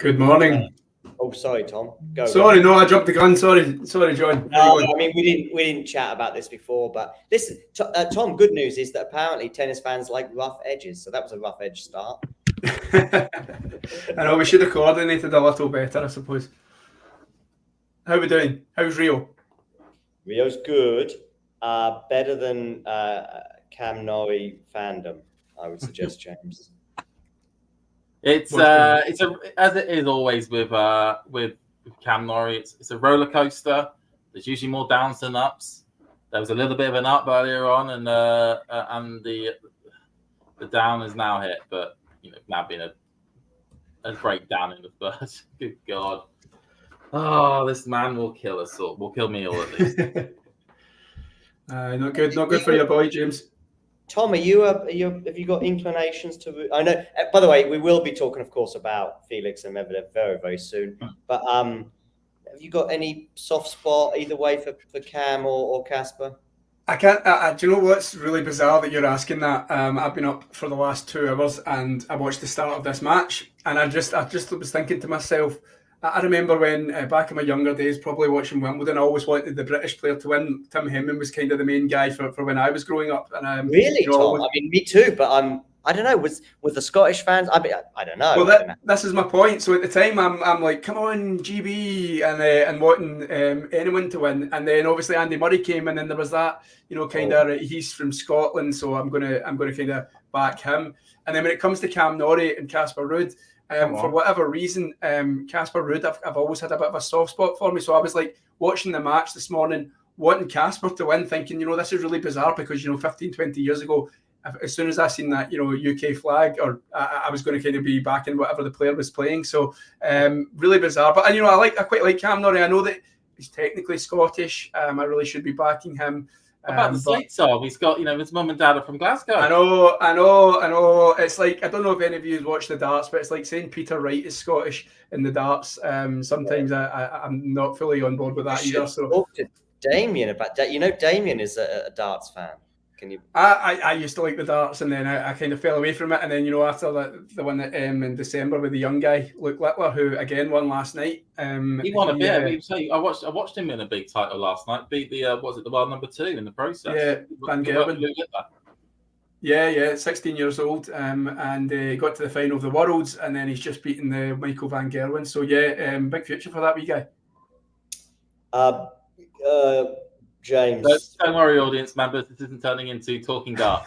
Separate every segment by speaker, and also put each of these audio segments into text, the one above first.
Speaker 1: Good morning.
Speaker 2: Oh, sorry, Tom. Go.
Speaker 1: Sorry, no, I jumped the gun. Sorry, John.
Speaker 2: No, I mean we didn't chat about this before, but listen, Tom. Good news is that apparently tennis fans like rough edges, so that was a rough edge start.
Speaker 1: I know we should have coordinated a little better, I suppose. How are we doing? How's Rio?
Speaker 2: Rio's good. Better than Cam Norrie fandom, I would suggest, James.
Speaker 3: It's as it is always with Cam Norrie. It's a roller coaster. There's usually more downs than ups. There was a little bit of an up earlier on, and the down is now hit, but now been a breakdown in the first. Good God! Oh, this man will kill us all. Will kill me all at least.
Speaker 1: Not good for your boy, James.
Speaker 2: Tom, have you got inclinations to? I know. By the way, we will be talking, of course, about Felix and Medvedev very, very soon. But have you got any soft spot either way for Cam or Casper?
Speaker 1: I can't. Do you know what's really bizarre that you're asking that? I've been up for the last 2 hours and I watched the start of this match, and I just was thinking to myself. I remember when, back in my younger days, probably watching Wimbledon, I always wanted the British player to win. Tim Henman was kind of the main guy for when I was growing up. And
Speaker 2: really, Tom? I mean, me too, but I don't know. With the Scottish fans, I don't know.
Speaker 1: Well, this is my point. So at the time, I'm like, come on, GB, and wanting anyone to win. And then obviously Andy Murray came in, and there was that, he's from Scotland, so I'm gonna kind of back him. And then when it comes to Cam Norrie and Casper Ruud. For whatever reason, Casper Ruud, I've always had a bit of a soft spot for me. So I was like watching the match this morning, wanting Casper to win, thinking, this is really bizarre because, 15, 20 years ago, as soon as I seen that, UK flag, or I was going to kind of be backing whatever the player was playing. So really bizarre. But, I quite like Cam Norrie. I know that he's technically Scottish. I really should be backing him.
Speaker 3: About the States, he's got, his mum and dad are from Glasgow.
Speaker 1: I know. It's like, I don't know if any of you watch the darts, but it's like saying Peter Wright is Scottish in the darts. Sometimes I'm not fully on board with that either. So
Speaker 2: talk to Damien about that. Damien is a darts fan. Can you?
Speaker 1: I used to like the darts, and then I kind of fell away from it. And then after the one that, in December with the young guy Luke Littler, who again won last night.
Speaker 3: He won a bit. I watched him in a big title last night. Beat the the world number 2 in the process.
Speaker 1: Yeah, Van Gerwen. Yeah, 16 years old, and got to the final of the Worlds, and then he's just beaten the Michael Van Gerwen. So big future for that wee guy.
Speaker 2: James.
Speaker 3: Don't worry, audience members. This isn't turning into talking darts.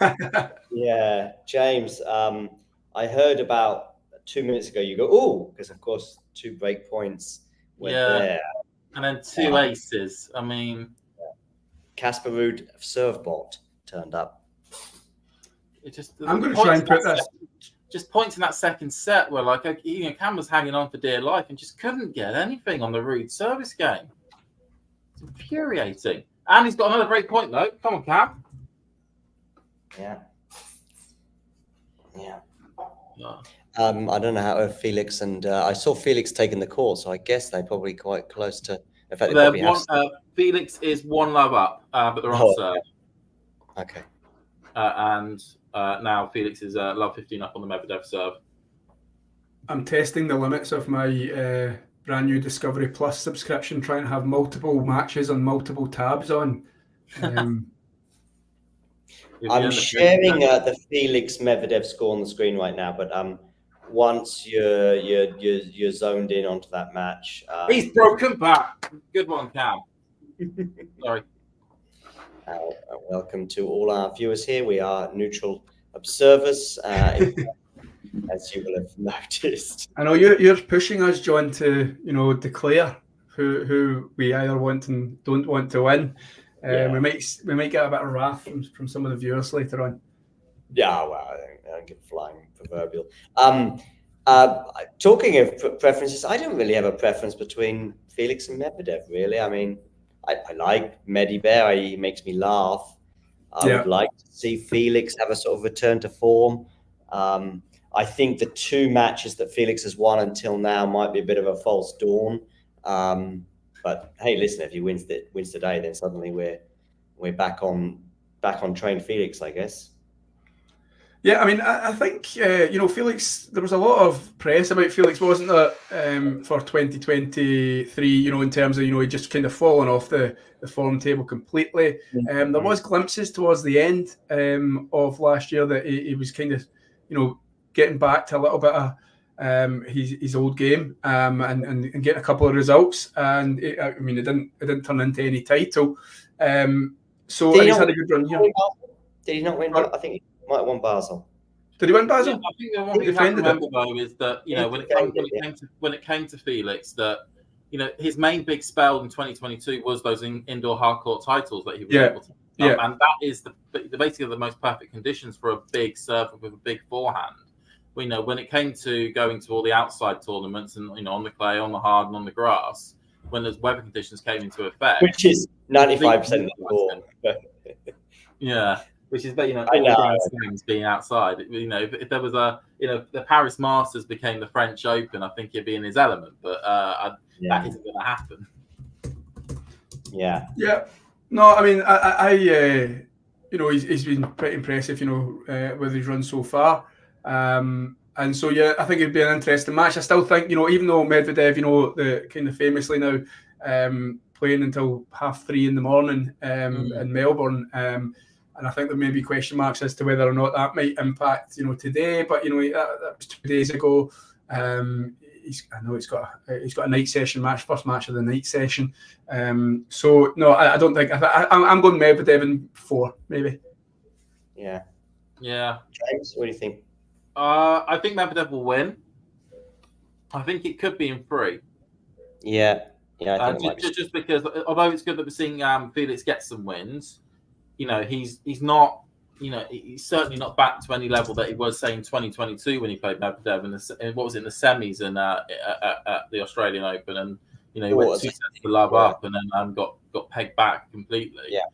Speaker 2: Yeah, James. I heard about 2 minutes ago. You go, because of course 2 break points went there,
Speaker 3: and then 2 aces. I mean,
Speaker 2: Casper Ruud serve bot turned up.
Speaker 1: I'm going to try and put this.
Speaker 3: Just points in that second set where Cam was hanging on for dear life and just couldn't get anything on the Ruud service game. It's infuriating. And he's got another break point, though. Come on, Cam.
Speaker 2: Yeah. I don't know how Felix and I saw Felix taking the court, so I guess they're probably quite close to. In fact,
Speaker 3: Felix is 1 love up, but they're on serve.
Speaker 2: Okay.
Speaker 3: And now Felix is love 15 up on the Medvedev serve.
Speaker 1: I'm testing the limits of my brand new Discovery Plus subscription, trying to have multiple matches on multiple tabs on.
Speaker 2: I'm sharing the Felix Medvedev score on the screen right now, but once you're zoned in onto that match,
Speaker 3: he's broken back. Good one, Cam. Sorry.
Speaker 2: Welcome to all our viewers here. We are neutral observers. As you will have noticed.
Speaker 1: I know you're pushing us, John, to declare who we either want and don't want to win. We might get a bit of wrath from some of the viewers later on.
Speaker 2: Yeah, well, I don't get flying proverbial. Talking of preferences, I don't really have a preference between Felix and Medvedev. Really, I mean, I like Medvedev. He makes me laugh. I would like to see Felix have a sort of return to form. I think the 2 matches that Felix has won until now might be a bit of a false dawn. But hey, listen, if he wins today, then suddenly we're back on train Felix, I guess.
Speaker 1: Yeah, I mean, I think Felix. There was a lot of press about Felix, wasn't there, for 2023? In terms of he just kind of fallen off the form table completely. There was glimpses towards the end of last year that he was kind of getting back to a little bit of his old game and getting a couple of results. And it didn't turn into any title. So he's had a good run here.
Speaker 2: Did he not win? I think he might have won Basel.
Speaker 1: Did he win Basel?
Speaker 3: Yeah, I think the one thing you have to remember though is that when it came to Felix, that his main big spell in 2022 was those indoor hardcourt titles that he was able to. And that is basically the most perfect conditions for a big server with a big forehand. We know when it came to going to all the outside tournaments and on the clay, on the hard, and on the grass, when those weather conditions came into effect,
Speaker 2: which is 95% of the court.
Speaker 3: Yeah, which is all things being outside. If there was the Paris Masters became the French Open, I think he'd be in his element. But that isn't going to happen.
Speaker 2: Yeah.
Speaker 1: Yeah. No, I mean, I he's been pretty impressive. With his run so far. And so I think it'd be an interesting match. I still think even though Medvedev, the kind of famously now playing until 2:30 in the morning in Melbourne. And I think there may be question marks as to whether or not that might impact, today. But that was 2 days ago. He's got a night session match, first match of the night session. So no, I don't think. I'm going Medvedev in 4, maybe.
Speaker 2: Yeah. James, what do you think?
Speaker 3: I think Medvedev will win. I think it could be in 3.
Speaker 2: Yeah. I think
Speaker 3: just because, although it's good that we're seeing Felix get some wins. He's not. He's certainly not back to any level that he was, say, in 2022 when he played Medvedev in the semis and at the Australian Open, and he went 2 sets to love up and then got pegged back completely.
Speaker 2: Yeah.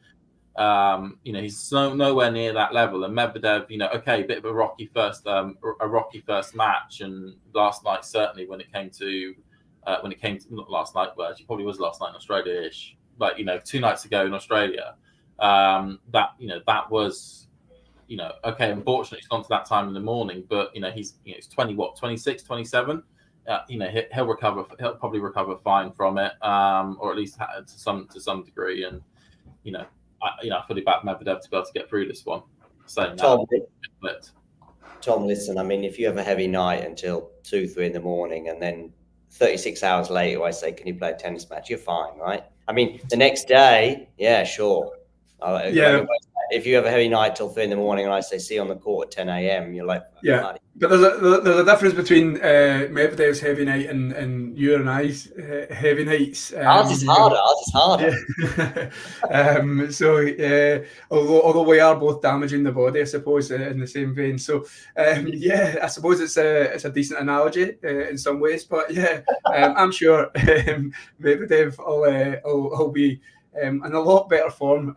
Speaker 3: He's nowhere near that level. And Medvedev, a bit of a rocky first match, and last night certainly when it came to not last night, well, actually probably was last night in Australia-ish, but 2 nights ago in Australia. That was, unfortunately it's gone to that time in the morning, but he's 26, 27. He'll recover. He'll probably recover fine from it, or at least to some degree. And I fully back Medvedev to be able to get through this one.
Speaker 2: Tom, listen. I mean, if you have a heavy night until 2, 3 in the morning, and then 36 hours later, I say, can you play a tennis match? You're fine, right? I mean, the next day, yeah, sure. If you have a heavy night till 3 in the morning and I say, see you on the court at 10 a.m., you're like,
Speaker 1: yeah. But there's a difference between Medvedev's heavy night and you and I's heavy nights.
Speaker 2: Ours is harder.
Speaker 1: Yeah. Although we are both damaging the body, I suppose, in the same vein. So I suppose it's a decent analogy in some ways. But I'm sure Medvedev will be in a lot better form.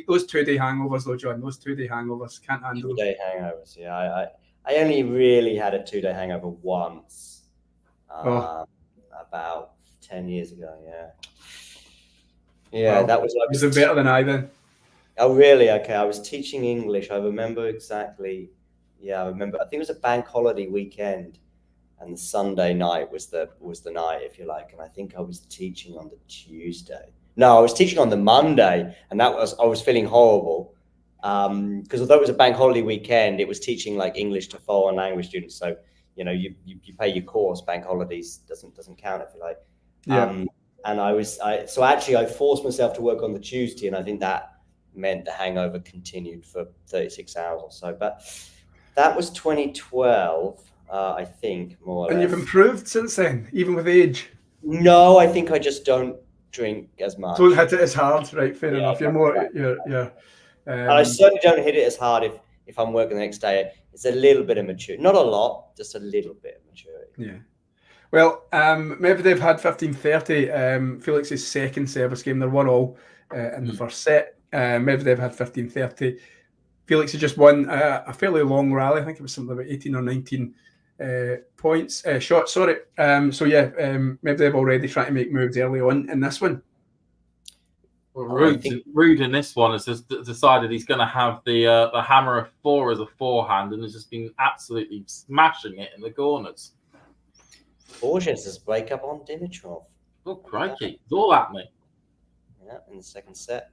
Speaker 1: Those 2-day hangovers, though, John. Those 2-day hangovers can't handle.
Speaker 2: 2-day hangovers. Yeah, I only really had a 2-day hangover once, about 10 years ago. Yeah. Well, that was.
Speaker 1: Was it better than I then?
Speaker 2: Oh, really? Okay. I was teaching English. I remember exactly. Yeah, I remember. I think it was a bank holiday weekend, and the Sunday night was the night, if you like. And I think I was teaching on the Tuesday. No, I was teaching on the Monday, and I was feeling horrible because although it was a bank holiday weekend, it was teaching like English to foreign language students. So you pay your course. Bank holidays doesn't count, if you like.
Speaker 1: Yeah.
Speaker 2: And I forced myself to work on the Tuesday, and I think that meant the hangover continued for 36 hours or so. But that was 2012, I think, more or less.
Speaker 1: And you've improved since then, even with age.
Speaker 2: No, I think I just don't drink as much.
Speaker 1: Don't hit it as hard, right? Fair enough. You're more, and
Speaker 2: I certainly don't hit it as hard if I'm working the next day. It's a little bit of maturity, not a lot, just a little bit of maturity.
Speaker 1: Yeah. Well, Medvedev had 15-30. Felix's second service game, they're 1-1 in the first set. Medvedev had 15-30. Felix had just won a fairly long rally. I think it was something about 18 or 19 shots. Sorry. Medvedev already trying to make moves early on in this one.
Speaker 3: Well, Rude in this one has just decided he's going to have the hammer of 4 as a forehand and has just been absolutely smashing it in the corners.
Speaker 2: Borges' breakup on Dimitrov.
Speaker 3: Oh, crikey. It's all at me.
Speaker 2: Yeah, in the second set.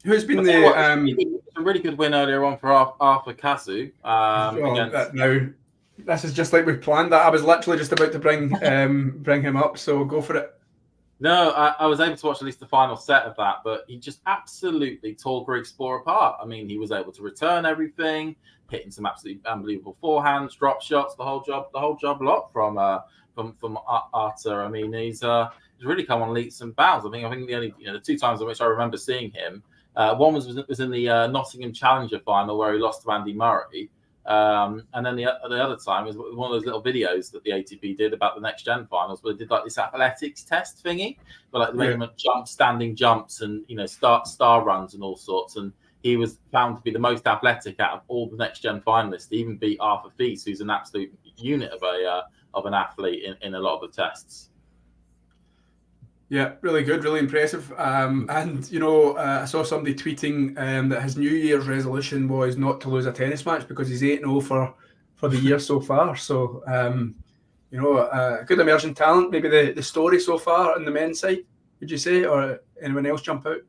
Speaker 1: Who's been
Speaker 3: a really good win earlier on for Arthur Casu.
Speaker 1: Now, this is just like we planned that. I was literally just about to bring him up, so go for it.
Speaker 3: No, I was able to watch at least the final set of that, but he just absolutely tore Greg Spohr apart. I mean, he was able to return everything, hitting some absolutely unbelievable forehands, drop shots, the whole job lot from Arthur. I mean, he's really come on leaps and bounds. I think the only the 2 times in which I remember seeing him, one was in the Nottingham Challenger final where he lost to Andy Murray. And then the other time was one of those little videos that the ATP did about the next gen finals, where they did like this athletics test thingy, where like they made him standing jumps and star runs and all sorts. And he was found to be the most athletic out of all the next gen finalists. He even beat Arthur Feast, who's an absolute unit of an athlete in a lot of the tests.
Speaker 1: Yeah, really good, really impressive. And I saw somebody tweeting that his New Year's resolution was not to lose a tennis match because he's 8-0 for the year so far. So, good emerging talent. Maybe the story so far on the men's side, would you say, or anyone else jump out?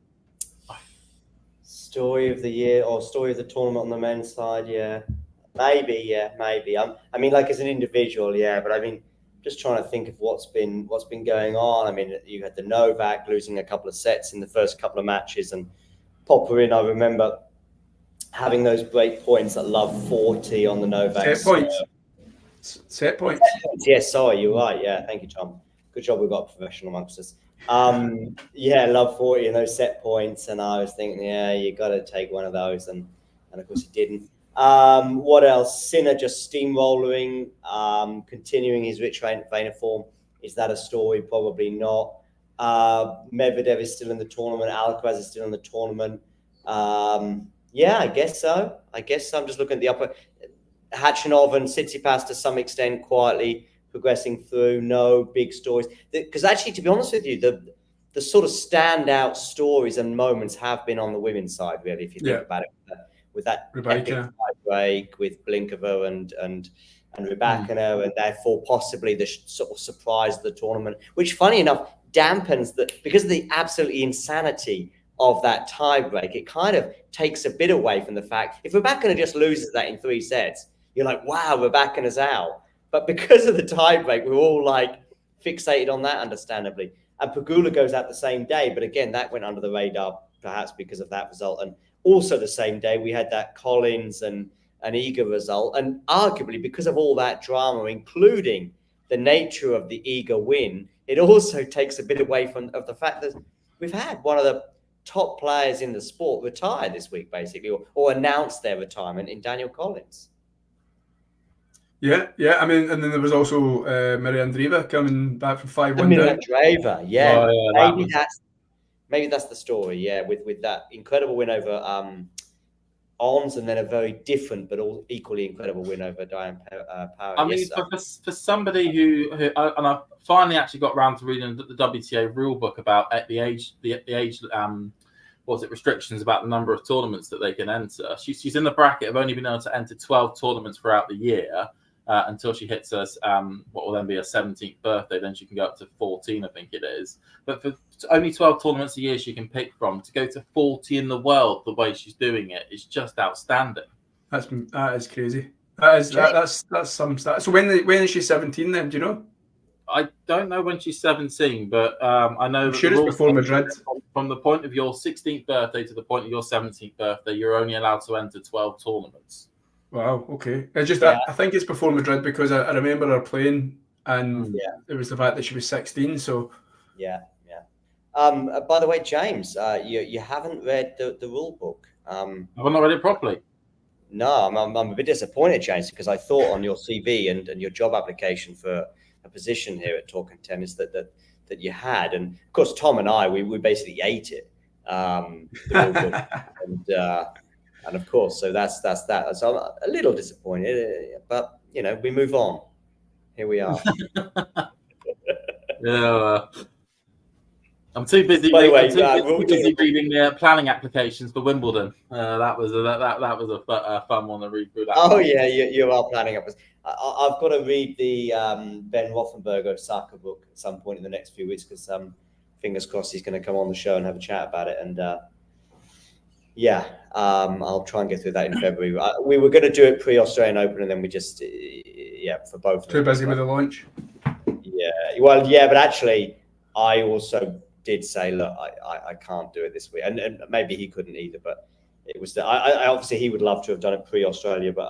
Speaker 2: Story of the year or story of the tournament on the men's side, maybe. I mean, like as an individual, but I mean, just trying to think of what's been going on. I mean, you had the Novak losing a couple of sets in the first couple of matches, and Popperin, I remember having those break points at love 40 on the Novak.
Speaker 1: Set points.
Speaker 2: Yes, sorry, you're right. Yeah, thank you, Tom. Good job we've got a professional amongst us. Love 40 and those set points, and I was thinking, you got to take one of those, and of course he didn't. What else? Sinner just steamrolling, continuing his rich vein of form. Is that a story? Probably not. Medvedev is still in the tournament. Alcaraz is still in the tournament. I guess so. I'm just looking at the upper. Khachanov and Tsitsipas to some extent quietly progressing through. No big stories. Because actually, to be honest with you, the sort of standout stories and moments have been on the women's side, really, if you think about it. With that epic break with Blinkova and Rybakina, and therefore possibly the sort of surprise of the tournament, which, funny enough, dampens because of the absolutely insanity of that tie break. It kind of takes a bit away from the fact if Rybakina just loses that in 3 sets, you're like, wow, Rybakina's out. But because of the tie break, we're all like fixated on that, understandably. And Pegula goes out the same day, but again, that went under the radar perhaps because of that result. And also the same day, we had that Collins and Iga result. And arguably, because of all that drama, including the nature of the Iga win, it also takes a bit away of the fact that we've had one of the top players in the sport retire this week, basically, or announce their retirement in Daniil Collins.
Speaker 1: Yeah. I mean, and then there was also Marianne Andreeva coming back from 5-1 down.
Speaker 2: Andreeva, maybe that's the story, with that incredible win over Ons, and then a very different but all equally incredible win over Diane Power.
Speaker 3: I mean, for somebody who and I finally actually got around to reading the WTA rule book about the age restrictions about the number of tournaments that they can enter. She's in the bracket of only being able to enter 12 tournaments throughout the year. Until she hits us what will then be her 17th birthday. Then she can go up to 14, I think it is. But for only 12 tournaments a year she can pick from, to go to 40 in the world the way she's doing it is just outstanding.
Speaker 1: That is crazy. That's some stat. So when is she 17 then? Do you know?
Speaker 3: I don't know when she's 17, but I know
Speaker 1: I'm sure it's before Madrid.
Speaker 3: From the point of your 16th birthday to the point of your 17th birthday, you're only allowed to enter 12 tournaments.
Speaker 1: Wow, okay. It's just I think it's before Madrid because I remember her playing, and it was the fact that she was 16. So
Speaker 2: by the way, James, you haven't read the rule book.
Speaker 3: Have I not read it properly?
Speaker 2: No, I'm a bit disappointed, James, because I thought on your CV and your job application for a position here at Talking Tennis that you had, and of course Tom and I we basically ate it. The rule book. And of course, so that's that. So I'm a little disappointed, but we move on. Here we are.
Speaker 3: I'm too busy.
Speaker 2: By the way,
Speaker 3: too busy reading the planning applications for Wimbledon. That was a fun one to read through. That.
Speaker 2: Oh yeah, you are planning up. I've got to read the Ben Rothenberger Osaka book at some point in the next few weeks because fingers crossed he's going to come on the show and have a chat about it. And I'll try and get through that in February. We were going to do it pre-Australian Open, and then we just for both.
Speaker 1: Too busy with the launch.
Speaker 2: Yeah, well, yeah, but actually, I also did say, look, I can't do it this week, and maybe he couldn't either. But it was I obviously he would love to have done it pre-Australia, but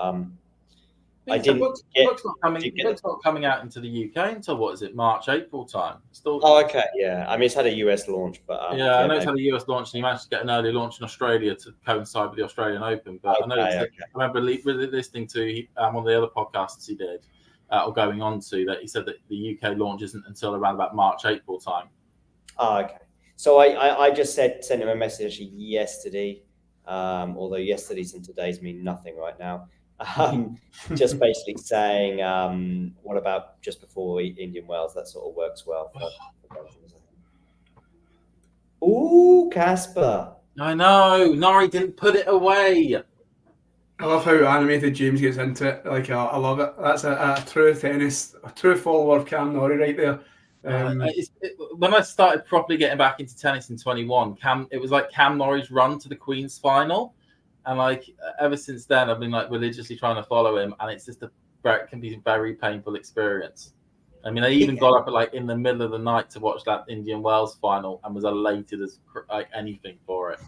Speaker 2: I didn't.
Speaker 3: Book's not coming out into the UK until what is it, March, April time? Still.
Speaker 2: Oh, okay, yeah. I mean, it's had a US launch, but
Speaker 3: I know it's had a US launch, and he managed to get an early launch in Australia to coincide with the Australian Open. But I remember listening to one of the other podcasts he did, or going on to that, he said that the UK launch isn't until around about March, April time.
Speaker 2: Oh, okay. So I just sent him a message actually yesterday, although yesterday's and today's mean nothing right now. Just basically saying, what about just before Indian Wells? That sort of works well. Ooh, Casper.
Speaker 3: I know. Norrie didn't put it away.
Speaker 1: I love how animated James gets into it. Like, I love it. That's a true true follower of Cam Norrie right there.
Speaker 3: When I started properly getting back into tennis in 21, it was like Cam Norrie's run to the Queen's final. And like ever since then, I've been like religiously trying to follow him, and it's just it can be a very painful experience. I mean, I even got up like in the middle of the night to watch that Indian Wells final, and was elated as like anything for it.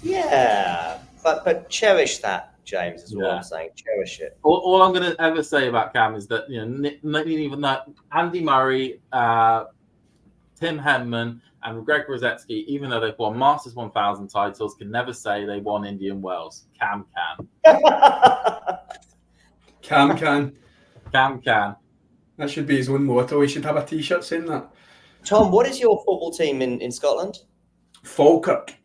Speaker 2: Yeah, but cherish that, James. Is what I'm saying. Cherish it.
Speaker 3: All I'm going to ever say about Cam is that even that Andy Murray, Tim Henman, and Greg Rosetsky, even though they've won Masters 1000 titles, can never say they won Indian Wells. Cam can.
Speaker 1: Cam can.
Speaker 3: Cam can.
Speaker 1: That should be his own motto. He should have a T-shirt saying that.
Speaker 2: Tom, what is your football team in Scotland?
Speaker 1: Falkirk.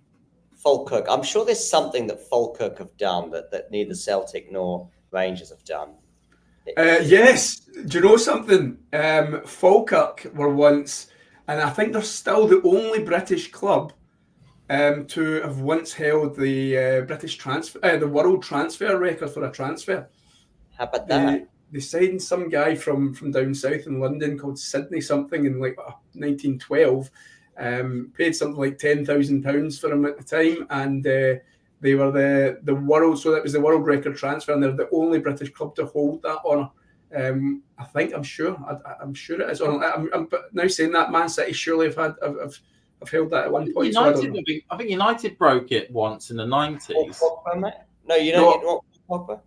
Speaker 2: Falkirk. I'm sure there's something that Falkirk have done that neither Celtic nor Rangers have done.
Speaker 1: Yes. Do you know something? Falkirk were once, and I think they're still the only British club to have once held the British transfer, the world transfer record for a transfer.
Speaker 2: How about that?
Speaker 1: They signed some guy from down south in London called Sydney something in like 1912. Paid something like £10,000 for him at the time, and they were the world. So that was the world record transfer, and they're the only British club to hold that honour. I'm sure it is. But now saying that, Man City surely have held that at one point.
Speaker 3: I think United broke it once in the 90s.
Speaker 2: No, you don't get Pogba.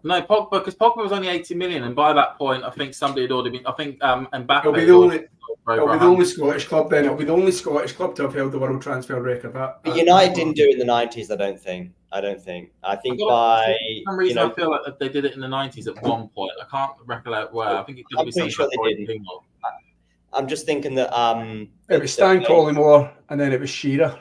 Speaker 3: No, Pogba, because Pogba was only 80 million, and by that point, I think somebody had already been. I think Mbappe.
Speaker 1: It'll be the only Scottish club. Then it'll be the only Scottish club to have held the world transfer record.
Speaker 2: But United didn't do it in the 90s. I don't think. I think by
Speaker 3: for some reason I feel like they did it in the 90s at one point. I can't recollect where. I think it could be something
Speaker 2: sure they did. I'm just thinking that
Speaker 1: it was Stan Collymore, and then it was Shearer.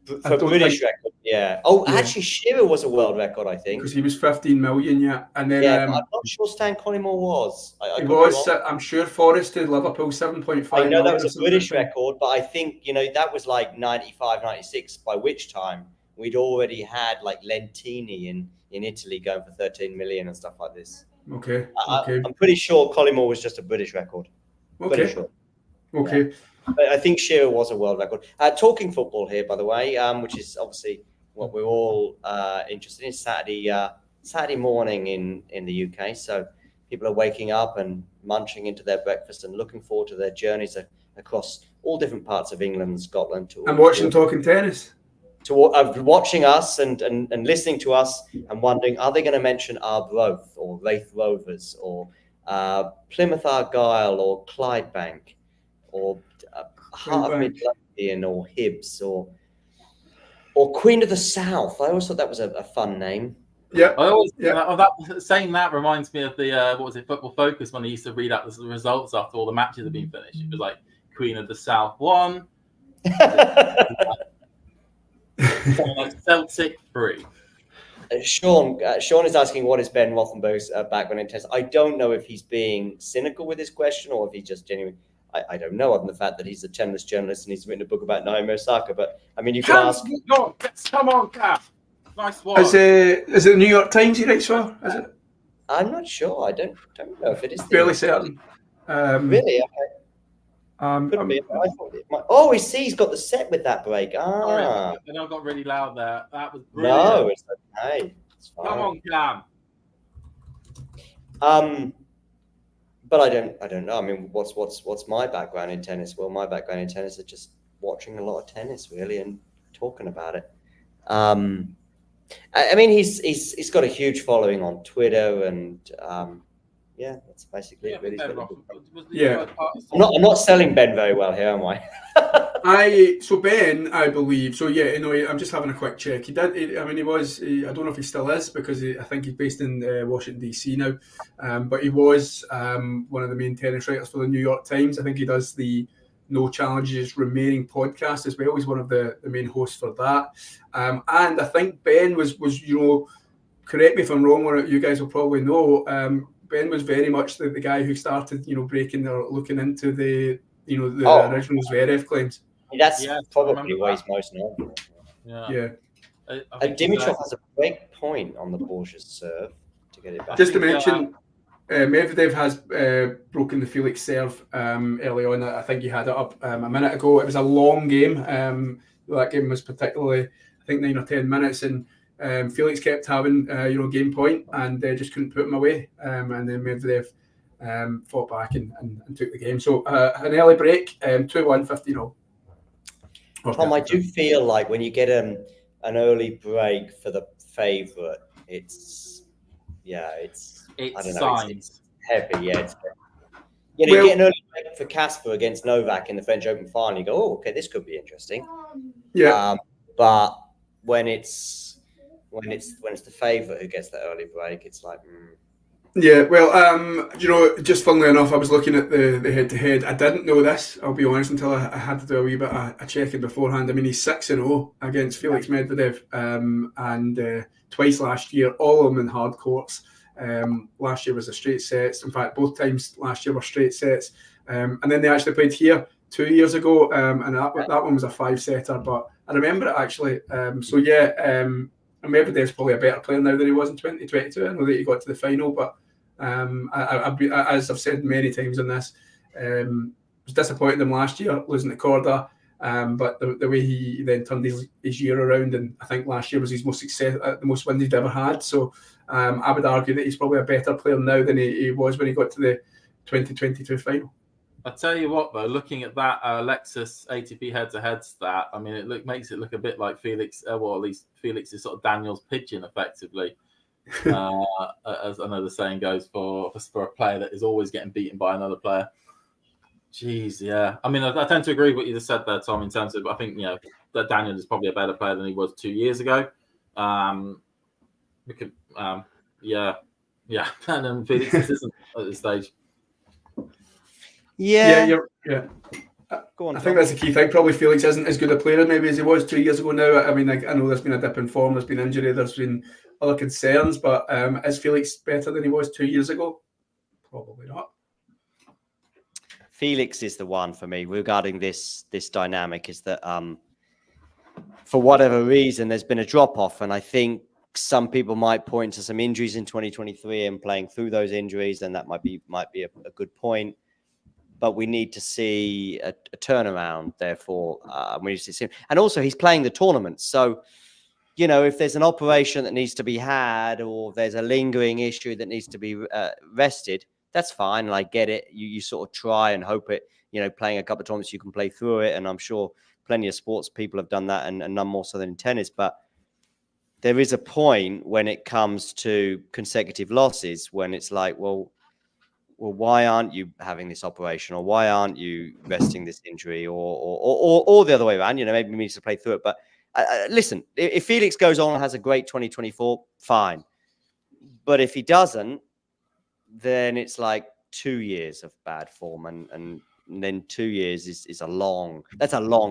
Speaker 2: For British record, yeah. Oh, yeah. Actually, Shearer was a world record, I think.
Speaker 1: Because he was 15 million, yeah. And then
Speaker 2: I'm not sure Stan Collymore was.
Speaker 1: He was. I'm sure Forrest did Liverpool 7.5.
Speaker 2: I know that was a British record, but I think that was like 95, 96. By which time we'd already had like Lentini in Italy going for 13 million and stuff like this.
Speaker 1: Okay.
Speaker 2: I'm pretty sure Collymore was just a British record.
Speaker 1: Okay.
Speaker 2: Pretty sure.
Speaker 1: Okay.
Speaker 2: Yeah. I think Shearer was a world record. Talking football here, by the way, which is obviously what we're all interested in. Saturday morning in the UK, so people are waking up and munching into their breakfast and looking forward to their journeys across all different parts of England and Scotland.
Speaker 1: And watching Talking Tennis.
Speaker 2: Watching us and listening to us and wondering, are they going to mention Arbroath or Raith Rovers or Plymouth Argyle or Clydebank or Heart of Midlothian or Hibs or Queen of the South? I always thought that was a fun name.
Speaker 1: Yeah,
Speaker 3: saying that reminds me of the Football Focus when they used to read out the results after all the matches had been finished. It was like Queen of the South 1, like Celtic 3.
Speaker 2: Sean is asking what is Ben Rothenberg's background in tennis. I don't know if he's being cynical with his question or if he's just genuine. I don't know, other than the fact that he's a tennis journalist and he's written a book about Naomi Osaka. But I mean, you could ask.
Speaker 3: Come on, Cam. Nice one.
Speaker 1: Is it the New York Times he writes for? Is it?
Speaker 2: I'm not sure. I don't know if it is.
Speaker 1: Fairly certain.
Speaker 2: Really? Okay. Could be. I thought it might. Oh, he's got the set with that break.
Speaker 3: Sorry, and I got really loud there. That was brilliant.
Speaker 2: No, it's okay. It's fine.
Speaker 3: Come on, Cam.
Speaker 2: But I don't know. I mean, what's my background in tennis? Well, my background in tennis is just watching a lot of tennis, really, and talking about it. I mean, he's got a huge following on Twitter, and yeah, that's basically it. Really.
Speaker 1: Yeah.
Speaker 2: I'm not selling Ben very well here, am I?
Speaker 1: Ben, I believe. So yeah, I'm just having a quick check. He did. I don't know if he still is, because I think he's based in Washington DC now. But he was one of the main tennis writers for the New York Times. I think he does the No Challenges Remaining podcast as well. He's one of the main hosts for that. And I think Ben was correct me if I'm wrong, or you guys will probably know. Ben was very much the guy who started, breaking or looking into the original Zverev claims.
Speaker 2: That's probably what he's most known for.
Speaker 1: Yeah.
Speaker 2: Dimitrov has a great point on the Borges serve to get it back.
Speaker 1: Just to mention, Medvedev has broken the Felix serve early on. I think he had it up a minute ago. It was a long game. That game was particularly, I think, 9 or 10 minutes, and Felix kept having game point and just couldn't put him away. And then Medvedev fought back and took the game. So an early break, 2-1, 15-0.
Speaker 2: Tom, I do feel like when you get an early break for the favourite, it's I don't know, it's heavy. Yeah, you get an early break for Casper against Novak in the French Open final. You go, oh, okay, this could be interesting.
Speaker 1: Yeah,
Speaker 2: but when it's the favourite who gets the early break, it's like.
Speaker 1: Yeah, well, just funnily enough, I was looking at the head-to-head. I didn't know this, I'll be honest, until I had to do a wee bit of checking beforehand. I mean, he's 6-0 against Felix Medvedev, and twice last year, all of them in hard courts. Last year was a straight sets. In fact, both times last year were straight sets. And then they actually played here 2 years ago, and that one was a 5-setter. But I remember it actually. Medvedev's probably a better player now than he was in 2022. I know that he got to the final, but as I've said many times on this, was disappointed him last year losing the Corda, but the way he then turned his year around, and I think last year was his most success, the most wins he'd ever had. So I would argue that he's probably a better player now than he was when he got to the 2022 final.
Speaker 3: I tell you what, though, looking at that Alexis ATP head-to-head stat, I mean, makes it look a bit like Felix. Well, at least Felix is sort of Daniil's pigeon, effectively. As I know the saying goes, for a player that is always getting beaten by another player. Jeez, yeah. I mean, I tend to agree with what you just said there, Tom. In terms of, I think that Daniil is probably a better player than he was 2 years ago. And then Felix isn't at this stage.
Speaker 1: Yeah.
Speaker 2: Go on,
Speaker 1: I think that's the key thing. Probably Felix isn't as good a player maybe as he was 2 years ago now. I mean, I know there's been a dip in form, there's been injury, there's been other concerns, but is Felix better than he was 2 years ago? Probably not.
Speaker 2: Felix is the one for me regarding this dynamic, is that for whatever reason there's been a drop off, and I think some people might point to some injuries in 2023 and playing through those injuries, and that might be a good point. But we need to see a turnaround. Therefore, we need to see him. And also, he's playing the tournament. So, if there's an operation that needs to be had, or there's a lingering issue that needs to be rested, that's fine. And I get it. You sort of try and hope it. Playing a couple of tournaments, you can play through it. And I'm sure plenty of sports people have done that, and none more so than in tennis. But there is a point when it comes to consecutive losses when it's like, well, why aren't you having this operation, or why aren't you resting this injury, or the other way around? Maybe we need to play through it. But listen, if Felix goes on and has a great 2024, fine. But if he doesn't, then it's like 2 years of bad form, and then 2 years is a long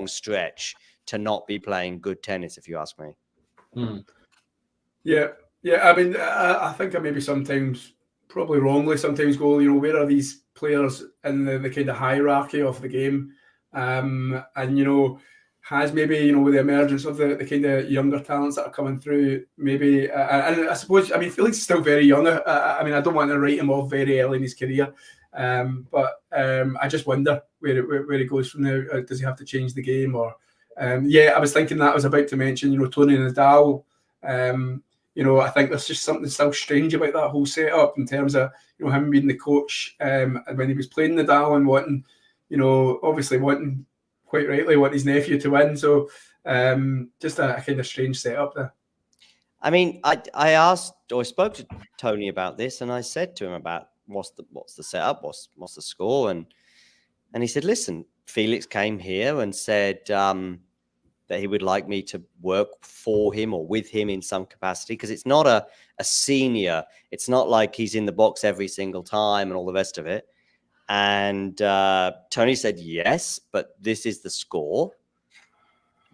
Speaker 2: stretch to not be playing good tennis, if you ask me.
Speaker 1: Yeah. I mean, I think I maybe sometimes probably wrongly sometimes go, where are these players in the kind of hierarchy of the game? And, has maybe, with the emergence of the kind of younger talents that are coming through, maybe, and I suppose, Felix is still very young. I don't want to write him off very early in his career. But I just wonder where he goes from now. Does he have to change the game? Or, I was thinking that I was about to mention, Tony Nadal. I think there's just something so strange about that whole setup in terms of, him being the coach when he was playing Nadal and wanting, obviously wanting, quite rightly, want his nephew to win. So just a kind of strange setup there.
Speaker 2: I mean, I asked or spoke to Tony about this, and I said to him about what's the setup, what's the score, and he said, listen, Felix came here and said that he would like me to work for him or with him in some capacity, because it's not a senior. It's not like he's in the box every single time and all the rest of it. And Tony said, yes, but this is the score.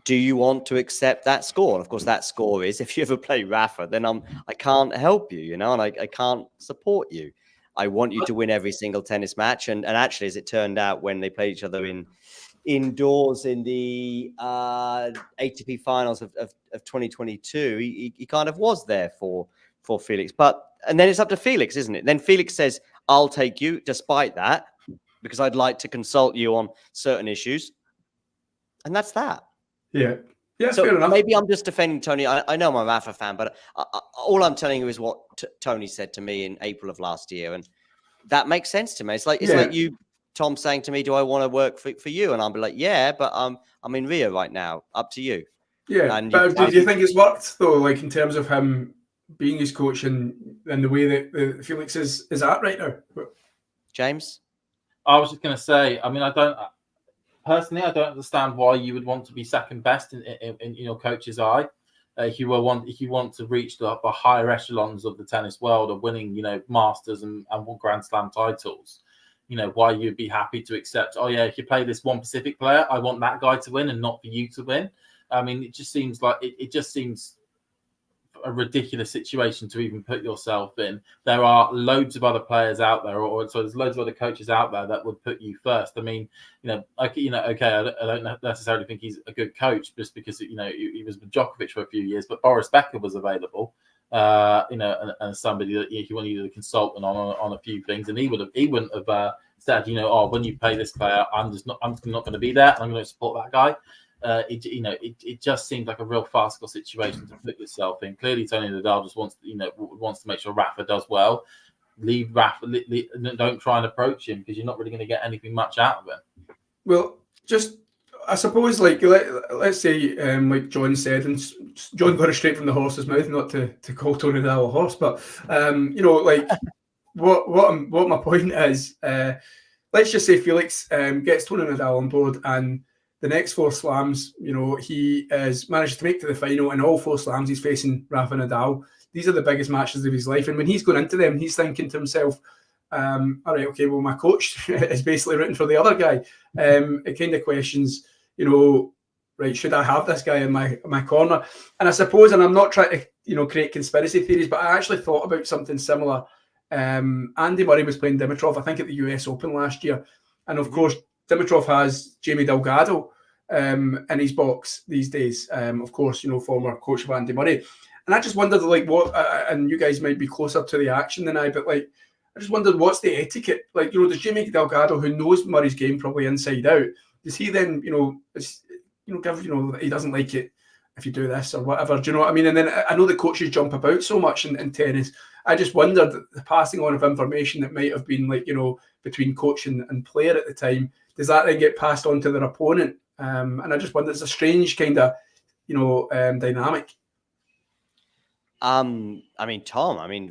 Speaker 2: Do you want to accept that score? And of course, that score is, if you ever play Rafa, then I can't help you, and I can't support you. I want you to win every single tennis match. And actually, as it turned out, when they played each other indoors in the ATP finals of 2022, he kind of was there for Felix. And then it's up to Felix, isn't it? Then Felix says, I'll take you despite that, because I'd like to consult you on certain issues. And that's that.
Speaker 1: Yeah. Yeah,
Speaker 2: so
Speaker 1: fair enough.
Speaker 2: Maybe I'm just defending Tony. I know I'm a Rafa fan, but all I'm telling you is what Tony said to me in April of last year. And that makes sense to me. It's like you, Tom, saying to me, do I want to work for you? And I'll be like, yeah, but I'm in Rio right now. Up to you.
Speaker 1: Yeah.
Speaker 2: And
Speaker 1: but do you think it's worked, though, like in terms of him being his coach and the way that Felix is at right now?
Speaker 2: James?
Speaker 3: I was just going to say, I don't understand why you would want to be second best in your coach's eye. If you want to reach the higher echelons of the tennis world of winning, Masters and Grand Slam titles, why you'd be happy to accept, if you play this one specific player, I want that guy to win and not for you to win. It just seems like it just seems a ridiculous situation to even put yourself in. There are loads of other players out there, so there's loads of other coaches out there that would put you first. I don't necessarily think he's a good coach just because he was with Djokovic for a few years, but Boris Becker was available, and somebody that he wanted to consult on a few things, and he wouldn't have said, when you play this player, I'm not going to be there, and I'm going to support that guy. It just seems like a real farcical situation to put yourself in. Clearly, Tony Nadal just wants to make sure Rafa does well. Leave Rafa. Don't try and approach him, because you're not really going to get anything much out of it.
Speaker 1: Well, I suppose, let's say, like John said, and John got it straight from the horse's mouth, not to call Tony Nadal a horse, but what my point is, let's just say Felix gets Tony Nadal on board, and the next 4 slams, he has managed to make to the final, and all 4 slams he's facing Rafa Nadal. These are the biggest matches of his life, and when he's going into them, he's thinking to himself, all right, okay, well, my coach is basically written for the other guy. It kind of questions, right, should I have this guy in my corner? And I suppose, and I'm not trying to, create conspiracy theories, but I actually thought about something similar. Andy Murray was playing Dimitrov, I think, at the US Open last year. And of course, Dimitrov has Jamie Delgado in his box these days. Of course, former coach of Andy Murray. And I just wondered, what, and you guys might be closer to the action than I, but I just wondered, what's the etiquette? Does Jamie Delgado, who knows Murray's game probably inside out, does he then, give, he doesn't like it if you do this or whatever, do you know what I mean? And then I know the coaches jump about so much in tennis. I just wondered, the passing on of information that might have been between coach and player at the time, does that then get passed on to their opponent? And I just wonder, it's a strange kind of, dynamic.
Speaker 2: Tom,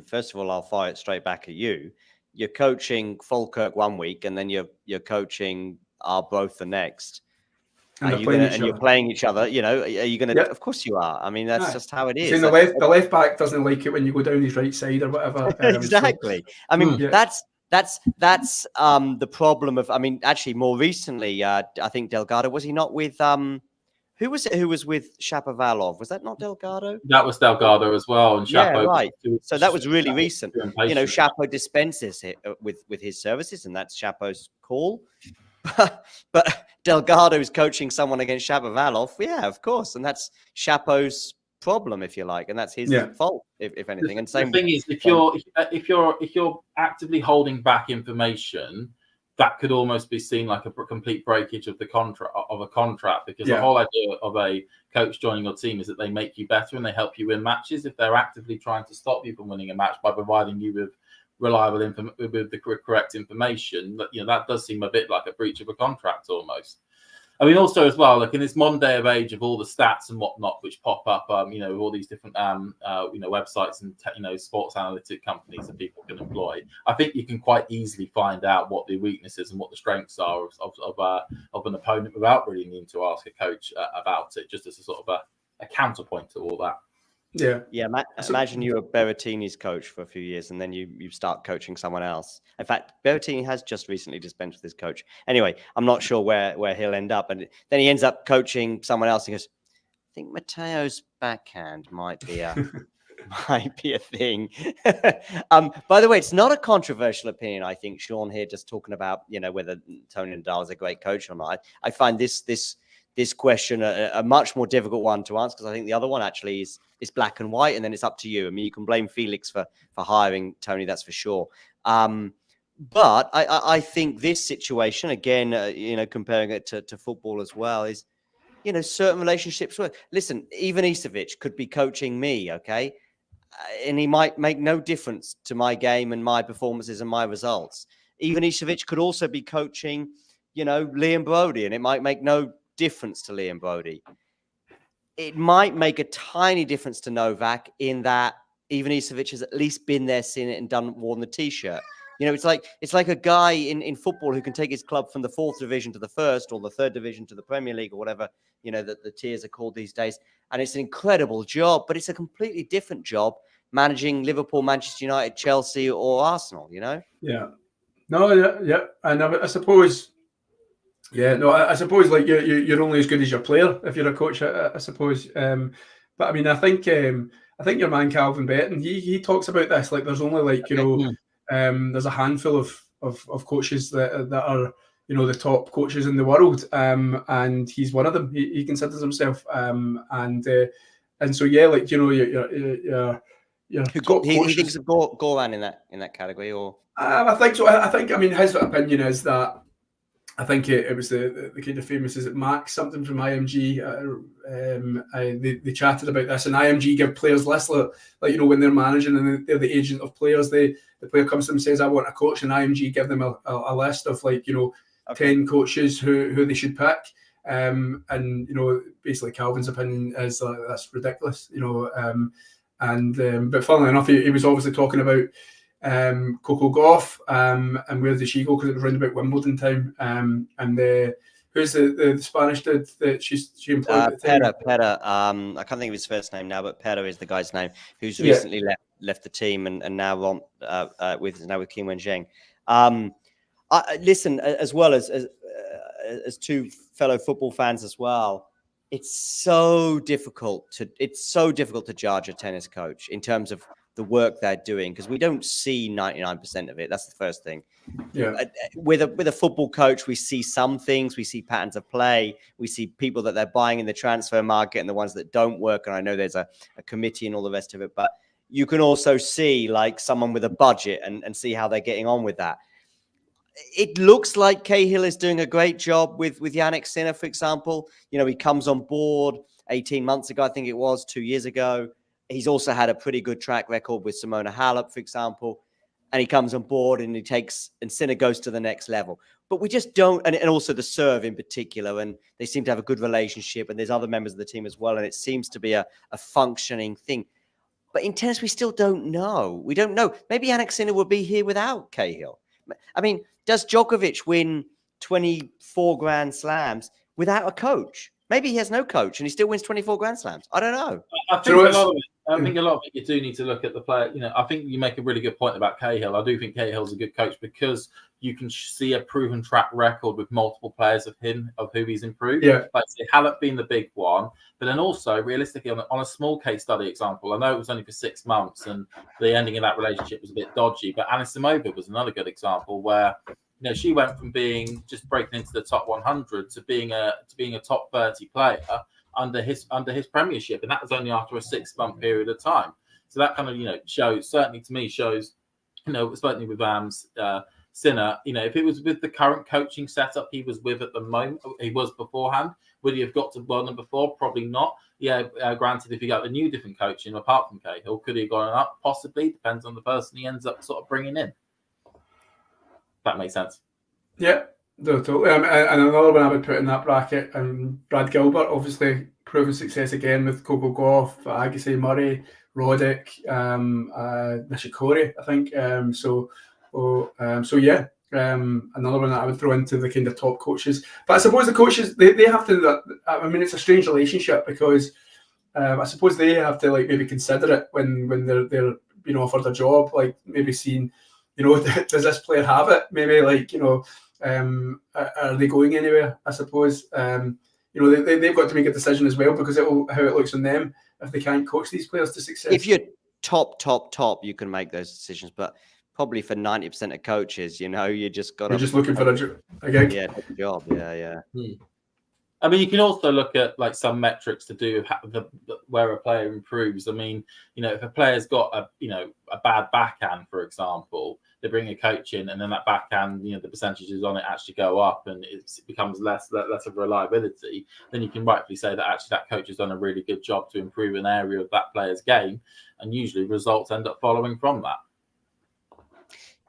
Speaker 2: first of all, I'll fire it straight back at you. You're coaching Falkirk one week, and then you're coaching Arbroath the next. And you're playing each other. Are you going to? Yep. Of course you are. That's just how it is.
Speaker 1: The left back doesn't like it when you go down his right side or whatever.
Speaker 2: Exactly. That's the problem of. Actually, more recently, I think Delgado, was he not with Who was it who was with Shapovalov? Was that not Delgado?
Speaker 3: That was Delgado as well, and
Speaker 2: Yeah,
Speaker 3: Chapo.
Speaker 2: right. So that was really recent. You know, Chapo dispenses it with his services, and that's Chapo's call. But Delgado's coaching someone against Shapovalov. Yeah, of course, and that's Chapo's problem, if you like, and that's his fault, if anything. And same.
Speaker 3: The thing is, if you're actively holding back information, that could almost be seen like a complete breakage of the contract, because the whole idea of a coach joining your team is that they make you better and they help you win matches. If they're actively trying to stop you from winning a match by providing you with reliable with the correct information, that does seem a bit like a breach of a contract almost. I mean, also as well, like in this modern day of age of all the stats and whatnot which pop up, with all these different, websites and sports analytic companies that people can employ. I think you can quite easily find out what the weaknesses and what the strengths are of an opponent without really needing to ask a coach about it, just as a sort of a counterpoint to all that.
Speaker 2: Yeah. Imagine you're Berrettini's coach for a few years, and then you start coaching someone else. In fact, Berrettini has just recently dispensed with his coach. Anyway, I'm not sure where he'll end up, and then he ends up coaching someone else. He goes, "I think Matteo's backhand might be a thing." By the way, it's not a controversial opinion. I think Sean here just talking about whether Tony Nadal is a great coach or not. I find this question a much more difficult one to answer, because I think the other one actually is black and white, and then it's up to you. I mean, you can blame Felix for hiring Tony, that's for sure. But I think this situation, again, comparing it to football as well, is, certain relationships work. Listen, even Ivanisevic could be coaching me, okay? And he might make no difference to my game and my performances and my results. Ivanisevic could also be coaching, Liam Brody, and it might make no difference to Liam Brody. It might make a tiny difference to Novak in that Ivanisevic has at least been there, seen it, and worn the t-shirt. It's like a guy in football who can take his club from the 4th division to the 1st, or the 3rd division to the Premier League, or whatever that the tiers are called these days. And it's an incredible job, but it's a completely different job managing Liverpool, Manchester United, Chelsea, or Arsenal.
Speaker 1: Yeah. No. Yeah. And I suppose. Yeah, no, I suppose like you're only as good as your player if you're a coach. I suppose, but I mean, I think your man Calvin Betton, he talks about this. Like, there's only there's a handful of coaches that are the top coaches in the world, and he's one of them. He considers himself, and so your top
Speaker 2: he
Speaker 1: coaches.
Speaker 2: thinks of Goran in that category, or
Speaker 1: I think so. I mean, his opinion is that. I think it was the kind of famous, is it Max something from IMG? They chatted about this, and IMG give players lists like when they're managing and they're the agent of players. The player comes to them and says, "I want a coach," and IMG give them a list of 10 coaches who they should pick. And basically Calvin's opinion is that's ridiculous. But funnily enough, he was obviously talking about Coco Gauff, and where did she go? Because it was around about Wimbledon time. And who's the Spanish dude that she employed?
Speaker 2: Pera. I can't think of his first name now, but Pera is the guy's name, who's recently left the team and now with Kim Wen-Zheng. Listen, as well as two fellow football fans as well, it's so difficult to judge a tennis coach in terms of the work they're doing, because we don't see 99% of it. That's the first thing.
Speaker 1: Yeah.
Speaker 2: With a football coach, we see some things. We see patterns of play. We see people that they're buying in the transfer market and the ones that don't work. And I know there's a committee and all the rest of it, but you can also see like someone with a budget and see how they're getting on with that. It looks like Cahill is doing a great job with Yannick Sinner, for example. He comes on board 18 months ago, I think it was, 2 years ago. He's also had a pretty good track record with Simona Halep, for example. And he comes on board and Sinner goes to the next level. But we just don't, and also the serve in particular, and they seem to have a good relationship, and there's other members of the team as well, and it seems to be a functioning thing. But in tennis, we still don't know. We don't know. Maybe Yannick Sinner would be here without Cahill. I mean, does Djokovic win 24 Grand Slams without a coach? Maybe he has no coach and he still wins 24 Grand Slams. I don't know.
Speaker 3: I think a lot of it, you do need to look at the player. I think you make a really good point about Cahill. I do think Cahill's a good coach because you can see a proven track record with multiple players of who he's improved.
Speaker 1: Yeah.
Speaker 3: Like say Halep being the big one, but then also realistically on a small case study example, I know it was only for 6 months and the ending of that relationship was a bit dodgy, but Anisimova was another good example where she went from being just breaking into the top 100 to being a top 30 player under his premiership, and that was only after a 6-month period of time. So that kind of shows, certainly to me, certainly with Sinner, if it was with the current coaching setup he was with at the moment, he was beforehand, would he have got to one before? Probably not. Yeah, granted, if he got a new different coaching apart from Cahill, could he have gone up? Possibly. Depends on the person he ends up sort of bringing in. That makes sense.
Speaker 1: Yeah, totally. And another one I would put in that bracket, Brad Gilbert, obviously proven success again with Coco Gauff, Agassi, Murray, Roddick, Nishikori, I think. Another one that I would throw into the kind of top coaches. But I suppose the coaches, they have to. I mean, it's a strange relationship because I suppose they have to maybe consider it when they're being offered a job, maybe seeing. Does this player have it? Maybe are they going anywhere? I suppose they've got to make a decision as well because how it looks on them if they can't coach these players to success.
Speaker 2: If you're top, you can make those decisions, but probably for 90% of coaches, you just got.
Speaker 1: You're just looking for a gig.
Speaker 2: Yeah, a job. Yeah.
Speaker 3: I mean, you can also look at some metrics to do with where a player improves. I mean, if a player's got a bad backhand, for example, they bring a coach in, and then that backhand, the percentages on it actually go up, and it becomes less of reliability. Then you can rightfully say that actually that coach has done a really good job to improve an area of that player's game, and usually results end up following from that.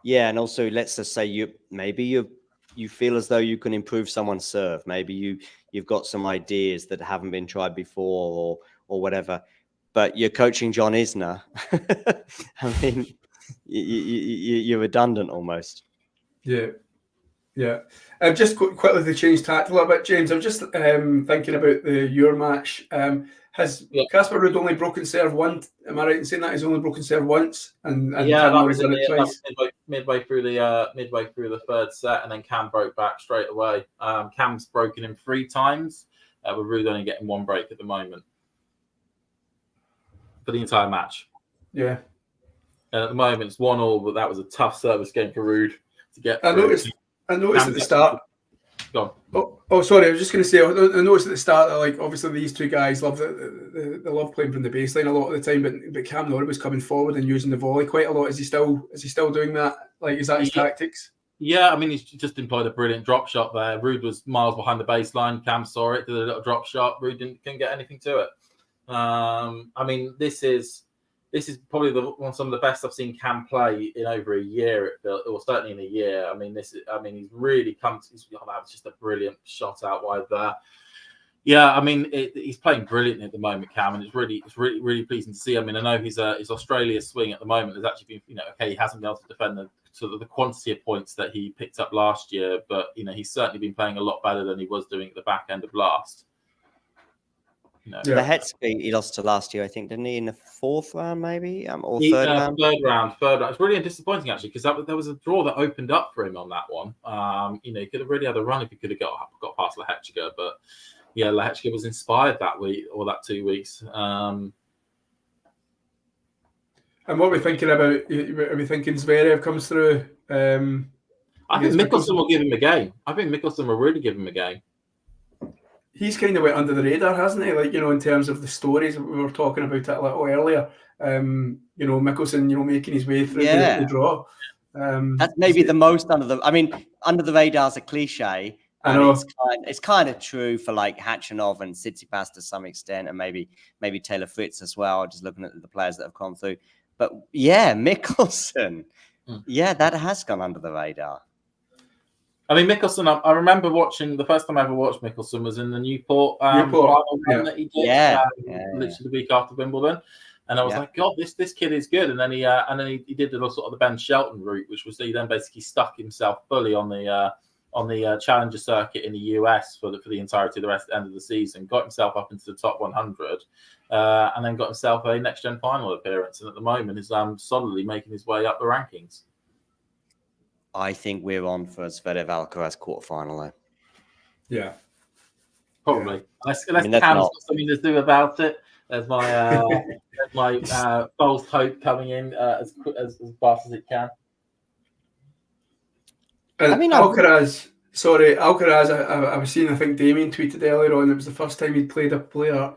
Speaker 2: Yeah, and also let's just say you feel as though you can improve someone's serve. Maybe you've got some ideas that haven't been tried before or whatever. But you're coaching John Isner. I mean, you're redundant almost.
Speaker 1: Yeah. Just quickly to change tact a little bit, James. I'm just thinking about your match. Has Casper Ruud only broken serve once? Am I right in saying that he's only broken serve once? And
Speaker 3: yeah, that was midway through the third set, and then Cam broke back straight away. Cam's broken him 3 times, with Ruud only getting 1 break at the moment for the entire match.
Speaker 1: Yeah,
Speaker 3: and at the moment it's 1-1, but that was a tough service game for Ruud to get.
Speaker 1: I noticed at the start.
Speaker 3: Go on.
Speaker 1: Oh, sorry. I was just going to say. I noticed at the start that, obviously, these two guys love they love playing from the baseline a lot of the time. But Cam Norrie was coming forward and using the volley quite a lot. Is he still doing that? Is that his tactics?
Speaker 3: Yeah, I mean, he's just employed a brilliant drop shot there. Ruud was miles behind the baseline. Cam saw it, did a little drop shot. Ruud couldn't get anything to it. I mean, this is probably some of the best I've seen Cam play in over a year. It felt, or certainly in a year. I mean, he's really come. That's just a brilliant shot out wide there. Yeah, I mean, he's playing brilliantly at the moment, Cam, and it's really pleasing to see. I mean, I know his Australia swing at the moment has actually been, he hasn't been able to defend the quantity of points that he picked up last year, but he's certainly been playing a lot better than he was doing at the back end of last.
Speaker 2: The Hetsby he lost to last year, I think, didn't he? In the 4th round, maybe, or third round.
Speaker 3: Third round. It's really disappointing actually, because there was a draw that opened up for him on that one. He could have really had a run if he could have got past Lehechka, but yeah, Lehechka was inspired that week or that 2 weeks.
Speaker 1: And what are we thinking about? Are we thinking Zverev comes through?
Speaker 3: I think Mickelson will give him a game. I think Mickelson will really give him a game.
Speaker 1: He's kind of went under the radar, hasn't he? In terms of the stories, we were talking about it a little earlier. Mickelson, making his way through the draw.
Speaker 2: That's maybe the most under the radar is a cliche.
Speaker 1: I know.
Speaker 2: It's kind of true for Khachanov and Tsitsipas to some extent, and maybe Taylor Fritz as well. Just looking at the players that have gone through, but yeah, Mickelson, that has gone under the radar.
Speaker 3: I mean, Mickelson, I remember watching, the first time I ever watched Mickelson was in the Newport final that he did, literally the week after Wimbledon. And I was like, God, this kid is good. And then he did the sort of the Ben Shelton route, which was he then basically stuck himself fully on on the Challenger circuit in the US for the entirety of the end of the season. Got himself up into the top 100, and then got himself a next gen final appearance. And at the moment is solidly making his way up the rankings.
Speaker 2: I think we're on for a Zverev Alcaraz quarterfinal though.
Speaker 1: Yeah,
Speaker 3: probably.
Speaker 1: Yeah.
Speaker 3: Unless Cam's got something to do about it. There's my false hope coming in as fast as it can.
Speaker 1: Alcaraz. I was seeing. I think Damien tweeted earlier on. It was the first time he'd played a player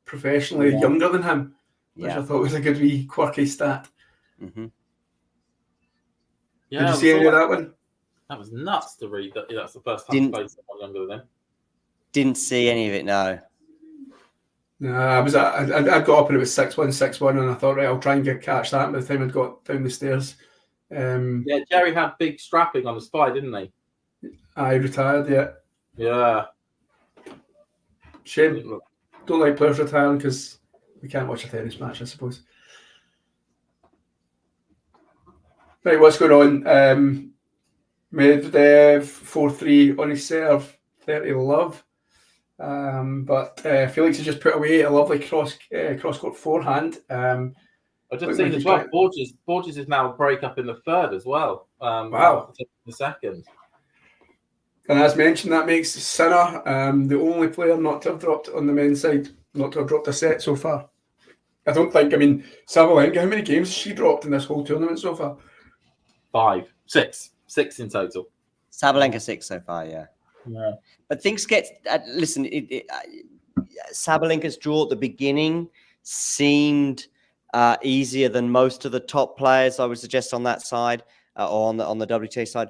Speaker 1: professionally younger than him, which I thought was a good wee quirky stat.
Speaker 2: Mm-hmm.
Speaker 3: Yeah,
Speaker 1: did you see any of that one?
Speaker 3: That was nuts to read. That's the first time I played someone younger than him.
Speaker 2: Didn't see any of it. No.
Speaker 1: No, I got up and it was 6-1, 6-1, and I thought, right, I'll try and catch that. By the time I'd got down the stairs,
Speaker 3: yeah, Jerry had big strapping on the spy, didn't he?
Speaker 1: I retired.
Speaker 3: Yeah.
Speaker 1: Shame. Don't like players retiring because we can't watch a tennis match, I suppose. Right, what's going on? Medvedev 4-3 on his serve, 30 love. But Felix has just put away a lovely cross-court forehand.
Speaker 3: I've just seen as well, Borges is now a break up in the third as well.
Speaker 1: Wow.
Speaker 3: The second.
Speaker 1: And as mentioned, that makes Sinner the only player not to have dropped on the men's side, not to have dropped a set so far. I Sabalenka, how many games has she dropped in this whole tournament so far?
Speaker 3: 6 in total.
Speaker 2: Sabalenka 6 so far, yeah. But things get listen. Sabalenka's draw at the beginning seemed easier than most of the top players, I would suggest, on that side or on the WTA side.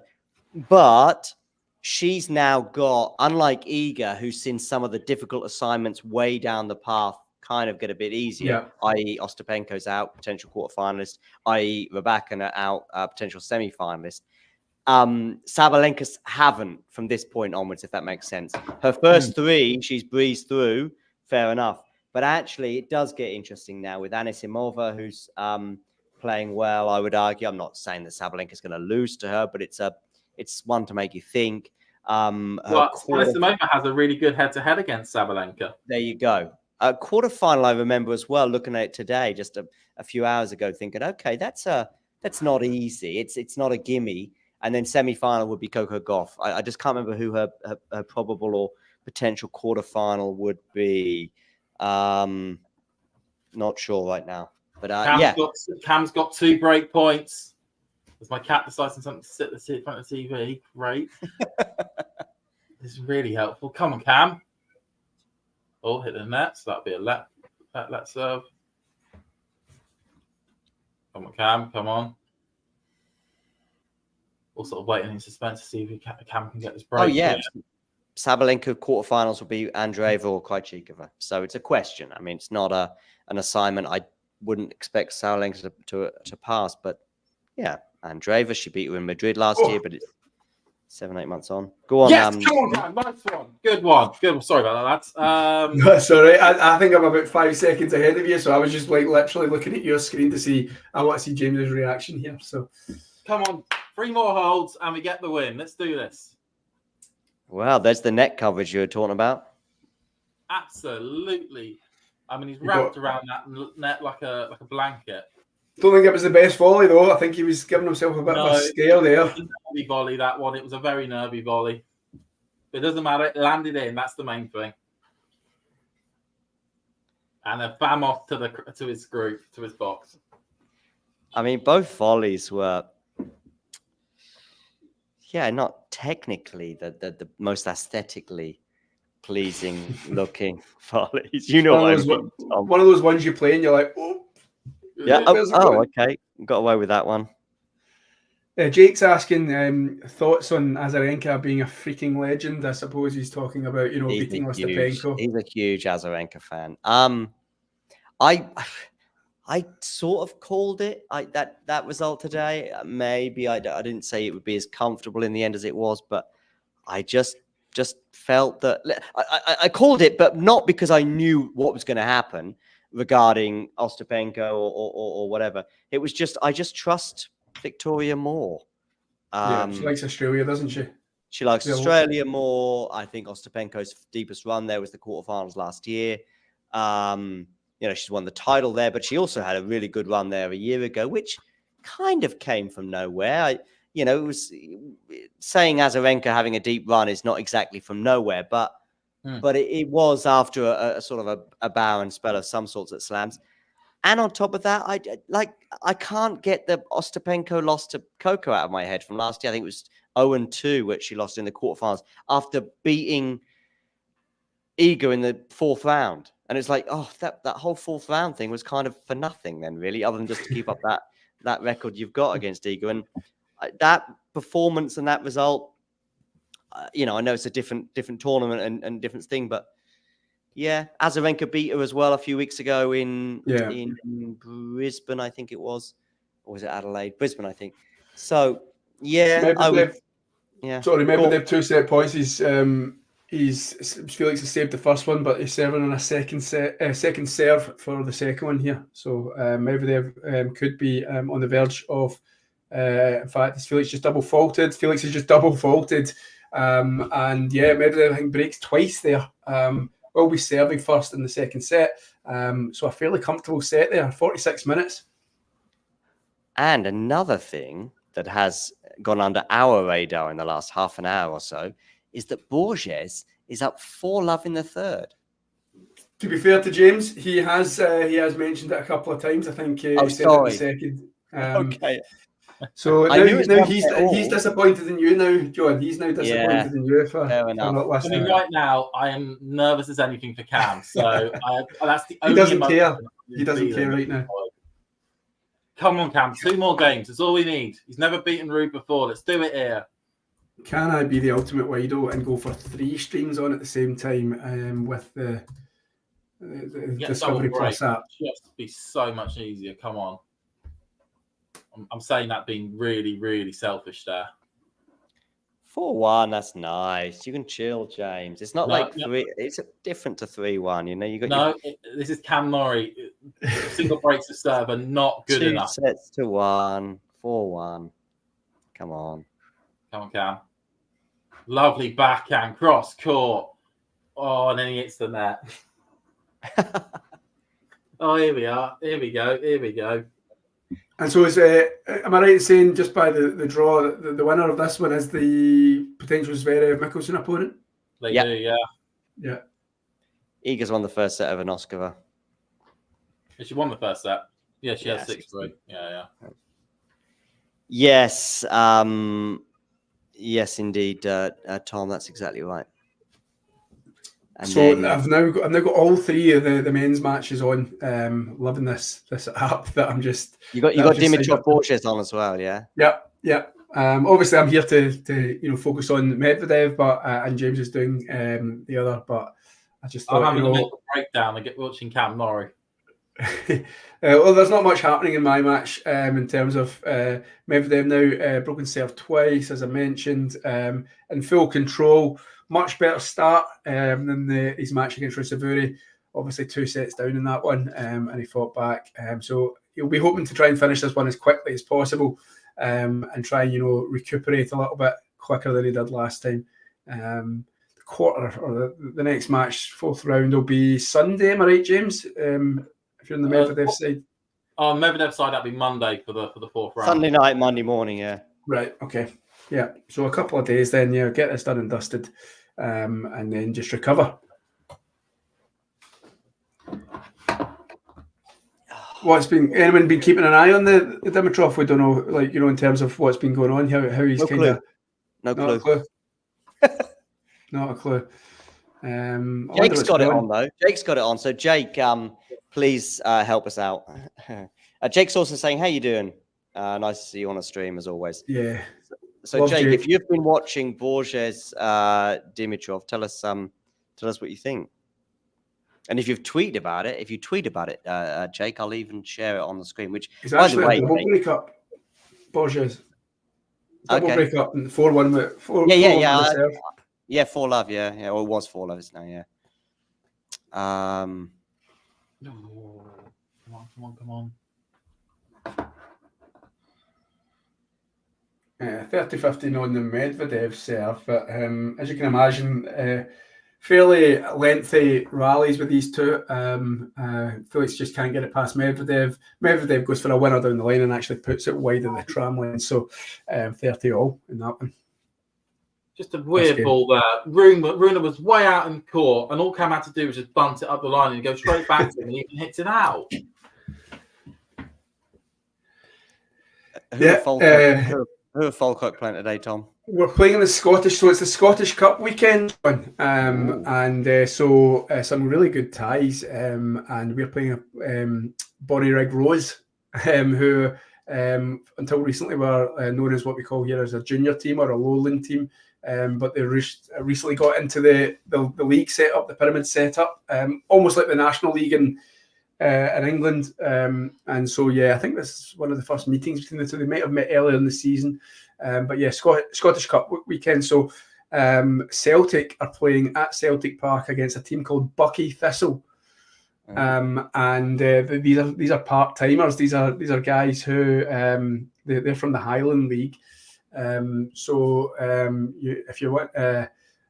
Speaker 2: But she's now got, unlike Iga, who's seen some of the difficult assignments way down the path kind of get a bit easier, i.e. Ostapenko's out, potential quarterfinalist, i.e. Rybakina out, potential semi-finalist. Sabalenka's haven't from this point onwards, if that makes sense. Her first 3, she's breezed through, fair enough. But actually, it does get interesting now with Anisimova, who's playing well, I would argue. I'm not saying that Sabalenka's going to lose to her, but it's one to make you think.
Speaker 3: Anisimova has a really good head-to-head against Sabalenka.
Speaker 2: There you go. Quarterfinal, I remember as well, looking at it today, just a few hours ago, thinking, okay, that's not easy. It's not a gimme. And then semi-final would be Coco Gauff. I just can't remember who her probable or potential quarterfinal would be. Not sure right now. But
Speaker 3: Cam's got 2 break points. As my cat decides something to sit in front of the TV, great. This is really helpful. Come on, Cam. Oh, hit the net. So that'll be a let serve. Come on, Cam. Come on. All sort of waiting in suspense to see if Cam can get this break.
Speaker 2: Oh, yeah. Sabalenka quarterfinals will be Andreeva or Krejcikova. So it's a question. I mean, it's not an assignment I wouldn't expect Sabalenka to pass. But, yeah, Andreeva, she beat her in Madrid last year, but it's 7-8 months on. Go on.
Speaker 3: Yes, come on, Cam. Nice one. Good one. Sorry about that,
Speaker 1: That's all right. I think I'm about 5 seconds ahead of you, so I was just literally looking at your screen to see. I want to see James's reaction here. So,
Speaker 3: come on, 3 more holds and we get the win. Let's do this.
Speaker 2: Wow, there's the net coverage you were talking about.
Speaker 3: Absolutely. I mean, he's wrapped around that net like a blanket.
Speaker 1: Don't think it was the best volley though. I think he was giving himself a bit of a scare there.
Speaker 3: It was a nervy volley, that one. It was a very nervy volley. But it doesn't matter. It landed in. That's the main thing. And a bam off to his group, to his box.
Speaker 2: I mean, both volleys were, not technically the most aesthetically pleasing looking volleys. You know,
Speaker 1: one of those ones you play and you're like, oh.
Speaker 2: Yeah. Okay. Got away with that one.
Speaker 1: Jake's asking thoughts on Azarenka being a freaking legend. I suppose he's talking about, beating Ostapenko.
Speaker 2: He's a huge Azarenka fan. I sort of called it that result today. Maybe I didn't say it would be as comfortable in the end as it was, but I just felt that I called it, but not because I knew what was going to happen regarding Ostapenko or whatever. It was just I just trust Victoria more.
Speaker 1: She likes Australia, doesn't she?
Speaker 2: She likes
Speaker 1: Yeah,
Speaker 2: Australia more. I think Ostapenko's deepest run there was the quarterfinals last year. She's won the title there, but she also had a really good run there a year ago, which kind of came from nowhere. It was saying Azarenka having a deep run is not exactly from nowhere, but it was after a sort of a barren spell of some sorts at slams. And on top of that, I can't get the Ostapenko loss to Coco out of my head from last year. I think it was 0-2, which she lost in the quarterfinals after beating Iga in the fourth round. And it's like, that whole fourth round thing was kind of for nothing then, really, other than just to keep up that record you've got against Iga. And that performance and that result, I know it's a different tournament and different thing, but yeah, Azarenka beat her as well a few weeks ago in Brisbane, I think it was. Or was it Adelaide? Brisbane, I think. So, yeah.
Speaker 1: Medvedev 2 set points. Felix has saved the first one, but he's serving on a second serve for the second one here. So Medvedev could be on the verge of, in fact, Felix just double faulted. Felix has just double faulted. And yeah, Medvedev, I think, breaks twice there. Will be serving first in the second set. So a fairly comfortable set there, 46 minutes.
Speaker 2: And another thing that has gone under our radar in the last half an hour or so is that Borges is up 4-love in the third.
Speaker 1: To be fair to James, he has mentioned it a couple of times. I think he said it in the second.
Speaker 2: Okay.
Speaker 1: So now he's disappointed in you now, John. He's now disappointed in you for not listening.
Speaker 3: I mean, right now, I am nervous as anything for Cam. So that's the only.
Speaker 1: He doesn't care. He doesn't care right now.
Speaker 3: Come on, Cam. 2 more games. That's all we need. He's never beaten Ruud before. Let's do it here.
Speaker 1: Can I be the ultimate wido and go for 3 streams on at the same time with the Discovery Plus app?
Speaker 3: Just be so much easier. Come on. I'm saying that being really, really selfish there.
Speaker 2: 4-1, that's nice. You can chill, James. It's not it's different to 3-1. You got
Speaker 3: this is Cam Norrie. Single breaks of serve are not good enough.
Speaker 2: 2 sets to 1, 4-1. Come on,
Speaker 3: Cam. Lovely backhand, cross court. Oh, and then he hits the net. Oh, here we are. Here we go.
Speaker 1: And so am I right in saying just by the draw, the winner of this one is the potential Zverev Mickelson opponent?
Speaker 3: They do, yeah.
Speaker 1: Yeah.
Speaker 2: Iga's won the first set over Noskova.
Speaker 3: She won the first set. Yeah, she has 6-3. Yeah.
Speaker 2: Yes. Yes, indeed, Tom. That's exactly right. And
Speaker 1: so
Speaker 2: then,
Speaker 1: I've now got all 3 of the men's matches on. Loving this app that I'm just.
Speaker 2: You got Dimitrov Borges on as well, yeah.
Speaker 1: Yeah. Obviously, I'm here to focus on Medvedev, but and James is doing the other. But I just thought
Speaker 3: I'm having a mental breakdown and watching Cam Norrie.
Speaker 1: Well, there's not much happening in my match in terms of Medvedev now broken serve twice, as I mentioned, in full control. Much better start than his match against Ruusuvuori. Obviously 2 sets down in that one, and he fought back. So he'll be hoping to try and finish this one as quickly as possible and try and recuperate a little bit quicker than he did last time. The quarter or the next match, 4th round, will be Sunday. Am I right, James? If you're on the Medvedev side.
Speaker 3: On Medvedev side, that'll be Monday for the 4th round.
Speaker 2: Sunday night, Monday morning, yeah.
Speaker 1: Right. Okay. Yeah. So a couple of days then, get this done and dusted, and then just recover. Anyone been keeping an eye on the Dimitrov? We don't know, in terms of what's been going on, how he's
Speaker 2: no clue.
Speaker 1: Not a clue.
Speaker 2: Jake's got it on though. Jake's got it on. So Jake, please help us out. Jake's also saying, "How you doing? Nice to see you on a stream as always."
Speaker 1: Yeah.
Speaker 2: So Jake, if you've been watching Borges Dimitrov, tell us what you think. And if you tweet about it, Jake, I'll even share it on the screen. Which,
Speaker 1: it's actually a double breakup. Borges. Double breakup and 4-1 with 4.
Speaker 2: Yeah, 4-love. Yeah. Or it was 4-love. It's now, yeah.
Speaker 3: Come on.
Speaker 1: 30-15 on the Medvedev serve, but as you can imagine, fairly lengthy rallies with these two. Felix just can't get it past Medvedev. Medvedev goes for a winner down the line and actually puts it wide of the tram line. So 30 all in that one.
Speaker 3: Just a weird ball there. Rune was way out in court, and all Cam had to do was just bunt it up the line and go straight back to him, and he even hits it out.
Speaker 2: Who are Falkirk playing today, Tom?
Speaker 1: We're playing in the Scottish, so it's the Scottish Cup weekend, and so some really good ties, and we're playing Borryrigg Rose, who until recently were known as what we call here as a junior team or a lowland team, but they recently got into the league setup, the pyramid setup, almost like the National League in England, and so I think this is one of the first meetings between the two. They might have met earlier in the season, but Scottish Cup weekend. So Celtic are playing at Celtic Park against a team called Bucky Thistle, and these are part timers. These are guys who they're from the Highland League. If you want.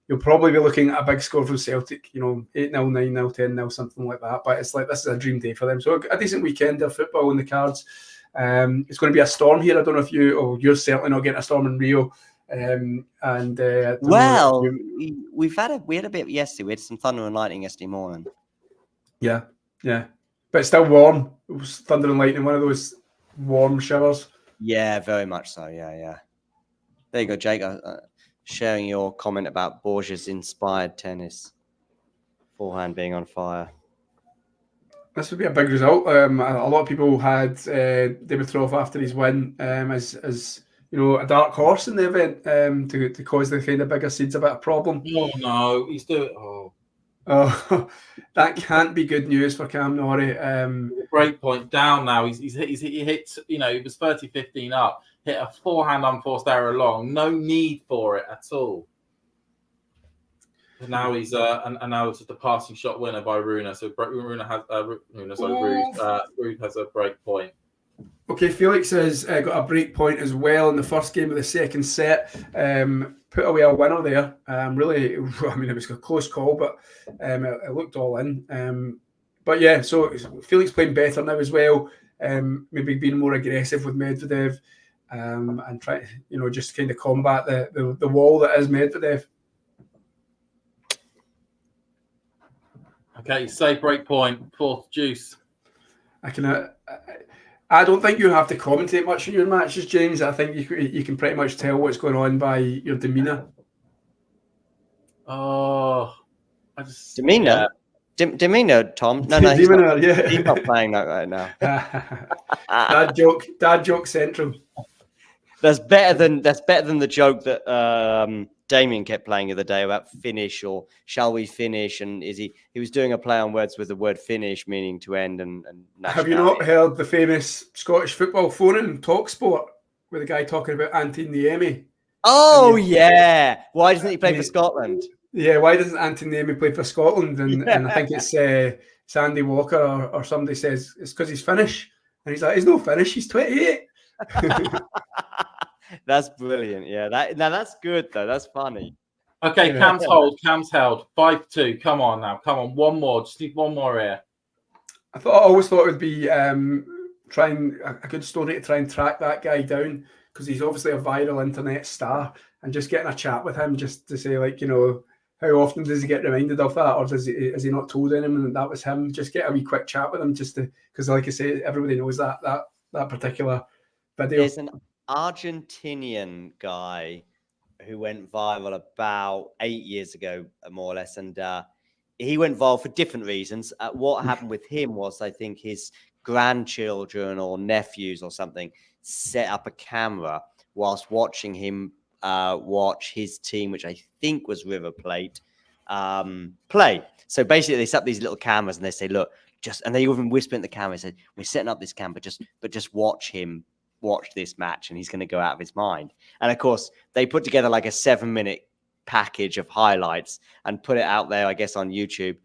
Speaker 1: You'll probably be looking at a big score from Celtic, 8-0, 9-0, 10-0, something like that. But it's like this is a dream day for them. So a decent weekend of football in the cards. It's going to be a storm here. I don't know if you're certainly not getting a storm in Rio.
Speaker 2: We had a bit yesterday. We had some thunder and lightning yesterday morning.
Speaker 1: Yeah. But it's still warm. It was thunder and lightning, one of those warm showers.
Speaker 2: Yeah, very much so. Yeah. There you go, Jake. Sharing your comment about Borges' inspired tennis, forehand being on fire.
Speaker 1: This would be a big result. A lot of people had Dimitrov after his win as a dark horse in the event to cause the kind of bigger seeds a bit of problem.
Speaker 3: Oh no, he's doing.
Speaker 1: Oh, that can't be good news for Cam Norrie.
Speaker 3: Break point down now. He hits. He was 30-15 up. Hit a forehand unforced error long. No need for it at all. And now he's now it's just a passing shot winner by Rune. So Rude has a break point.
Speaker 1: Okay, Felix has got a break point as well in the first game of the second set. Put away a winner there. Really, I mean, it was a close call, but it looked all in. So Felix playing better now as well. Maybe being more aggressive with Medvedev. And try to, just kind of combat the wall that is Medvedev.
Speaker 3: Okay, say break point, fourth juice.
Speaker 1: I don't think you have to commentate much on your matches, James. I think you can pretty much tell what's going on by your demeanour.
Speaker 3: Oh,
Speaker 2: demeanour. Demeanour, Tom. No,
Speaker 1: demeanour.
Speaker 2: He's not playing that right now.
Speaker 1: Dad joke central.
Speaker 2: That's better than the joke that Damien kept playing the other day about finish or shall we finish, and he was doing a play on words with the word finish meaning to end and
Speaker 1: Have you not heard the famous Scottish football phone-in Talk Sport with a guy talking about Anthony Niemi?
Speaker 2: Oh yeah, why doesn't he play for Scotland?
Speaker 1: Yeah, why doesn't Anthony Niemi play for Scotland? And I think it's Andy Walker or somebody says it's because he's Finnish, and he's like, he's no Finnish, he's 28.
Speaker 2: That's brilliant. Yeah, that's good though. That's funny.
Speaker 3: Okay, Cam's held. 5-2. Come on now. Come on. One more. Just need one more here.
Speaker 1: I always thought it would be trying a good story to try and track that guy down, because he's obviously a viral internet star, and just getting a chat with him just to say, like, how often does he get reminded of that, or has he not told anyone that was him? Just get a wee quick chat with him, just because, like I say, everybody knows that particular video.
Speaker 2: There's an Argentinian guy who went viral about 8 years ago, more or less, and he went viral for different reasons. What happened with him was, I think, his grandchildren or nephews or something set up a camera whilst watching him watch his team, which I think was River Plate, play. So basically, they set up these little cameras and they say, "Look, and they even whisper in the camera, said, "We're setting up this camera, but just watch him watch this match, and he's going to go out of his mind." And of course, they put together like a 7-minute package of highlights and put it out there, I guess, on YouTube.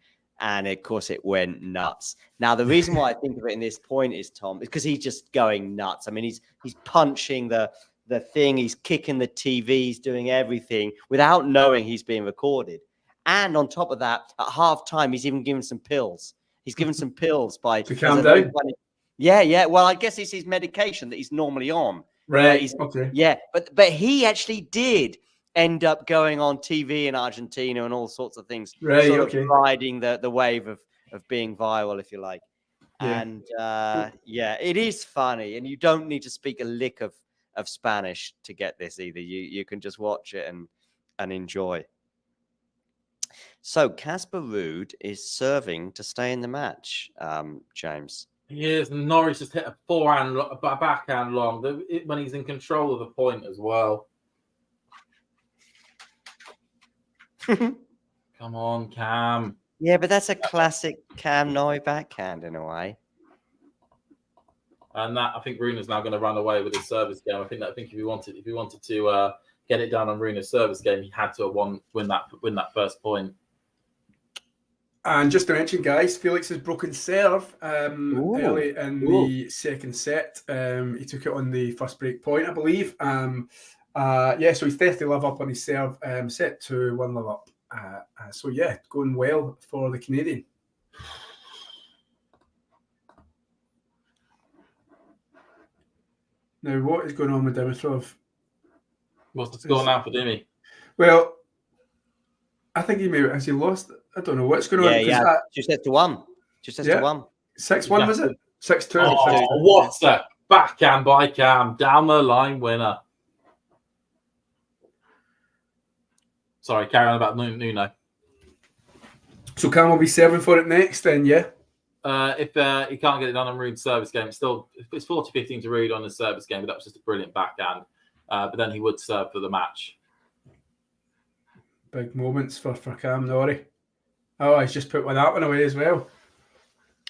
Speaker 2: And of course, it went nuts. Now, the reason why I think of it in this point is, Tom, is because he's just going nuts. I mean, he's punching the the thing. He's kicking the TV. He's doing everything without knowing he's being recorded. And on top of that, at halftime, he's even given some pills. He's given some pills by
Speaker 1: to calm down.
Speaker 2: Yeah. Well, I guess it's his medication that he's normally on.
Speaker 1: Right. Okay.
Speaker 2: Yeah, but he actually did end up going on TV in Argentina and all sorts of things.
Speaker 1: Right.
Speaker 2: Sort of riding the wave of being viral, if you like.
Speaker 1: Yeah.
Speaker 2: And it is funny, and you don't need to speak a lick of Spanish to get this either. You can just watch it and enjoy. So Casper Ruud is serving to stay in the match, James.
Speaker 3: He is. Norris just hit a backhand long when he's in control of the point as well. Come on, Cam.
Speaker 2: Yeah, but that's a classic Cam Norrie backhand in a way.
Speaker 3: And that, I think Runa's now going to run away with his service game. I think if he wanted to get it done on Runa's service game, he had to win that first point.
Speaker 1: And just to mention, guys, Felix has broken serve early in the second set. He took it on the first break point, I believe. So he's 30 love up on his serve, set to 1 love up. Going well for the Canadian. Now, what is going on with Dimitrov?
Speaker 3: What's the score now for Dimi?
Speaker 1: Well, I think has he lost? I don't know what's going on.
Speaker 2: Yeah. 2 sets to 1. 2 sets to 1.
Speaker 1: 6-1 was it? 6-2.
Speaker 3: Oh, what a backhand by Cam. Down the line winner. Sorry, carry on about Nuno.
Speaker 1: So Cam will be serving for it next then, yeah?
Speaker 3: If he can't get it done on Ruud's service game, it's 40-15 to Ruud on the service game, but that was just a brilliant backhand. But then he would serve for the match.
Speaker 1: Big moments for Cam Norrie. Oh, he's just put that one away as well.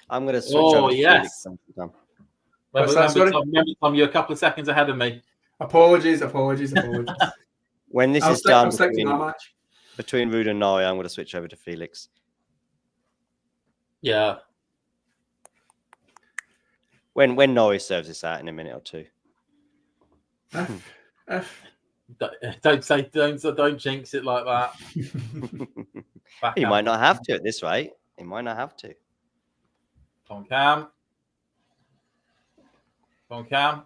Speaker 2: I'm going to switch over to
Speaker 3: yes.
Speaker 2: Felix.
Speaker 3: Remember, Tom, you're a couple of seconds ahead of me.
Speaker 1: Apologies.
Speaker 2: When this is done
Speaker 1: between
Speaker 2: Ruud and Norrie, I'm going to switch over to Felix.
Speaker 3: Yeah.
Speaker 2: When Norrie serves this out in a minute or two.
Speaker 3: Don't jinx it like that.
Speaker 2: He might not have to at this rate. He might not have to.
Speaker 3: Come on, Cam.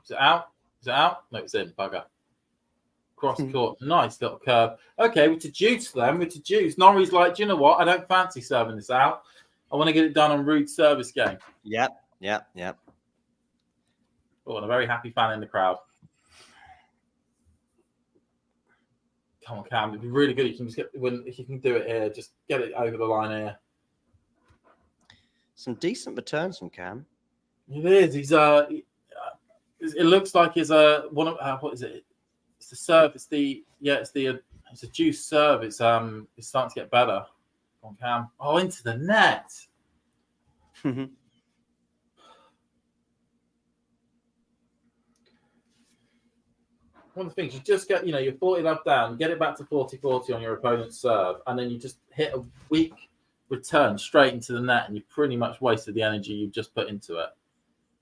Speaker 3: Is it out? No, it's in. Bugger. Cross court. Nice little curve. Okay, we're to Juice then. Norrie's like, do you know what? I don't fancy serving this out. I want to get it done on Ruud's service game.
Speaker 2: Yep.
Speaker 3: Oh, and a very happy fan in the crowd. Come on, Cam. It'd be really good if you can do it here. Just get it over the line here.
Speaker 2: Some decent returns from Cam.
Speaker 3: It is. He's it looks like he's one of what is it? It's the serve. It's a Juice serve. It's starting to get better. Come on, Cam. Oh, into the net. One of the things, you just get, you're 40 love down, get it back to 40-40 on your opponent's serve, and then you just hit a weak return straight into the net, and you've pretty much wasted the energy you've just put into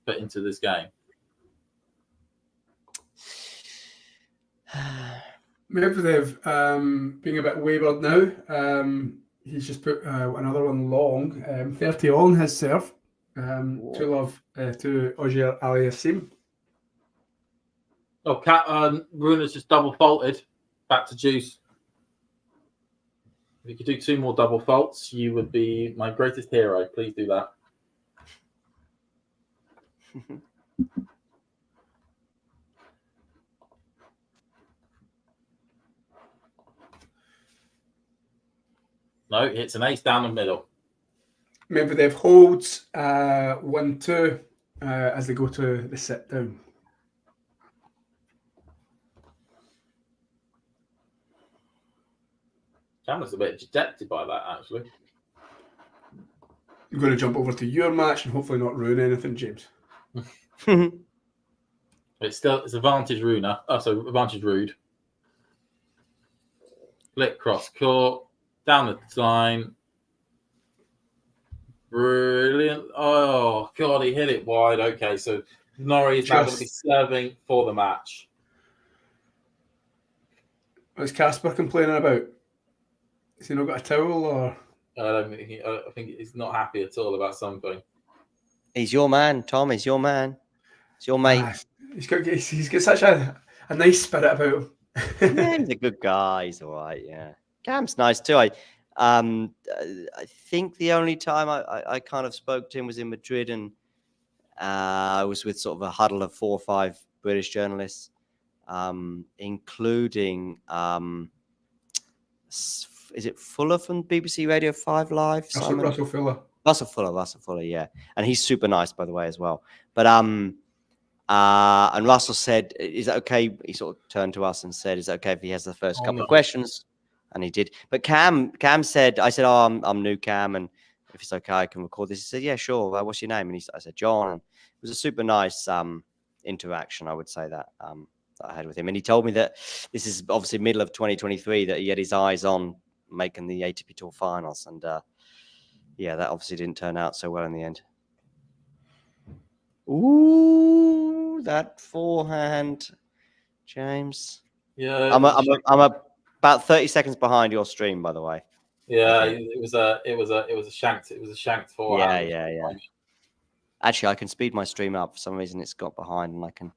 Speaker 3: this game.
Speaker 1: Medvedev being a bit wayward now. He's just put another one long, 30 on his serve. 2-love to Auger-Aliassime.
Speaker 3: Oh, Runa's just double faulted. Back to Juice. If you could do 2 more double faults, you would be my greatest hero. Please do that. No, it's an ace down the middle.
Speaker 1: Medvedev holds 1-2 as they go to the sit down.
Speaker 3: Cam was a bit dejected by that, actually.
Speaker 1: I'm going to jump over to your match and hopefully not ruin anything, James.
Speaker 3: It's advantage Runa. Oh, so advantage Ruud. Flick cross court. Down the line. Brilliant. Oh, God, he hit it wide. Okay, so Norrie is now going to be serving for the match.
Speaker 1: What's Casper complaining about? Has he not got a towel or?
Speaker 3: I think he's not happy at all about something.
Speaker 2: He's your man, Tom. He's your man. It's your mate.
Speaker 1: He's got such a nice spirit about him.
Speaker 2: Yeah, he's a good guy. He's all right. Yeah, Cam's nice too. I think the only time I kind of spoke to him was in Madrid, and I was with sort of a huddle of 4 or 5 British journalists, including is it Fuller from BBC Radio 5 Live?
Speaker 1: Russell Fuller.
Speaker 2: Russell Fuller, yeah, and he's super nice, by the way, as well. But and Russell said, "Is that okay?" He sort of turned to us and said, "Is that okay if he has the first couple of questions?" And he did. But Cam said, "I said, oh, I'm new Cam, and if it's okay, I can record this." He said, "Yeah, sure. What's your name?" And I said, "John." And it was a super nice interaction, I would say that I had with him. And he told me that this is obviously middle of 2023 that he had his eyes on making the ATP Tour finals, and yeah, that obviously didn't turn out so well in the end. Ooh, that forehand, James.
Speaker 3: Yeah,
Speaker 2: I'm about 30 seconds behind your stream, by the way.
Speaker 3: Yeah, it was a shanked forehand.
Speaker 2: Yeah. Actually, I can speed my stream up. For some reason, it's got behind, and I can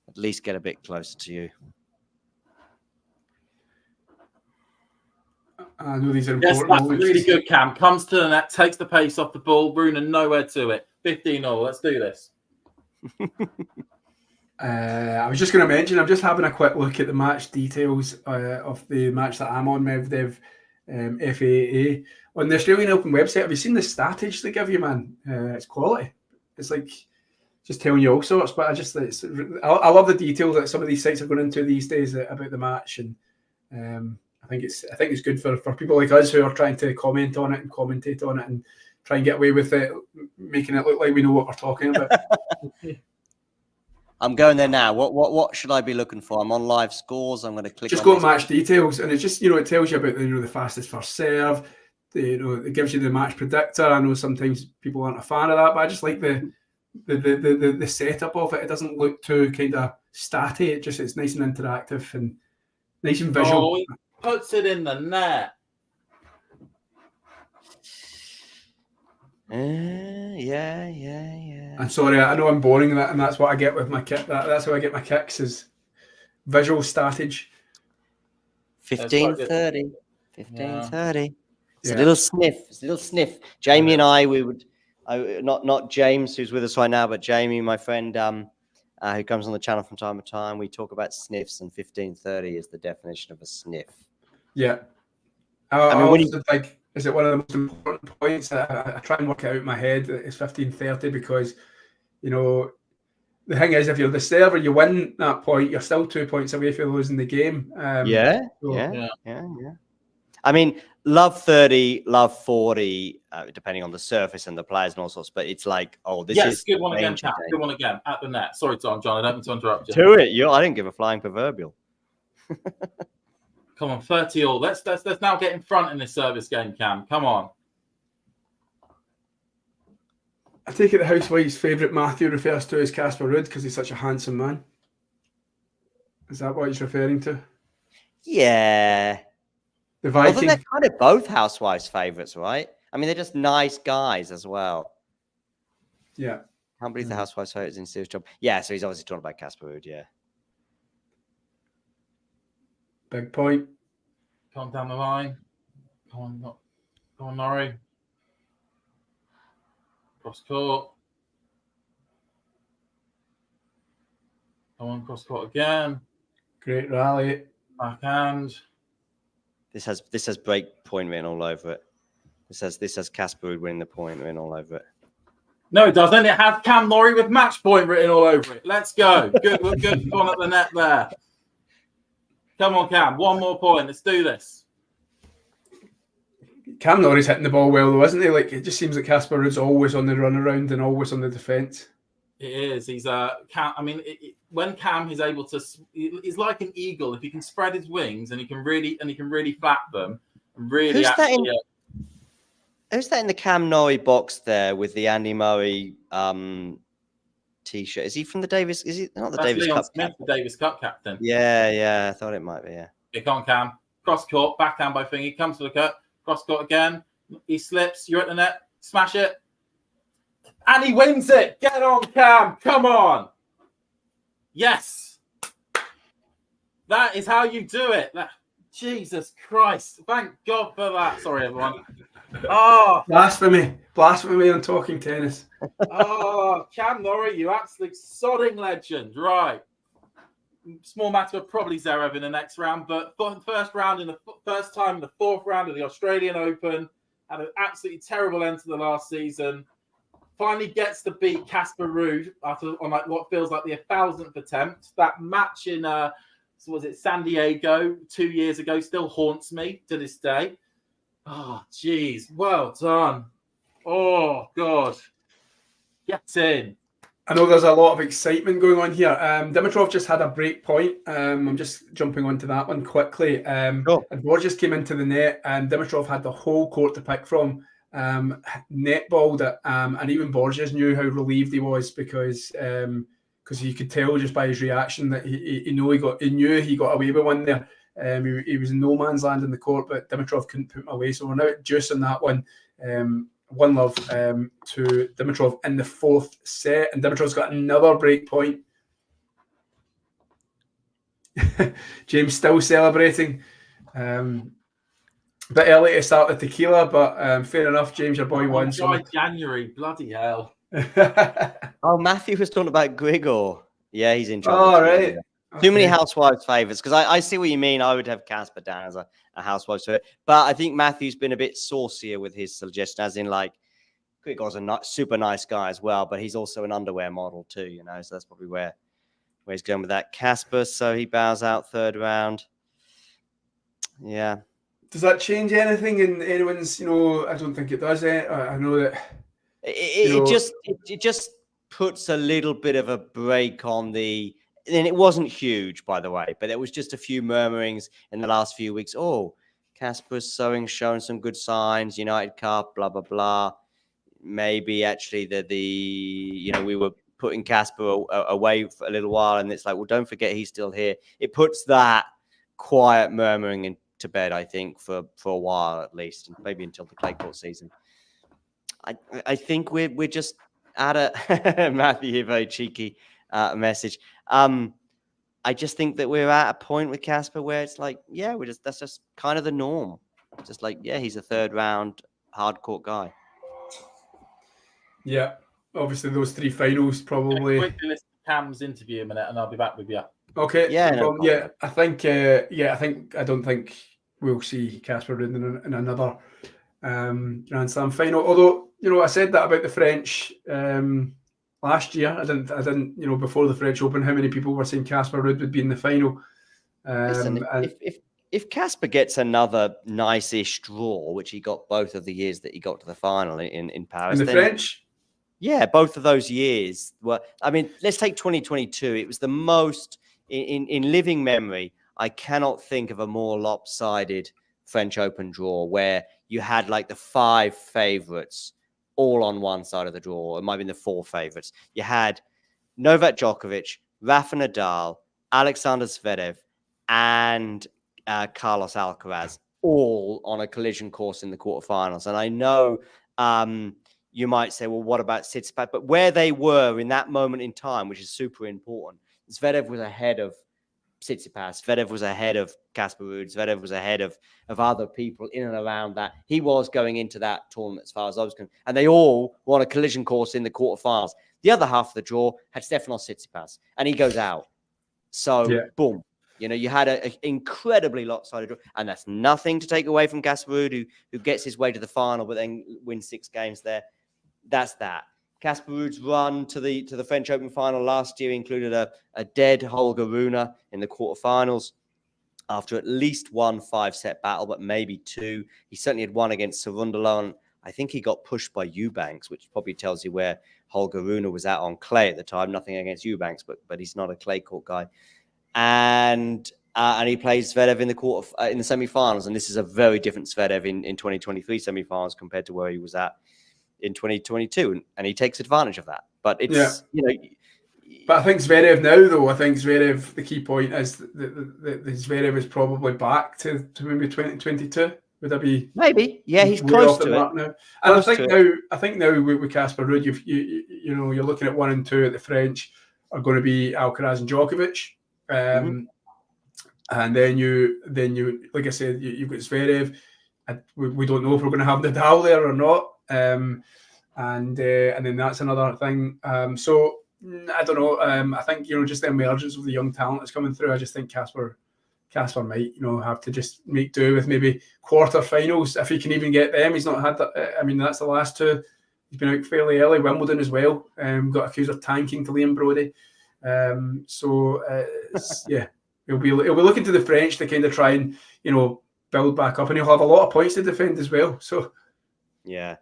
Speaker 2: at least get a bit closer to you.
Speaker 1: I know these are
Speaker 3: Yes,
Speaker 1: important.
Speaker 3: that's really good, Cam. Comes to the net, takes the pace off the ball. Runa nowhere to it. 15-0. Let's do this.
Speaker 1: I was just going to mention, I'm just having a quick look at the match details of the match that I'm on, Medvedev FAA. On the Australian Open website, have you seen the statage they give you, man? It's quality. It's like just telling you all sorts, but I love the details that some of these sites are going into these days about the match, and I think it's good for people like us who are trying to comment on it and commentate on it and try and get away with it, making it look like we know what we're talking about.
Speaker 2: I'm going there now. What should I be looking for? I'm on live scores. I'm going to click.
Speaker 1: Just go match details, and it's just it tells you about the fastest first serve. It gives you the match predictor. I know sometimes people aren't a fan of that, but I just like the setup of it. It doesn't look too kind of statty. It's nice and interactive and nice and visual.
Speaker 3: Oh, he puts it in the net.
Speaker 2: Yeah.
Speaker 1: I'm sorry, I know I'm boring, and that's what I get with my kick. That's how I get my kicks, is visual statage.
Speaker 2: 15:30. 15:30. It's a little sniff. Jamie and I, not James, who's with us right now, but Jamie, my friend, who comes on the channel from time to time, we talk about sniffs, and 15:30 is the definition of a sniff.
Speaker 1: Yeah. Is it one of the most important points that I try and work it out in my head? It's 15:30 because, the thing is, if you're the server, you win that point, you're still 2 points away from losing the game.
Speaker 2: Yeah. I mean, love 30, love 40, depending on the surface and the players and all sorts. But it's like, this is
Speaker 3: good one again, Cap. Good one again at the net. Sorry, John. I don't mean to interrupt you.
Speaker 2: Do it. I didn't give a flying proverbial.
Speaker 3: Come on, 30-all. Let's now get in front in this service game, Cam. Come on.
Speaker 1: I take it the housewife's favourite Matthew refers to as Casper Ruud because he's such a handsome man. Is that what he's referring to?
Speaker 2: Yeah.
Speaker 1: The Viking.
Speaker 2: Although they're kind of both housewives' favourites, right? I mean, they're just nice guys as well.
Speaker 1: Yeah.
Speaker 2: Can't believe the housewives' favourites in serious job. Yeah, so he's obviously talking about Casper Ruud, yeah.
Speaker 1: Big point.
Speaker 3: Come down the line. Come on, Norrie. Cross court. Come on, cross court again.
Speaker 1: Great rally.
Speaker 3: Backhand.
Speaker 2: This has break point written all over it. This has Casper Ruud winning the point written all over it.
Speaker 3: No, it doesn't. It has Cam Norrie with match point written all over it. Let's go. Good fun at the net there. Come on, Cam. One more point. Let's do this.
Speaker 1: Cam Norrie's hitting the ball well, though, isn't he? Like, it just seems like Casper Ruud's always on the run around and always on the defence.
Speaker 3: It is. He's Cam. I mean, when Cam is able to, he's like an eagle. If he can spread his wings and he can really flap them, and really.
Speaker 2: Who's that in the Cam Norrie box there with the Andy Murray T-shirt? Is he from the Davis? Is he not the Davis
Speaker 3: Leon
Speaker 2: Cup
Speaker 3: Smith,
Speaker 2: captain?
Speaker 3: the Davis Cup captain?
Speaker 2: Yeah. I thought it might be. Yeah.
Speaker 3: Kick on Cam. Cross court, backhand by Thingy. Comes to the cut. Cross court again. He slips. You're at the net. Smash it. And he wins it. Get on, Cam. Come on. Yes. That is how you do it. Jesus Christ. Thank God for that. Sorry, everyone. Oh.
Speaker 1: Blasphemy. Blasphemy on talking tennis.
Speaker 3: Oh, Cam Norrie, you absolute sodding legend. Right. Small matter of probably Zverev in the next round, but for the first time in the fourth round of the Australian Open, had an absolutely terrible end to the last season. Finally gets to beat Casper Ruud on like what feels like the 1,000th attempt. That match in San Diego 2 years ago still haunts me to this day. Oh, geez, well done. Oh God, get in.
Speaker 1: I know there's a lot of excitement going on here. Dimitrov just had a break point. I'm just jumping onto that one quickly. And Borges came into the net, and Dimitrov had the whole court to pick from. Netballed it, and even Borges knew how relieved he was because you could tell just by his reaction that he knew he got away with one there. He was in no man's land in the court, but Dimitrov couldn't put him away. So we're now juicing that one. 1-love to Dimitrov in the fourth set, and Dimitrov's got another break point. James still celebrating. A bit early to start the tequila, but fair enough. James, your boy won.
Speaker 3: So January, bloody hell.
Speaker 2: Oh, Matthew was talking about Grigor. Yeah, he's in trouble.
Speaker 1: Oh, right.
Speaker 2: Yeah. Too many housewives' favourites, because I see what you mean. I would have Casper down as a housewives' favourite. But I think Matthew's been a bit saucier with his suggestion, as in, like, Grigor's a super nice guy as well, but he's also an underwear model too, you know, so that's probably where he's going with that. Casper, so he bows out third round. Yeah.
Speaker 1: Does that change anything in anyone's, I don't think it does. I know that...
Speaker 2: It just puts a little bit of a break on the... And it wasn't huge, by the way, but there was just a few murmurings in the last few weeks. Oh, Casper's showing some good signs. United Cup, blah, blah, blah. Maybe actually we were putting Casper away for a little while, and it's like, well, don't forget he's still here. It puts that quiet murmuring into bed, I think, for a while at least, and maybe until the clay court season. I think we're just at a Matthew here, very cheeky message. I just think that we're at a point with Casper where it's like, yeah, that's just kind of the norm. Just like, yeah, he's a third round hard court guy.
Speaker 1: Yeah, obviously those three finals probably.
Speaker 3: Quickly listen to Cam's interview a minute, and I'll be back with you.
Speaker 1: Okay.
Speaker 2: Yeah.
Speaker 1: No, I don't think we'll see Casper Ruud in another Grand Slam final. Although I said that about the French last year. I didn't. Before the French Open, how many people were saying Casper Ruud would be in the final?
Speaker 2: Listen, if Casper gets another nice-ish draw, which he got both of the years that he got to the final in Paris,
Speaker 1: in the French.
Speaker 2: Yeah, both of those years. Well, I mean, let's take 2022. It was the most, in living memory, I cannot think of a more lopsided French Open draw where you had like the five favourites all on one side of the draw. It might have been the four favourites. You had Novak Djokovic, Rafa Nadal, Alexander Zverev, and Carlos Alcaraz, all on a collision course in the quarterfinals. And I know... you might say, well, what about Tsitsipas? But where they were in that moment in time, which is super important, Zverev was ahead of Tsitsipas. Zverev was ahead of Casper Ruud. Zverev was ahead of other people in and around that. He was going into that tournament as far as I was concerned. And they all were on a collision course in the quarterfinals. The other half of the draw had Stefanos Tsitsipas, and he goes out. So, boom. You had an incredibly lopsided draw, and that's nothing to take away from Casper Ruud, who gets his way to the final, but then wins 6 games there. That's that. Casper Ruud's run to the French Open final last year included a dead Holger Rune in the quarterfinals after at least one 5-set battle, but maybe 2. He certainly had one against Cerundolo. I think he got pushed by Eubanks, which probably tells you where Holger Rune was at on clay at the time. Nothing against Eubanks, but he's not a clay court guy. And he plays Zverev in the semi-finals, and this is a very different Zverev in 2023 semi-finals compared to where he was at in 2022, and he takes advantage of that. But it's
Speaker 1: But I think Zverev now, though, I think Zverev, the key point is that Zverev is probably back to maybe 2022. Would that be
Speaker 2: maybe? Yeah, he's
Speaker 1: way
Speaker 2: close
Speaker 1: off the
Speaker 2: to
Speaker 1: mark
Speaker 2: it.
Speaker 1: now? And
Speaker 2: Close
Speaker 1: I think now with Casper Ruud, you're looking at 1 and 2 at the French are going to be Alcaraz and Djokovic. And then you, like I said, you've got Zverev. We don't know if we're going to have Nadal there or not. And then that's another thing. So I don't know. I think just the emergence of the young talent that's coming through. I just think Casper might have to just make do with maybe quarterfinals if he can even get them. He's not had that. I mean, that's the last 2. He's been out fairly early. Wimbledon as well. Got accused of tanking to Liam Brody. Yeah. He'll be looking to the French to kind of try and build back up, and he'll have a lot of points to defend as well. So
Speaker 2: yeah.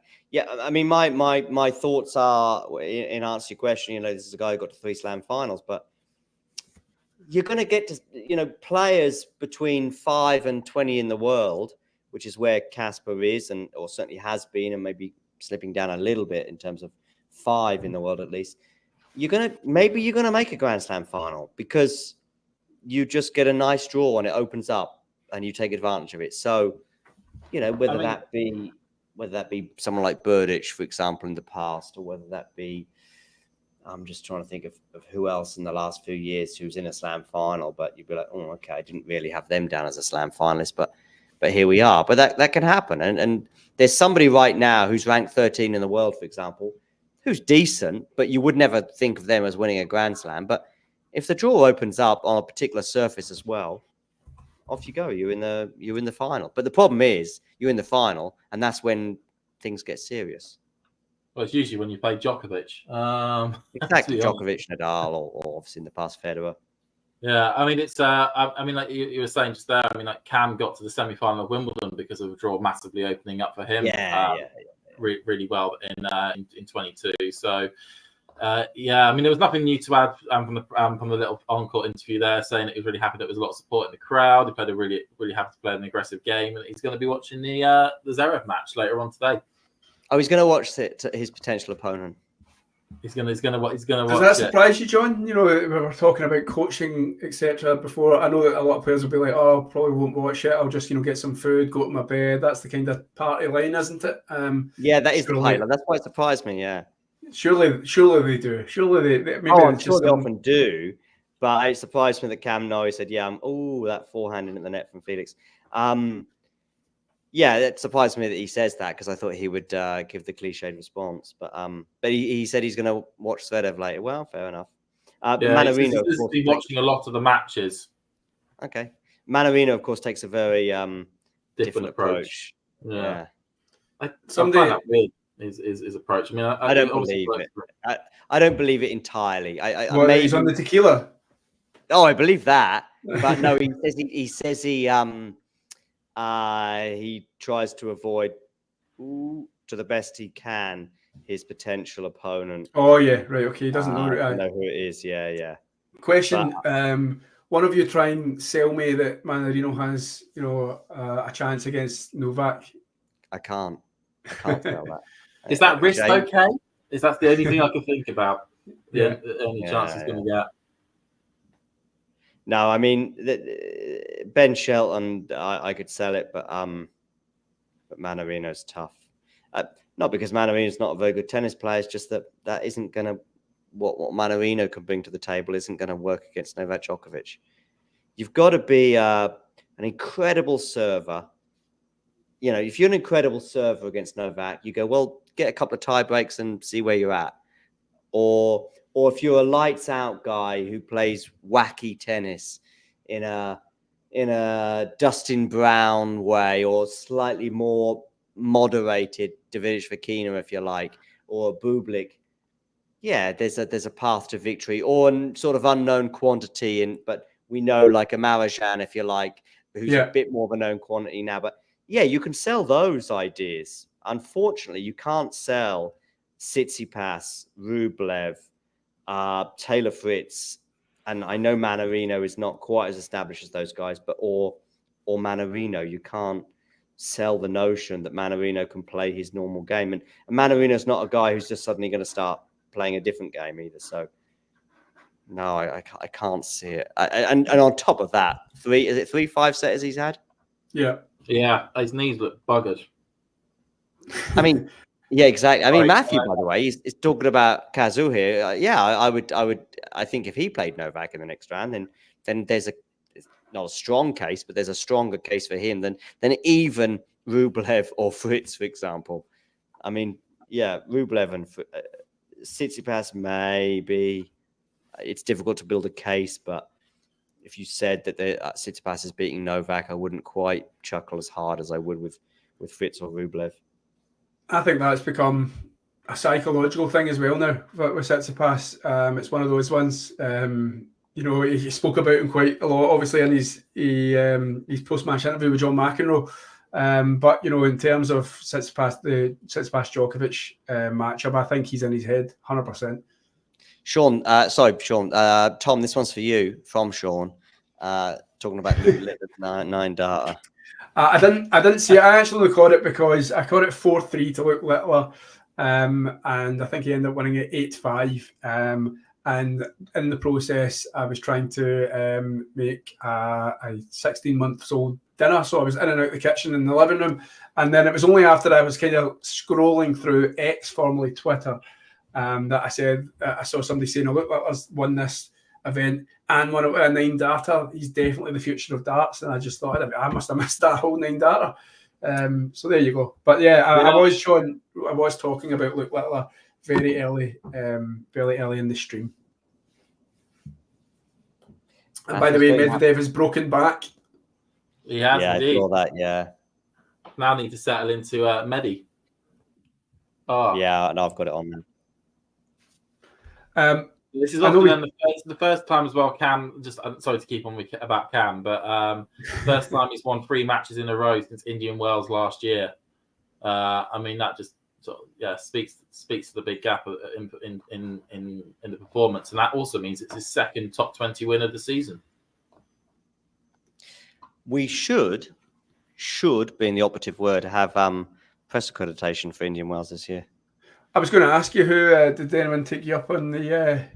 Speaker 2: I mean, my thoughts are, in answer to your question, this is a guy who got to 3 Slam finals, but you're going to get to players between 5 and 20 in the world, which is where Casper is, or certainly has been, and maybe slipping down a little bit in terms of 5 in the world at least. You're going to make a Grand Slam final because you just get a nice draw and it opens up and you take advantage of it. So, whether that be someone like Berdych, for example, in the past, or whether that be, I'm just trying to think of who else in the last few years who's in a Slam final, but you'd be like, oh, okay, I didn't really have them down as a Slam finalist, but here we are. But that can happen. And there's somebody right now who's ranked 13 in the world, for example, who's decent, but you would never think of them as winning a Grand Slam. But if the draw opens up on a particular surface as well, off you go. You're in the final. But the problem is you're in the final, and that's when things get serious.
Speaker 3: Well, it's usually when you play Djokovic.
Speaker 2: Exactly, Djokovic, Nadal, or obviously in the past Federer.
Speaker 3: Yeah, I mean, it's. I mean, like you were saying just there. I mean, like Cam got to the semi-final of Wimbledon because of a draw massively opening up for him. Really well in 22. So. I mean, there was nothing new to add from the little on-court interview there, saying that he was really happy that there was a lot of support in the crowd. He played a really happy to play an aggressive game, and he's going to be watching the Zverev match later on today. Oh,
Speaker 2: he's going to watch his potential opponent.
Speaker 3: He's going to watch.
Speaker 1: Does that surprise you, John? We were talking about coaching, etc. before. I know that a lot of players will be like, "Oh, probably won't watch it. I'll just get some food, go to my bed." That's the kind of party line, isn't it?
Speaker 2: That is the party line. That's why it surprised me. Yeah.
Speaker 1: Surely they do. Surely they maybe
Speaker 2: I'm sure they often do, but it surprised me that Cam Norrie said, that forehand into the net from Felix. It surprised me that he says that because I thought he would give the cliched response. But he said he's going to watch Zverev later. Well, fair enough.
Speaker 3: Mannarino, he's been watching a lot of the matches.
Speaker 2: Okay. Mannarino, of course, takes a very different approach.
Speaker 3: Yeah. I find that weird. His approach. I mean, I
Speaker 2: don't believe it. I don't believe it entirely.
Speaker 1: He's on the tequila.
Speaker 2: Oh, I believe that, but no, he says he tries to avoid to the best he can his potential opponent.
Speaker 1: Oh yeah, right. Okay, he doesn't know
Speaker 2: who it is. Yeah.
Speaker 1: Question: one of you try and sell me that Mannarino has a chance against Novak.
Speaker 2: I can't tell that.
Speaker 3: Is that risk okay? Is that the only thing I can think about? The only chance he's going to get.
Speaker 2: No, I mean Ben Shelton, I could sell it, but Mannarino's tough. Not because Mannarino's not a very good tennis player. It's just that isn't going to what Mannarino can bring to the table isn't going to work against Novak Djokovic. You've got to be an incredible server. If you're an incredible server against Novak, you go, well, get a couple of tie breaks and see where you're at. Or if you're a lights out guy who plays wacky tennis in a Dustin Brown way, or slightly more moderated Davidovich Fokina, if you like, or Bublik, there's a path to victory, or a sort of unknown quantity, but we know like a Marozsan, if you like, who's a bit more of a known quantity now, but you can sell those ideas. Unfortunately, you can't sell Tsitsipas, Rublev, Taylor Fritz, and I know Mannarino is not quite as established as those guys, but or Mannarino. You can't sell the notion that Mannarino can play his normal game, and Mannarino's not a guy who's just suddenly going to start playing a different game either. So No, I can't see it. And on top of that, 3 5-setters he's had?
Speaker 1: Yeah.
Speaker 3: Yeah, his knees look buggered.
Speaker 2: I mean, yeah, exactly. I mean,
Speaker 3: Right,
Speaker 2: Matthew, by the way, he's talking about Kazu here. I think if he played Novak in the next round, then there's not a strong case, but there's a stronger case for him than even Rublev or Fritz, for example. I mean, yeah, Rublev and Tsitsipas, maybe. It's difficult to build a case, but if you said that Tsitsipas is beating Novak, I wouldn't quite chuckle as hard as I would with Fritz or Rublev.
Speaker 1: I think that's become a psychological thing as well now with Tsitsipas. It's one of those ones. He spoke about him quite a lot, obviously, in his post-match interview with John McEnroe. But in terms of the Tsitsipas-Djokovic matchup, I think he's in his head 100%.
Speaker 2: Sean, Tom, this one's for you from Sean. Talking about nine data.
Speaker 1: I didn't see it. I actually caught it because I caught it 4-3 to Luke Littler, and I think he ended up winning it 8-5. And in the process, I was trying to make a 16-month-old dinner, so I was in and out the kitchen in the living room, and then it was only after I was kind of scrolling through X, formerly Twitter, that I said I saw somebody saying, "Oh, look, Littler's won this event and won it with a 9 data. He's definitely the future of darts." And I just thought, I must have missed that whole 9 data. So there you go. But yeah, I was talking about Luke Littler very early in the stream. And by the way, Medvedev has broken back.
Speaker 3: He has indeed.
Speaker 2: I saw that. Yeah.
Speaker 3: Now need to settle into Medi.
Speaker 2: Oh. Yeah, no, I've got it on there.
Speaker 3: This is often the first time as well. Cam, I'm sorry to keep on about Cam, but first time he's won 3 matches in a row since Indian Wells last year. I mean, that just speaks to the big gap in the performance, and that also means it's his second top 20 win of the season.
Speaker 2: We should being the operative word, have press accreditation for Indian Wells this year.
Speaker 1: I was going to ask you who did anyone take you up on the?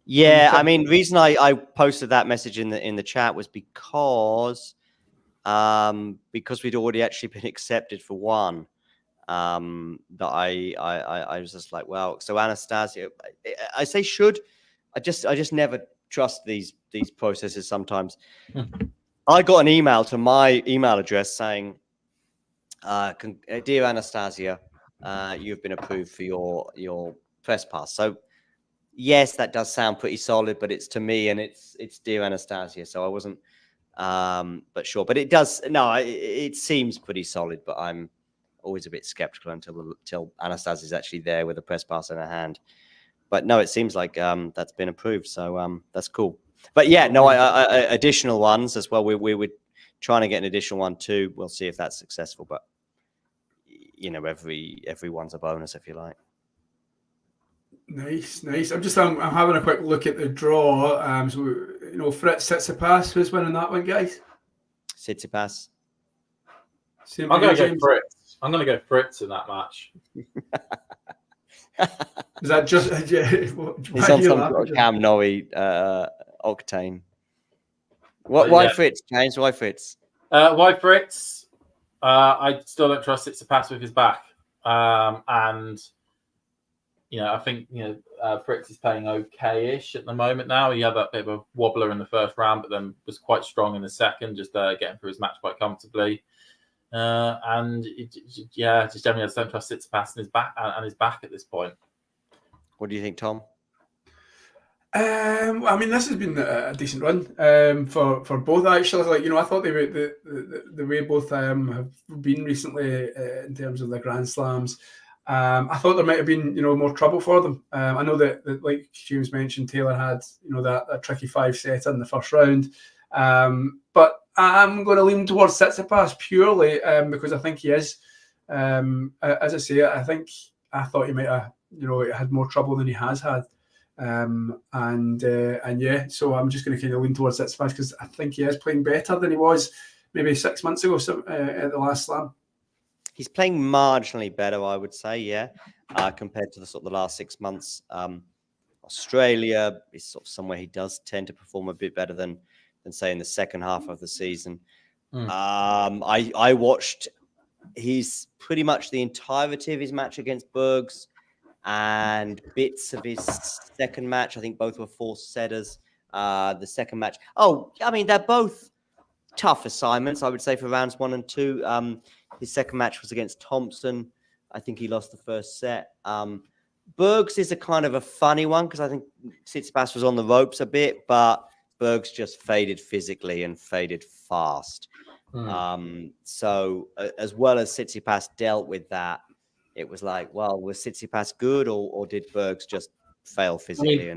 Speaker 2: Yeah, I mean, reason I posted that message in the chat was because we'd already actually been accepted for one. That I was just like, well, so Anastasia, I say should, I just never trust these processes sometimes. I got an email to my email address saying, "Dear Anastasia, you've been approved for your press pass." So yes, that does sound pretty solid, but it's to me and it's Dear Anastasia. So I wasn't but sure. But it seems pretty solid, but I'm always a bit skeptical until Anastasia's actually there with a press pass in her hand. But no, it seems like that's been approved. So that's cool. But yeah, no, additional ones as well. We were trying to get an additional one too. We'll see if that's successful. But every one's a bonus if you like.
Speaker 1: Nice. I'm having a quick look at the draw. So Fritz Tsitsipas, who's winning that one, guys?
Speaker 2: Tsitsipas.
Speaker 3: I'm going to go Fritz. I'm going to go Fritz in that match.
Speaker 1: Is that just?
Speaker 2: He's on some sort of Cam Norrie octane. Why Fritz, James? Why Fritz?
Speaker 3: Why Fritz? I still don't trust Tsitsipas with his back, and I think Fritz is playing okay-ish at the moment. Now he had that bit of a wobbler in the first round, but then was quite strong in the second, just getting through his match quite comfortably. Just generally, I just don't trust Tsitsipas and his back at this point.
Speaker 2: What do you think, Tom?
Speaker 1: I mean, this has been a decent run for both. Actually, I thought the way both have been recently in terms of the Grand Slams. I thought there might have been more trouble for them. I know that like James mentioned, Taylor had that tricky 5-setter in the first round, but I'm going to lean towards Tsitsipas purely because I think he is. As I say, I thought he might have had more trouble than he has had. So I'm just going to kind of lean towards Tsitsipas because I think he is playing better than he was maybe 6 months ago at the last slam.
Speaker 2: He's playing marginally better, I would say, compared to the last 6 months. Australia is sort of somewhere he does tend to perform a bit better than say in the second half of the season. I watched his pretty much the entirety of his match against Bergs and bits of his second match. I think both were 4-setters. The second match. Oh, I mean, they're both tough assignments, I would say, for rounds 1 and 2. His second match was against Thompson. I think he lost the first set. Bergs is a kind of a funny one because I think Tsitsipas was on the ropes a bit, but Bergs just faded physically and faded fast. So as well as Tsitsipas dealt with that, it was like, well, was Tsitsipas good or did Bergs just fail physically?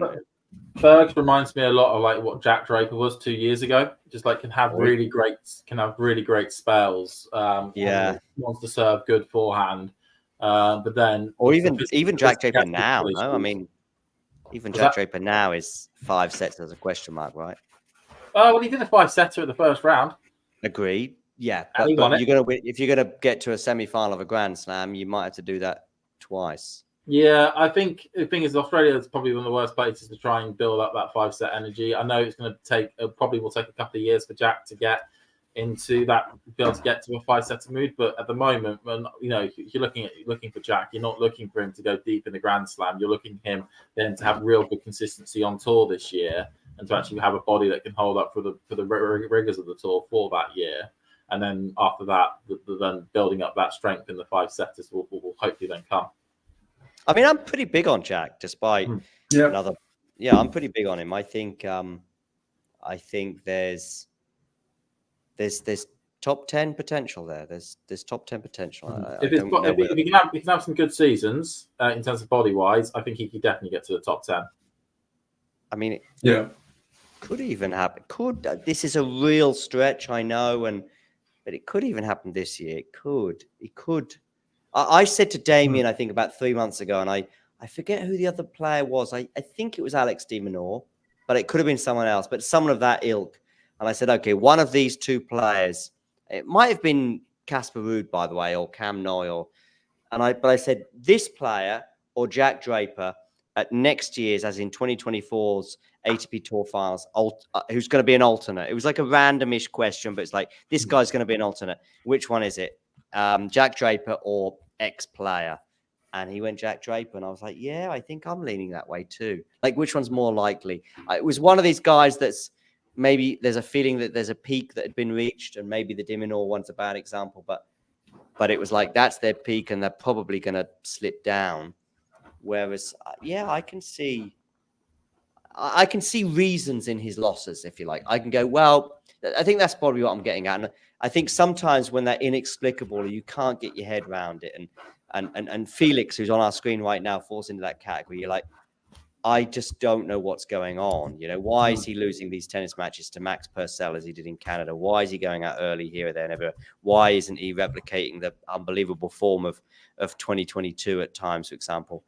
Speaker 3: Bergs reminds me a lot of like what Jack Draper was 2 years ago. Just like can have really great spells. Wants to serve good forehand, but then
Speaker 2: or even Jack Draper now. No, I mean, even Jack Draper now is 5 sets as a question mark, right?
Speaker 3: Oh well, he did a 5-setter at the first round.
Speaker 2: Agreed. Yeah, but you're gonna win, if you're gonna get to a semi-final of a Grand Slam, you might have to do that twice.
Speaker 3: Yeah, I think the thing is Australia is probably one of the worst places to try and build up that 5-set energy. I know it's going to take probably will take a couple of years for Jack to get into that, be able to get to a 5-setter mood. But at the moment, when if you're looking for Jack, you're not looking for him to go deep in the Grand Slam. You're looking for him then to have real good consistency on tour this year and to actually have a body that can hold up for the rigors of the tour for that year. And then after that, then building up that strength in the 5-setters will hopefully then come.
Speaker 2: I mean, I'm pretty big on Jack, despite another. Yeah, I'm pretty big on him. I think there's top 10 potential there. There's top 10 potential.
Speaker 3: If he can have some good seasons in terms of body wise, I think he could definitely get to the top 10.
Speaker 2: I mean,
Speaker 4: could
Speaker 2: even happen. This is a real stretch, I know, but it could even happen this year. It could. I said to Damien, I think about 3 months ago, and I forget who the other player was. I think it was Alex de Minaur, but it could have been someone else, but someone of that ilk. And I said, okay, one of these two players, it might have been Casper Ruud, by the way, or Cam Noy, but I said this player or Jack Draper at next year's, as in 2024's ATP Tour Finals, who's going to be an alternate. It was like a randomish question, but it's like, this guy's going to be an alternate. Which one is it? Jack Draper or X player? And he went Jack Draper, and I was like, yeah, I think I'm leaning that way too. Like, which one's more likely? It was one of these guys that's maybe there's a feeling that there's a peak that had been reached, and maybe the de Minaur one's a bad example, but it was like that's their peak, and they're probably going to slip down. Whereas, I can see reasons in his losses, if you like. I can go, well, I think that's probably what I'm getting at. And I think sometimes when they're inexplicable, you can't get your head around it. And Felix, who's on our screen right now, falls into that category. You're like, I just don't know what's going on. Why is he losing these tennis matches to Max Purcell as he did in Canada? Why is he going out early here, there, and everywhere? Why isn't he replicating the unbelievable form of 2022 at times, for example?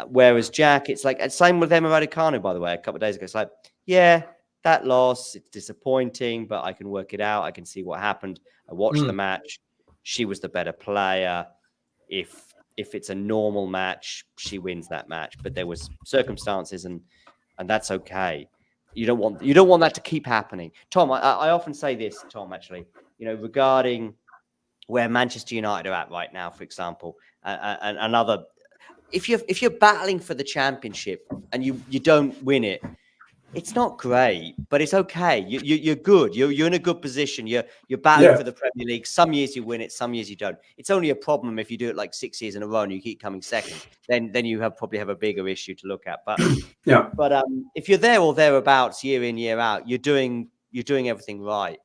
Speaker 2: Whereas Jack, it's like, same with Emma Raducanu, by the way, a couple of days ago. It's like, yeah, that loss, it's disappointing, but I can work it out. I can see what happened. I watched the match. She was the better player. If it's a normal match, she wins that match. But there was circumstances, and that's okay. You don't want that to keep happening. Tom, I often say this, Tom, actually, regarding where Manchester United are at right now, for example, and another. If you're battling for the championship and you don't win it, it's not great, but it's okay. You're good. You're in a good position. You're battling for the Premier League. Some years you win it, some years you don't. It's only a problem if you do it like 6 years in a row and you keep coming second. Then you probably have a bigger issue to look at. But if you're there or thereabouts year in, year out, you're doing everything right.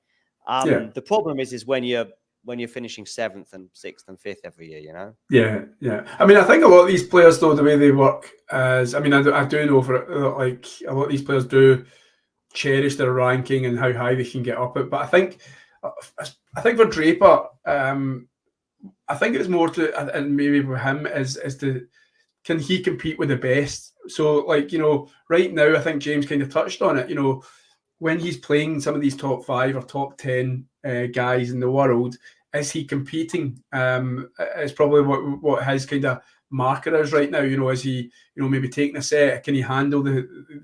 Speaker 2: The problem is when you're finishing 7th and 6th and 5th every year,
Speaker 1: Yeah. I mean, I think a lot of these players, though, the way they work is, I do know for like a lot of these players do cherish their ranking and how high they can get up it. But I think for Draper, I think it's more to, and maybe for him is to, can he compete with the best? So, right now, I think James kind of touched on it. When he's playing some of these top 5 or top 10 guys in the world, is he competing? Is probably what his kind of marker is right now. Is he, maybe taking a set? Can he handle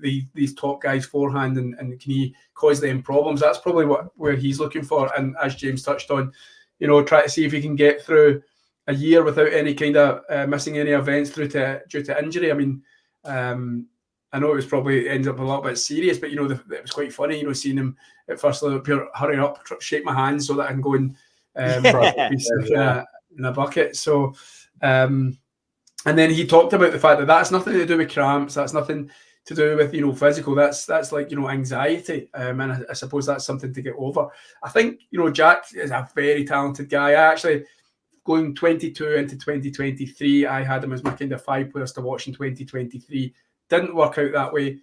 Speaker 1: these top guys forehand, and can he cause them problems? That's probably where he's looking for. And as James touched on, try to see if he can get through a year without any kind of missing any events due to injury. I mean, I know it was probably ended up a little bit serious, but it was quite funny, seeing him at first hurry up, shake my hand so that I can go and in a bucket. So, and then he talked about the fact that that's nothing to do with cramps. That's nothing to do with physical. That's like anxiety. And I suppose that's something to get over. I think Jack is a very talented guy. I actually, going 22 into 2023, I had him as my kind of 5 players to watch in 2023. Didn't work out that way,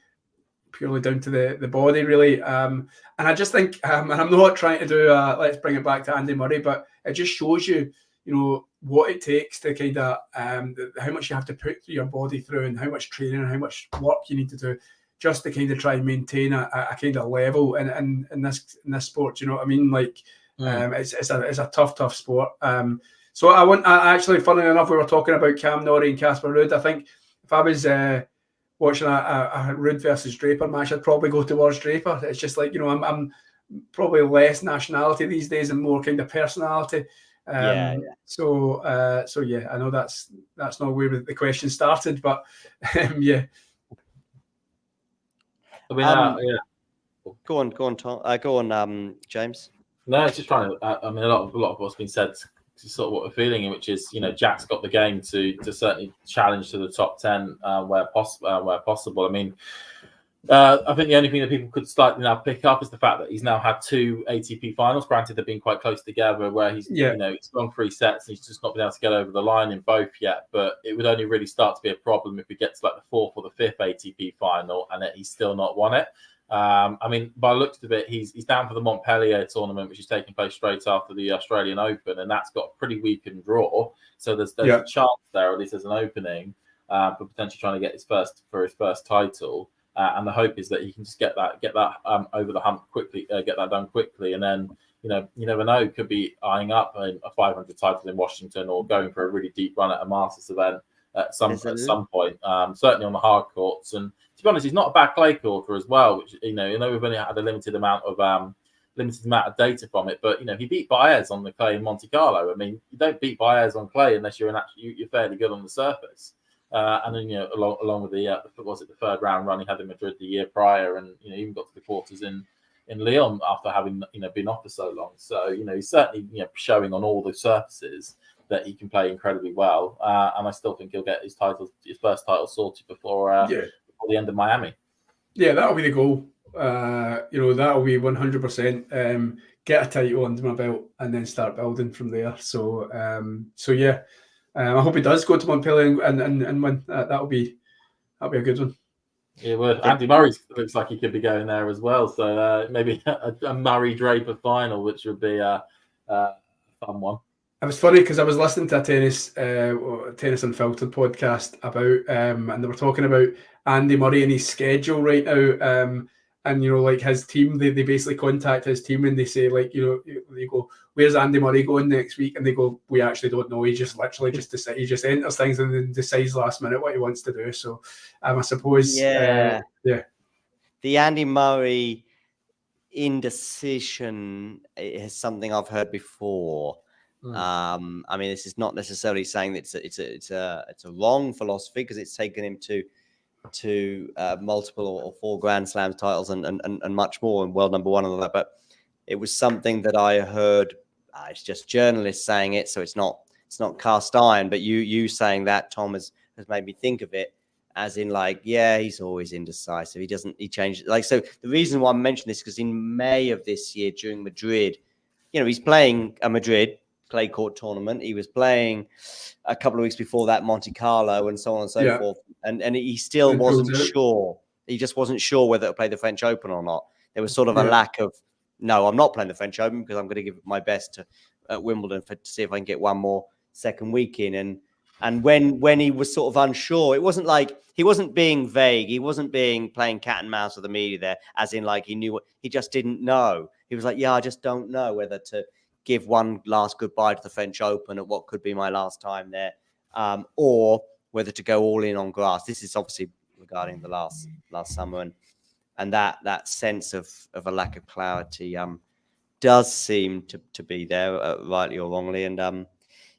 Speaker 1: purely down to the body, really. And I just think, and I'm not trying to do let's bring it back to Andy Murray, but it just shows you, what it takes to kind of how much you have to put your body through, and how much training and how much work you need to do just to kind of try and maintain a kind of level in this sport. You know what I mean? Like, it's a tough sport. So I actually, funnily enough, we were talking about Cam Norrie and Casper Ruud. I think if I was watching a Ruud versus Draper match, I'd probably go towards Draper. It's just like, I'm probably less nationality these days and more kind of personality. So yeah, I know that's not where the question started, but yeah.
Speaker 3: I mean, yeah.
Speaker 2: Go on, Tom. Go on, James.
Speaker 3: No, it's just trying to. I mean, a lot of what's been said is sort of what we're feeling, which is, Jack's got the game to certainly challenge to the top 10 where possible. I mean, I think the only thing that people could slightly now pick up is the fact that he's now had 2 ATP finals. Granted, they've been quite close together, where he's he's gone 3 sets and he's just not been able to get over the line in both yet. But it would only really start to be a problem if we get to like the 4th or the 5th ATP final and he's still not won it. I mean, by the looks of it, he's down for the Montpellier tournament, which is taking place straight after the Australian Open, and that's got a pretty weakened draw. So there's a chance there, at least there's an opening for potentially trying to get his first title. And the hope is that he can just get that over the hump quickly, get that done quickly, and then you never know, could be eyeing up a 500 title in Washington, or going for a really deep run at a Masters event at some point. Certainly on the hard courts, and to be honest, he's not a bad clay courter as well. Which we've only had a limited amount of data from it, but he beat Baez on the clay in Monte Carlo. I mean, you don't beat Baez on clay unless you're fairly good on the surface. And then along with the 3rd round run he had in Madrid the year prior, and even got to the quarters in Lyon after having been off for so long. So he's certainly showing on all the surfaces that he can play incredibly well, and I still think he'll get his first title sorted before the end of Miami.
Speaker 1: Yeah, that'll be the goal. That'll be 100%. Get a title under my belt and then start building from there. So yeah. I hope he does go to Montpellier and win. That'll be a good one.
Speaker 3: Yeah, well, Andy Murray looks like he could be going there as well. So maybe a Murray Draper final, which would be a fun one.
Speaker 1: It was funny because I was listening to a Tennis Unfiltered podcast about, and they were talking about Andy Murray and his schedule right now. And like his team, they basically contact his team and they say, like, they go, "Where's Andy Murray going next week?" And they go, "We actually don't know. He just literally decides. He just enters things and then decides last minute what he wants to do." So, I suppose, the
Speaker 2: Andy Murray indecision is something I've heard before. I mean, this is not necessarily saying that it's a wrong philosophy, because it's taken him to multiple or 4 Grand Slam titles and much more, and world number 1 and all that. But it was something that I heard. It's just journalists saying it, so it's not cast iron. But you saying that, Tom, has made me think of it as in, like, he's always indecisive. He changes. Like, so the reason why I mentioned this, because in May of this year during Madrid, he's playing a Madrid clay court tournament. He was playing a couple of weeks before that Monte Carlo, and so on and so forth. And he still wasn't sure. He just wasn't sure whether to play the French Open or not. There was sort of a lack of, no, I'm not playing the French Open because I'm going to give it my best at Wimbledon to see if I can get one more second week in. And when he was sort of unsure, it wasn't like he wasn't being vague. He wasn't playing cat and mouse with the media there, as in like he knew what, he just didn't know. He was like, I just don't know whether to give one last goodbye to the French Open at what could be my last time there, or whether to go all in on grass. This is obviously regarding the last summer, and that sense of a lack of clarity does seem to be there, rightly or wrongly. And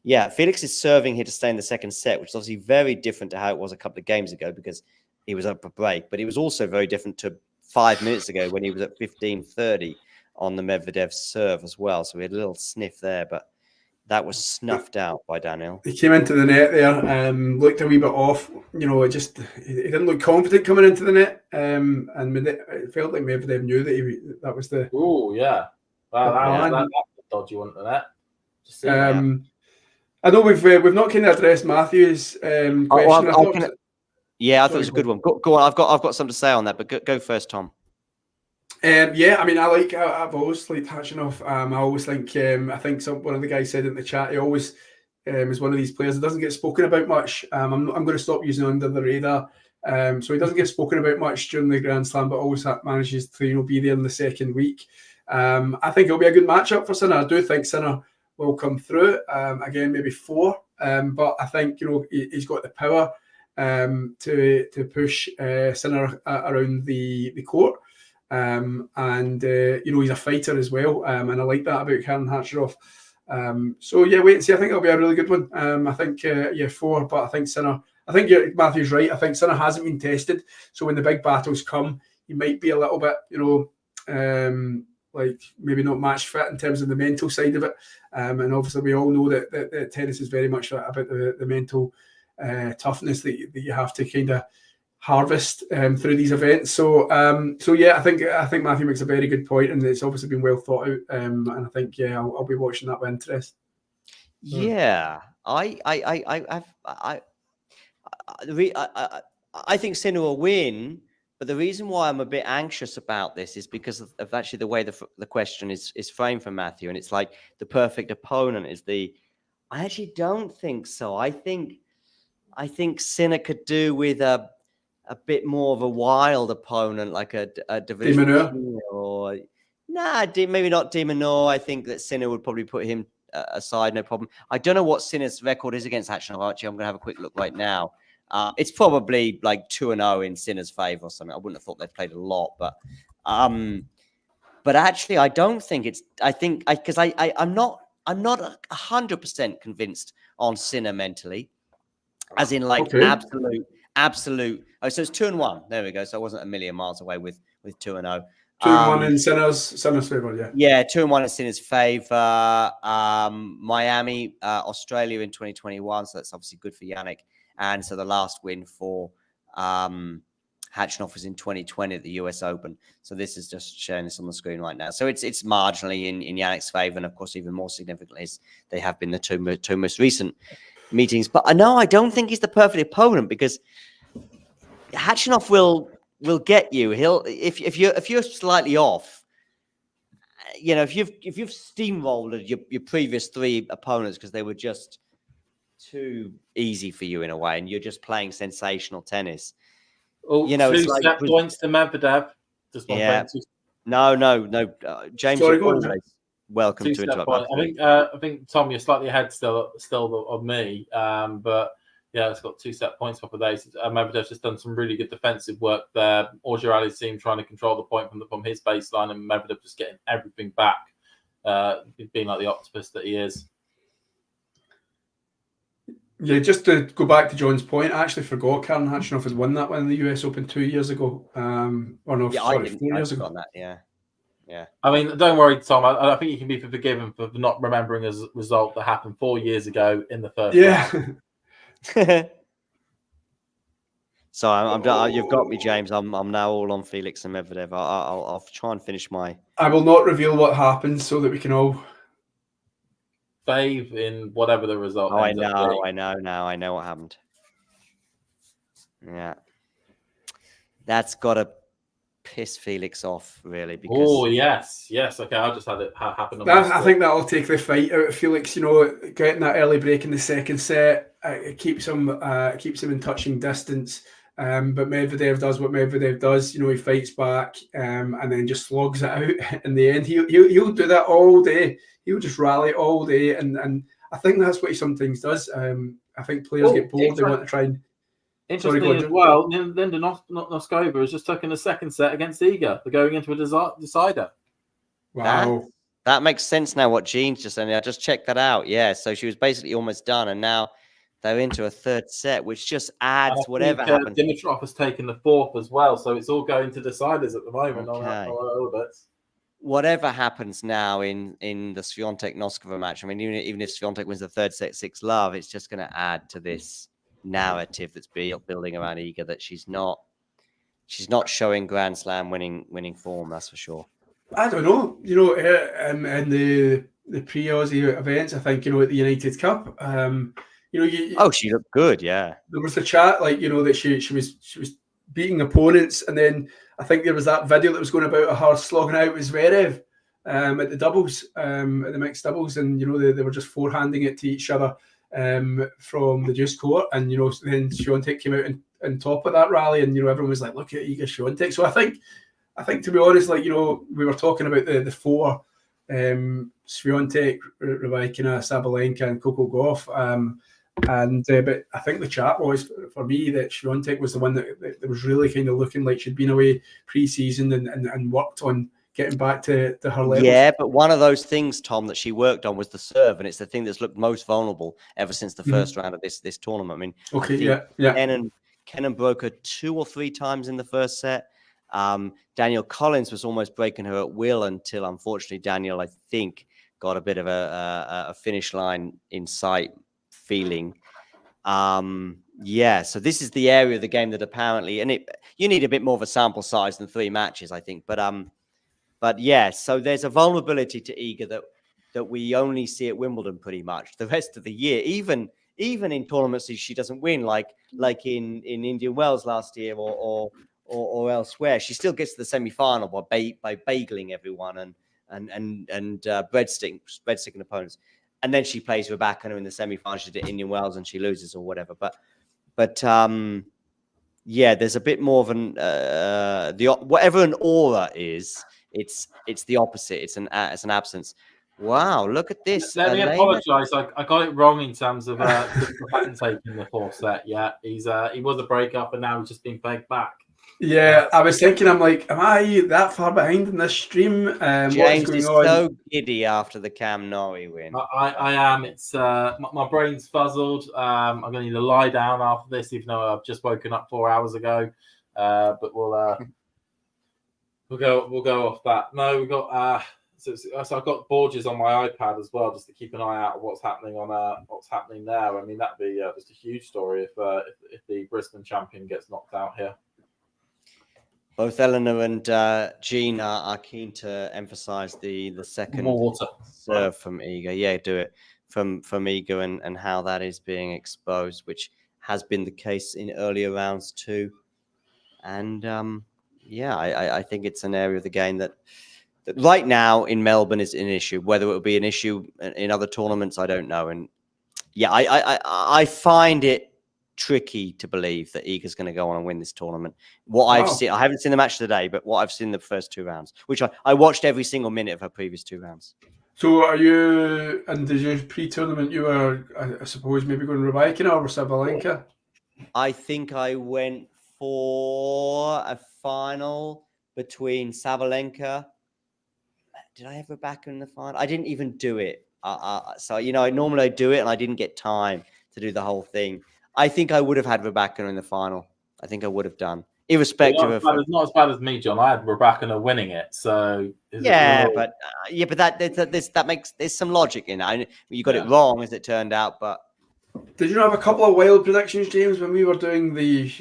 Speaker 2: yeah, Felix is serving here to stay in the second set, which is obviously very different to how it was a couple of games ago because he was up a break. But it was also very different to 5 minutes ago when he was at 15-30 on the Medvedev serve as well. So we had a little sniff there, but that was snuffed out by Daniil.
Speaker 1: He came into the net there, looked a wee bit off. You know, he didn't look confident coming into the net, and it felt like Medvedev knew that that was the.
Speaker 3: Oh yeah, wow, that's a dodgy one to that.
Speaker 1: I know we've not kind of addressed Matthew's question.
Speaker 2: I thought it was a good one. Go on, I've got something to say on that, but go first, Tom.
Speaker 1: Yeah, I mean, I've always liked Khachanov. I always think, I think one of the guys said in the chat, he always is one of these players that doesn't get spoken about much. I'm going to stop using under the radar. So he doesn't get spoken about much during the Grand Slam, but always manages to be there in the second week. I think it'll be a good matchup for Sinner. I do think Sinner will come through. Again, maybe 4. But I think he's got the power to push Sinner around the court. And he's a fighter as well, and I like that about Karen Khachanov. So yeah, wait and see. I think it'll be a really good one. I think 4, but I think Sinner. I think Matthew's right. I think Sinner hasn't been tested, so when the big battles come, he might be a little bit, like maybe not match fit in terms of the mental side of it. And obviously, we all know that tennis is very much about the mental toughness that you have to kind of harvest through these events. So yeah, I think Matthew makes a very good point, and it's obviously been well thought out. And I think I'll be watching that with interest.
Speaker 2: Yeah, I think Sinner will win, but the reason why I'm a bit anxious about this is because of actually the way the question is framed for Matthew, and it's like the perfect opponent is the. I actually don't think so. I think Sinner could do with a bit more of a wild opponent, like a division or maybe not De Minaur. I think that Sinner would probably put him aside, no problem. I don't know what Sinner's record is against Khachanov. Actually, I'm going to have a quick look right now. It's probably like 2-0 in Sinner's favor or something. I wouldn't have thought they've played a lot, but actually, I don't think it's. I think because I'm not 100% convinced on Sinner mentally, as in like absolute. Oh, so it's 2-1. There we go. So I wasn't a million miles away with 2-0.
Speaker 1: 2-1 in Sinner's favour, yeah.
Speaker 2: Yeah, 2-1 in Sinner's favour. Miami, Australia in 2021. So that's obviously good for Yannick. And so the last win for Khachanov was in 2020 at the US Open. So this is just showing this on the screen right now. So it's marginally in Yannick's favour. And of course, even more significantly, they have been the two most recent meetings. But I don't think he's the perfect opponent because Khachanov will get you. If you're slightly off, if you've steamrolled your previous 3 opponents because they were just too easy for you in a way, and you're just playing sensational tennis.
Speaker 3: Oh, 2 set points to Medvedev. Just one point.
Speaker 2: No. James,
Speaker 1: sorry,
Speaker 2: you're always welcome to interrupt.
Speaker 3: I think Tom, you're slightly ahead still of me, but. Yeah, it's got 2 set points off of those. Medvedev's just done some really good defensive work there. Auger-Aliassime trying to control the point from his baseline, and Medvedev just getting everything back, being like the octopus that he is.
Speaker 1: Yeah, just to go back to John's point, I actually forgot Karen Khachanov has won that one in the US Open 2 years ago. 4 years ago.
Speaker 2: That, yeah.
Speaker 3: I mean, don't worry, Tom. I think you can be forgiven for not remembering a result that happened 4 years ago in the first round.
Speaker 2: So I'm you've got me, James. I'm now all on Felix and Medvedev. I'll try and finish my.
Speaker 1: I will not reveal what happened so that we can all
Speaker 3: fave in whatever the result.
Speaker 2: I know what happened. Yeah, that's got to piss Felix off, really. Because
Speaker 3: yes. Okay, I just had it happen.
Speaker 1: I think that'll take the fight out of Felix. Getting that early break in the second set, it keeps him in touching distance. But Medvedev does what Medvedev does. He fights back and then just slogs it out in the end. He'll do that all day. He'll just rally all day, and I think that's what he sometimes does. I think players get bored. They want to try and.
Speaker 3: Interestingly as well, Linda Noskova has just taken a second set against Iga. They're going into a decider.
Speaker 1: Wow.
Speaker 2: That makes sense now what Jean's just saying. I just checked that out. Yeah, so she was basically almost done, and now they're into a third set, which just adds whatever happens.
Speaker 3: Dimitrov has taken the fourth as well, so it's all going to deciders at the moment on other bits.
Speaker 2: Whatever happens now in the Swiatek-Noskova match, I mean, even if Swiatek wins the third set 6-love, it's just going to add to this narrative that's building around Iga that she's not showing Grand Slam winning form. That's for sure.
Speaker 1: I don't know. In the pre-Aussie events, I think at the United Cup,
Speaker 2: she looked good. Yeah,
Speaker 1: there was the chat that she was beating opponents, and then I think there was that video that was going about of her slogging out with Zverev at the doubles, at the mixed doubles, and they were just forehanding it to each other from the deuce court, and then Swiatek came out on top of that rally, and everyone was like, "Look at Iga Swiatek." So I think to be honest, we were talking about the four, Swiatek, Rybakina, Sabalenka, and Coco Gauff, but I think the chat was for me that Swiatek was the one that was really kind of looking like she'd been away pre-season and worked on getting back to her level.
Speaker 2: Yeah, but one of those things, Tom, that she worked on was the serve, and it's the thing that's looked most vulnerable ever since the first round of this tournament. I mean, Kenin broke her 2 or 3 times in the first set. Daniil Collins was almost breaking her at will until, unfortunately, Daniil, I think, got a bit of a finish line in sight feeling. So this is the area of the game that apparently, and you need a bit more of a sample size than 3 matches, I think. But yeah, so there's a vulnerability to Iga that we only see at Wimbledon pretty much. The rest of the year, even in tournaments she doesn't win, like in Indian Wells last year or elsewhere, she still gets to the semi-final by bageling everyone and breadsticking opponents. And then she plays Rybakina in the semi-final. She did Indian Wells and she loses or whatever. But there's a bit more of an whatever an aura is. It's the opposite. It's an absence. Wow, look at this.
Speaker 3: Let me apologise. I got it wrong in terms of hadn't taken the 4th set yet. He was a breakup and now he's just been begged back.
Speaker 1: Yeah, I was thinking, I'm like, am I that far behind in this stream?
Speaker 2: James is so giddy after the Cam Norrie win.
Speaker 3: I am. It's my brain's fuzzled. I'm going to need to lie down after this, even though I've just woken up 4 hours ago. But we'll go off that. No, we've got so I've got Borges on my iPad as well, just to keep an eye out of what's happening there. I mean, that'd be just a huge story if the Brisbane champion gets knocked out here.
Speaker 2: Both Eleanor and Jean are keen to emphasise the second serve from Iga. Yeah, do it from Iga and how that is being exposed, which has been the case in earlier rounds too. And I think it's an area of the game that right now in Melbourne is an issue. Whether it will be an issue in other tournaments, I don't know. And yeah, I find it tricky to believe that Iga's going to go on and win this tournament. I've seen, I haven't seen the match today, but what I've seen the first 2 rounds, which I watched every single minute of her previous 2 rounds.
Speaker 1: So are you, and did you pre-tournament, you were, I suppose, maybe going Rybakina or Sabalenka?
Speaker 2: I think I went for a final between Sabalenka. Did I have Rybakina in the final? I didn't even do it. So, normally I do it and I didn't get time to do the whole thing. I think I would have had Rybakina in the final. I think I would have done, irrespective of.
Speaker 3: Not as bad as me, John. I had Rybakina winning it, so.
Speaker 2: But there's some logic in it. You got it wrong as it turned out, but.
Speaker 1: Did you have a couple of wild predictions, James, when we were doing the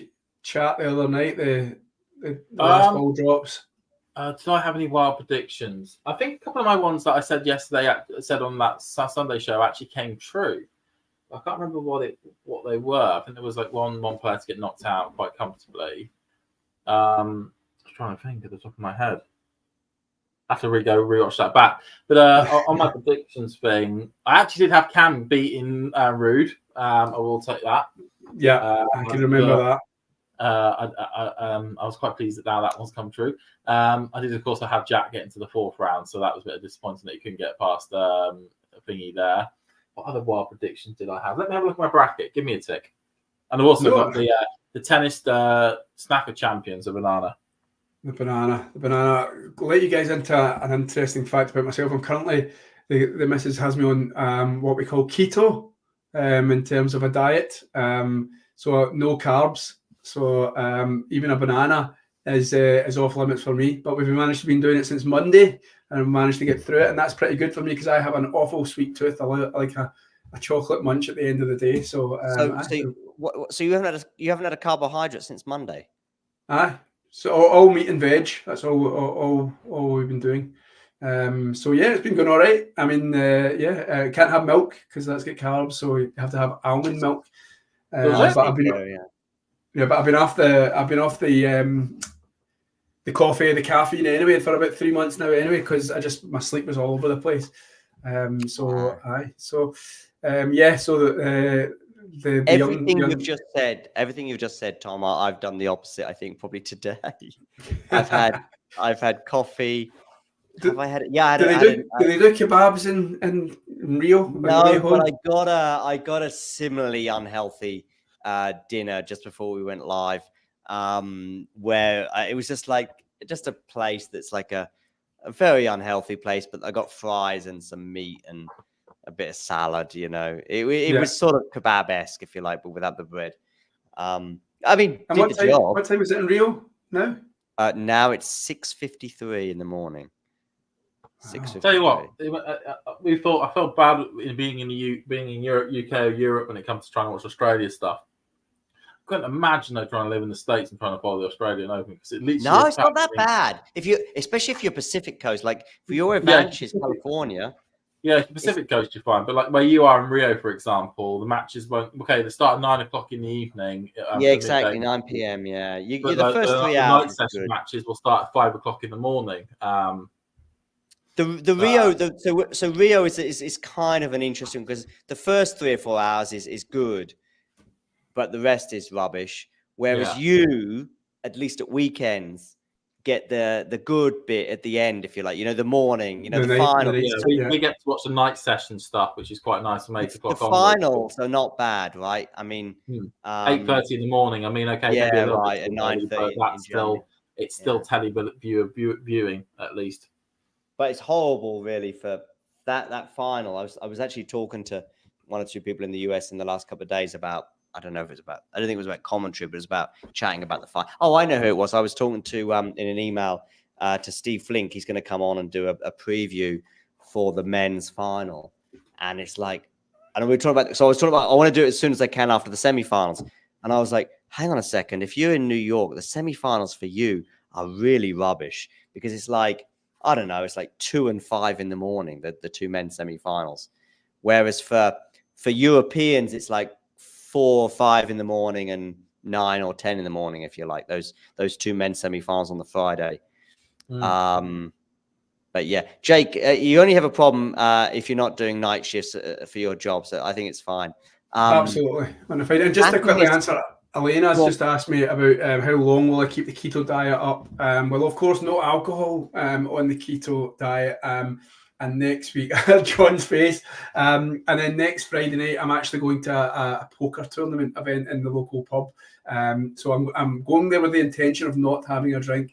Speaker 1: chat the other night? The last ball drops.
Speaker 3: Did I have any wild predictions? I think a couple of my ones that I said yesterday, said on that Sunday show, actually came true. I can't remember what they were. I think there was like one player to get knocked out quite comfortably. I'm trying to think at the top of my head. I have to rewatch that back. But on my predictions thing, I actually did have Cam beating Rude. I will take that.
Speaker 1: Yeah, I can remember that.
Speaker 3: I was quite pleased that now that one's come true. I did, of course, have Jack getting to the 4th round, so that was a bit disappointing that he couldn't get past thingy there. what other wild predictions did I have? Let me have a look at my bracket. Give me a tick. And I've also got the tennis snacker champions, the banana.
Speaker 1: The banana. I'll let you guys into an interesting fact about myself. I'm currently, the missus has me on what we call keto in terms of a diet. So no carbs. So even a banana is off limits for me. But we've managed to be doing it since Monday, and I've managed to get through it. And that's pretty good for me because I have an awful sweet tooth. I like a chocolate munch at the end of the day. So
Speaker 2: so you haven't had a carbohydrate since Monday?
Speaker 1: Aye. So all meat and veg. That's all we've been doing. So yeah, it's been going all right. I mean, can't have milk because that's got carbs, so you have to have almond milk. But I've been off the coffee, the caffeine anyway for about 3 months now anyway because my sleep was all over the place. So everything
Speaker 2: you've just said, Tom, I've done the opposite. I think probably today. I've had coffee. Have I had it? Yeah,
Speaker 1: do they do kebabs in Rio?
Speaker 2: No, but I got a similarly unhealthy dinner just before we went live, where it was just a place that's like a very unhealthy place, but I got fries and some meat and a bit of salad, it was sort of kebab-esque, if you like, but without the bread. I mean,
Speaker 1: what time is it in Rio now?
Speaker 2: Now it's 6:53 in the morning.
Speaker 3: 6:53. Tell you what, I felt bad in being in UK or Europe when it comes to trying to watch Australia stuff. I couldn't imagine trying to live in the States and trying to follow the Australian Open because it's
Speaker 2: not that bad. Especially if you're Pacific Coast, like for your advantage, California.
Speaker 3: Yeah, Pacific Coast you're fine, but like where you are in Rio, for example, the matches won't. Okay, they start at 9 o'clock in the evening.
Speaker 2: Exactly, 9 p.m. Yeah, the first 3 hours.
Speaker 3: Night session matches will start at 5 o'clock in the morning.
Speaker 2: So Rio is kind of an interesting because the first 3 or 4 hours is good, but the rest is rubbish. Whereas you, at least at weekends, get the good bit at the end, if you like, the morning, the final.
Speaker 3: We get to watch the night session stuff, which is quite nice from 8 o'clock.
Speaker 2: The finals are not bad, right? I mean,
Speaker 3: 8:30 in the morning. I mean, okay,
Speaker 2: yeah, right, at 9:30.
Speaker 3: It's still telly viewing at least.
Speaker 2: But it's horrible, really, for that final. I was actually talking to 1 or 2 people in the US in the last couple of days about. I don't think it was about commentary, but it was about chatting about the fight. Oh, I know who it was. I was talking to in an email to Steve Flink. He's going to come on and do a preview for the men's final. And it's like, and we were talking about, so I was talking about, I want to do it as soon as I can after the semifinals. And I was like, hang on a second. If you're in New York, the semifinals for you are really rubbish because it's like, I don't know, it's like 2 and 5 in the morning, the 2 men's semifinals. Whereas for Europeans, it's like 4 or 5 in the morning and 9 or 10 in the morning, if you like, those 2 men's semifinals on the Friday. But yeah, Jake, you only have a problem if you're not doing night shifts for your job, so I think it's fine.
Speaker 1: Absolutely. And just to quickly answer, Elena's just asked me about how long will I keep the keto diet up. Well, of course, no alcohol on the keto diet. And next week, John's face. And then next Friday night, I'm actually going to a poker tournament event in the local pub. So I'm going there with the intention of not having a drink.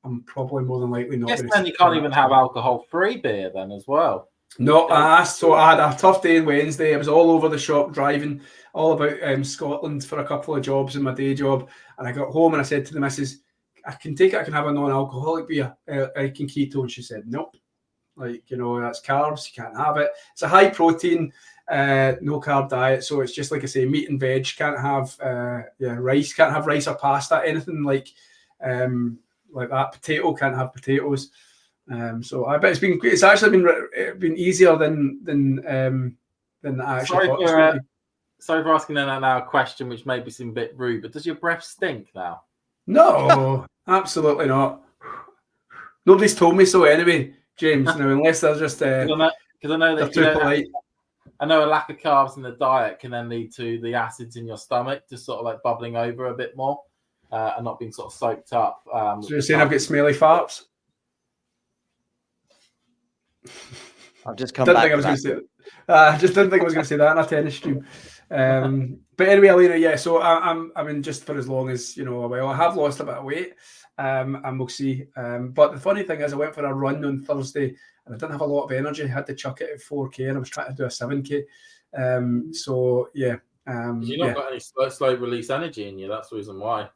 Speaker 1: I'm probably more than likely not.
Speaker 3: Yes, then you can't even have alcohol-free beer then as well.
Speaker 1: No, so I had a tough day on Wednesday. I was all over the shop driving all about Scotland for a couple of jobs in my day job. And I got home and I said to the missus, I can have a non-alcoholic beer. I can keto. And she said, nope. That's carbs. You can't have it. It's a high protein, no carb diet. So it's just like I say, meat and veg. Can't have rice. Can't have rice or pasta. Anything like that. Potato, can't have potatoes. So I bet it's actually been easier than I actually thought.
Speaker 3: Sorry for asking now a question which maybe seems a bit rude, but does your breath stink now?
Speaker 1: No, absolutely not. Nobody's told me so anyway, James. No, unless they're just because
Speaker 3: I know that
Speaker 1: too polite.
Speaker 3: I know a lack of carbs in the diet can then lead to the acids in your stomach just sort of like bubbling over a bit more and not being sort of soaked up.
Speaker 1: So you're saying I've got smelly farts?
Speaker 2: I've just come
Speaker 1: Didn't
Speaker 2: back.
Speaker 1: think I was going to say that. I just didn't think I was going to say that in a tennis stream. But anyway, Alina, yeah. So I mean, just for as long as well, I have lost a bit of weight, and we'll see. But the funny thing is, I went for a run on Thursday, and I didn't have a lot of energy. I had to chuck it at 4K, and I was trying to do a 7K. So yeah.
Speaker 3: You've not got any slow release energy in you. That's the reason why.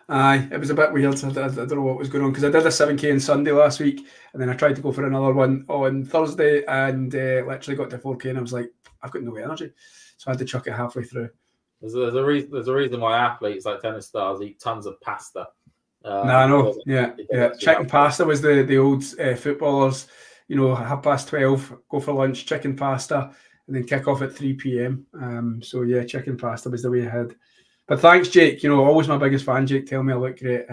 Speaker 1: Aye, it was a bit weird. I don't know what was going on because I did a 7K on Sunday last week, and then I tried to go for another one on Thursday, and literally got to 4K, and I was like, I've got no energy, so I had to chuck it halfway through.
Speaker 3: There's a reason why athletes like tennis stars eat tons of pasta.
Speaker 1: I know. Yeah. Chicken pasta was the old footballers. 12:30, go for lunch, chicken pasta, and then kick off at 3 p.m. So yeah, chicken pasta was the way ahead. But thanks, Jake. Always my biggest fan, Jake. Tell me I look great.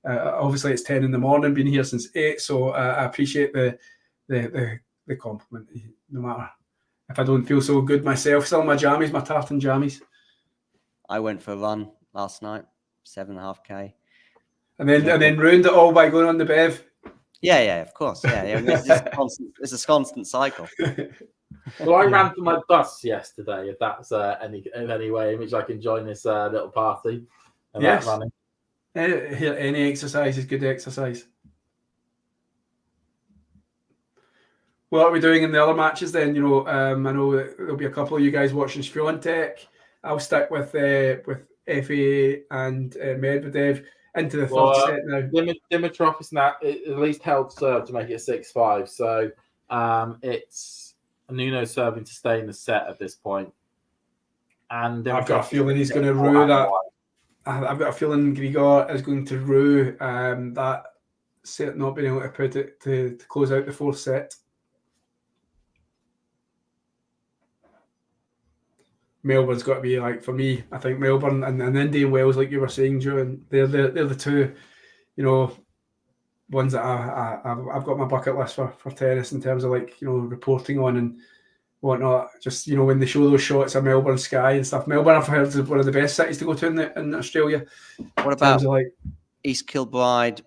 Speaker 1: Obviously, it's 10 in the morning. Been here since 8, so I appreciate the compliment. No matter if I don't feel so good myself, still my jammies, my tartan jammies.
Speaker 2: I went for a run last night, 7.5K,
Speaker 1: and then ruined it all by going on the Bev.
Speaker 2: Yeah, of course. Yeah, it's a constant cycle.
Speaker 3: Well, I ran for my bus yesterday. If that's in any way in which I can join this little party.
Speaker 1: Yes.
Speaker 3: Running.
Speaker 1: Any exercise is good exercise. What are we doing in the other matches then? I know that there'll be a couple of you guys watching Swiatek. I'll stick with FA and Medvedev into the third set now.
Speaker 3: Dimitrov is now at least held serve to make it 6-5. So it's Nuno serving to stay in the set at this point. And
Speaker 1: I've got a feeling he's going to rue that. I've got a feeling Grigor is going to rue that set, not being able to put it to close out the fourth set. Melbourne's got to be for me. I think Melbourne and Indian Wells, like you were saying, Joe, they're the two, ones that I've got my bucket list for tennis in terms of reporting on and whatnot. Just when they show those shots of Melbourne Sky and stuff. Melbourne, I've heard, is one of the best cities to go to in Australia.
Speaker 2: What about East Kilbride?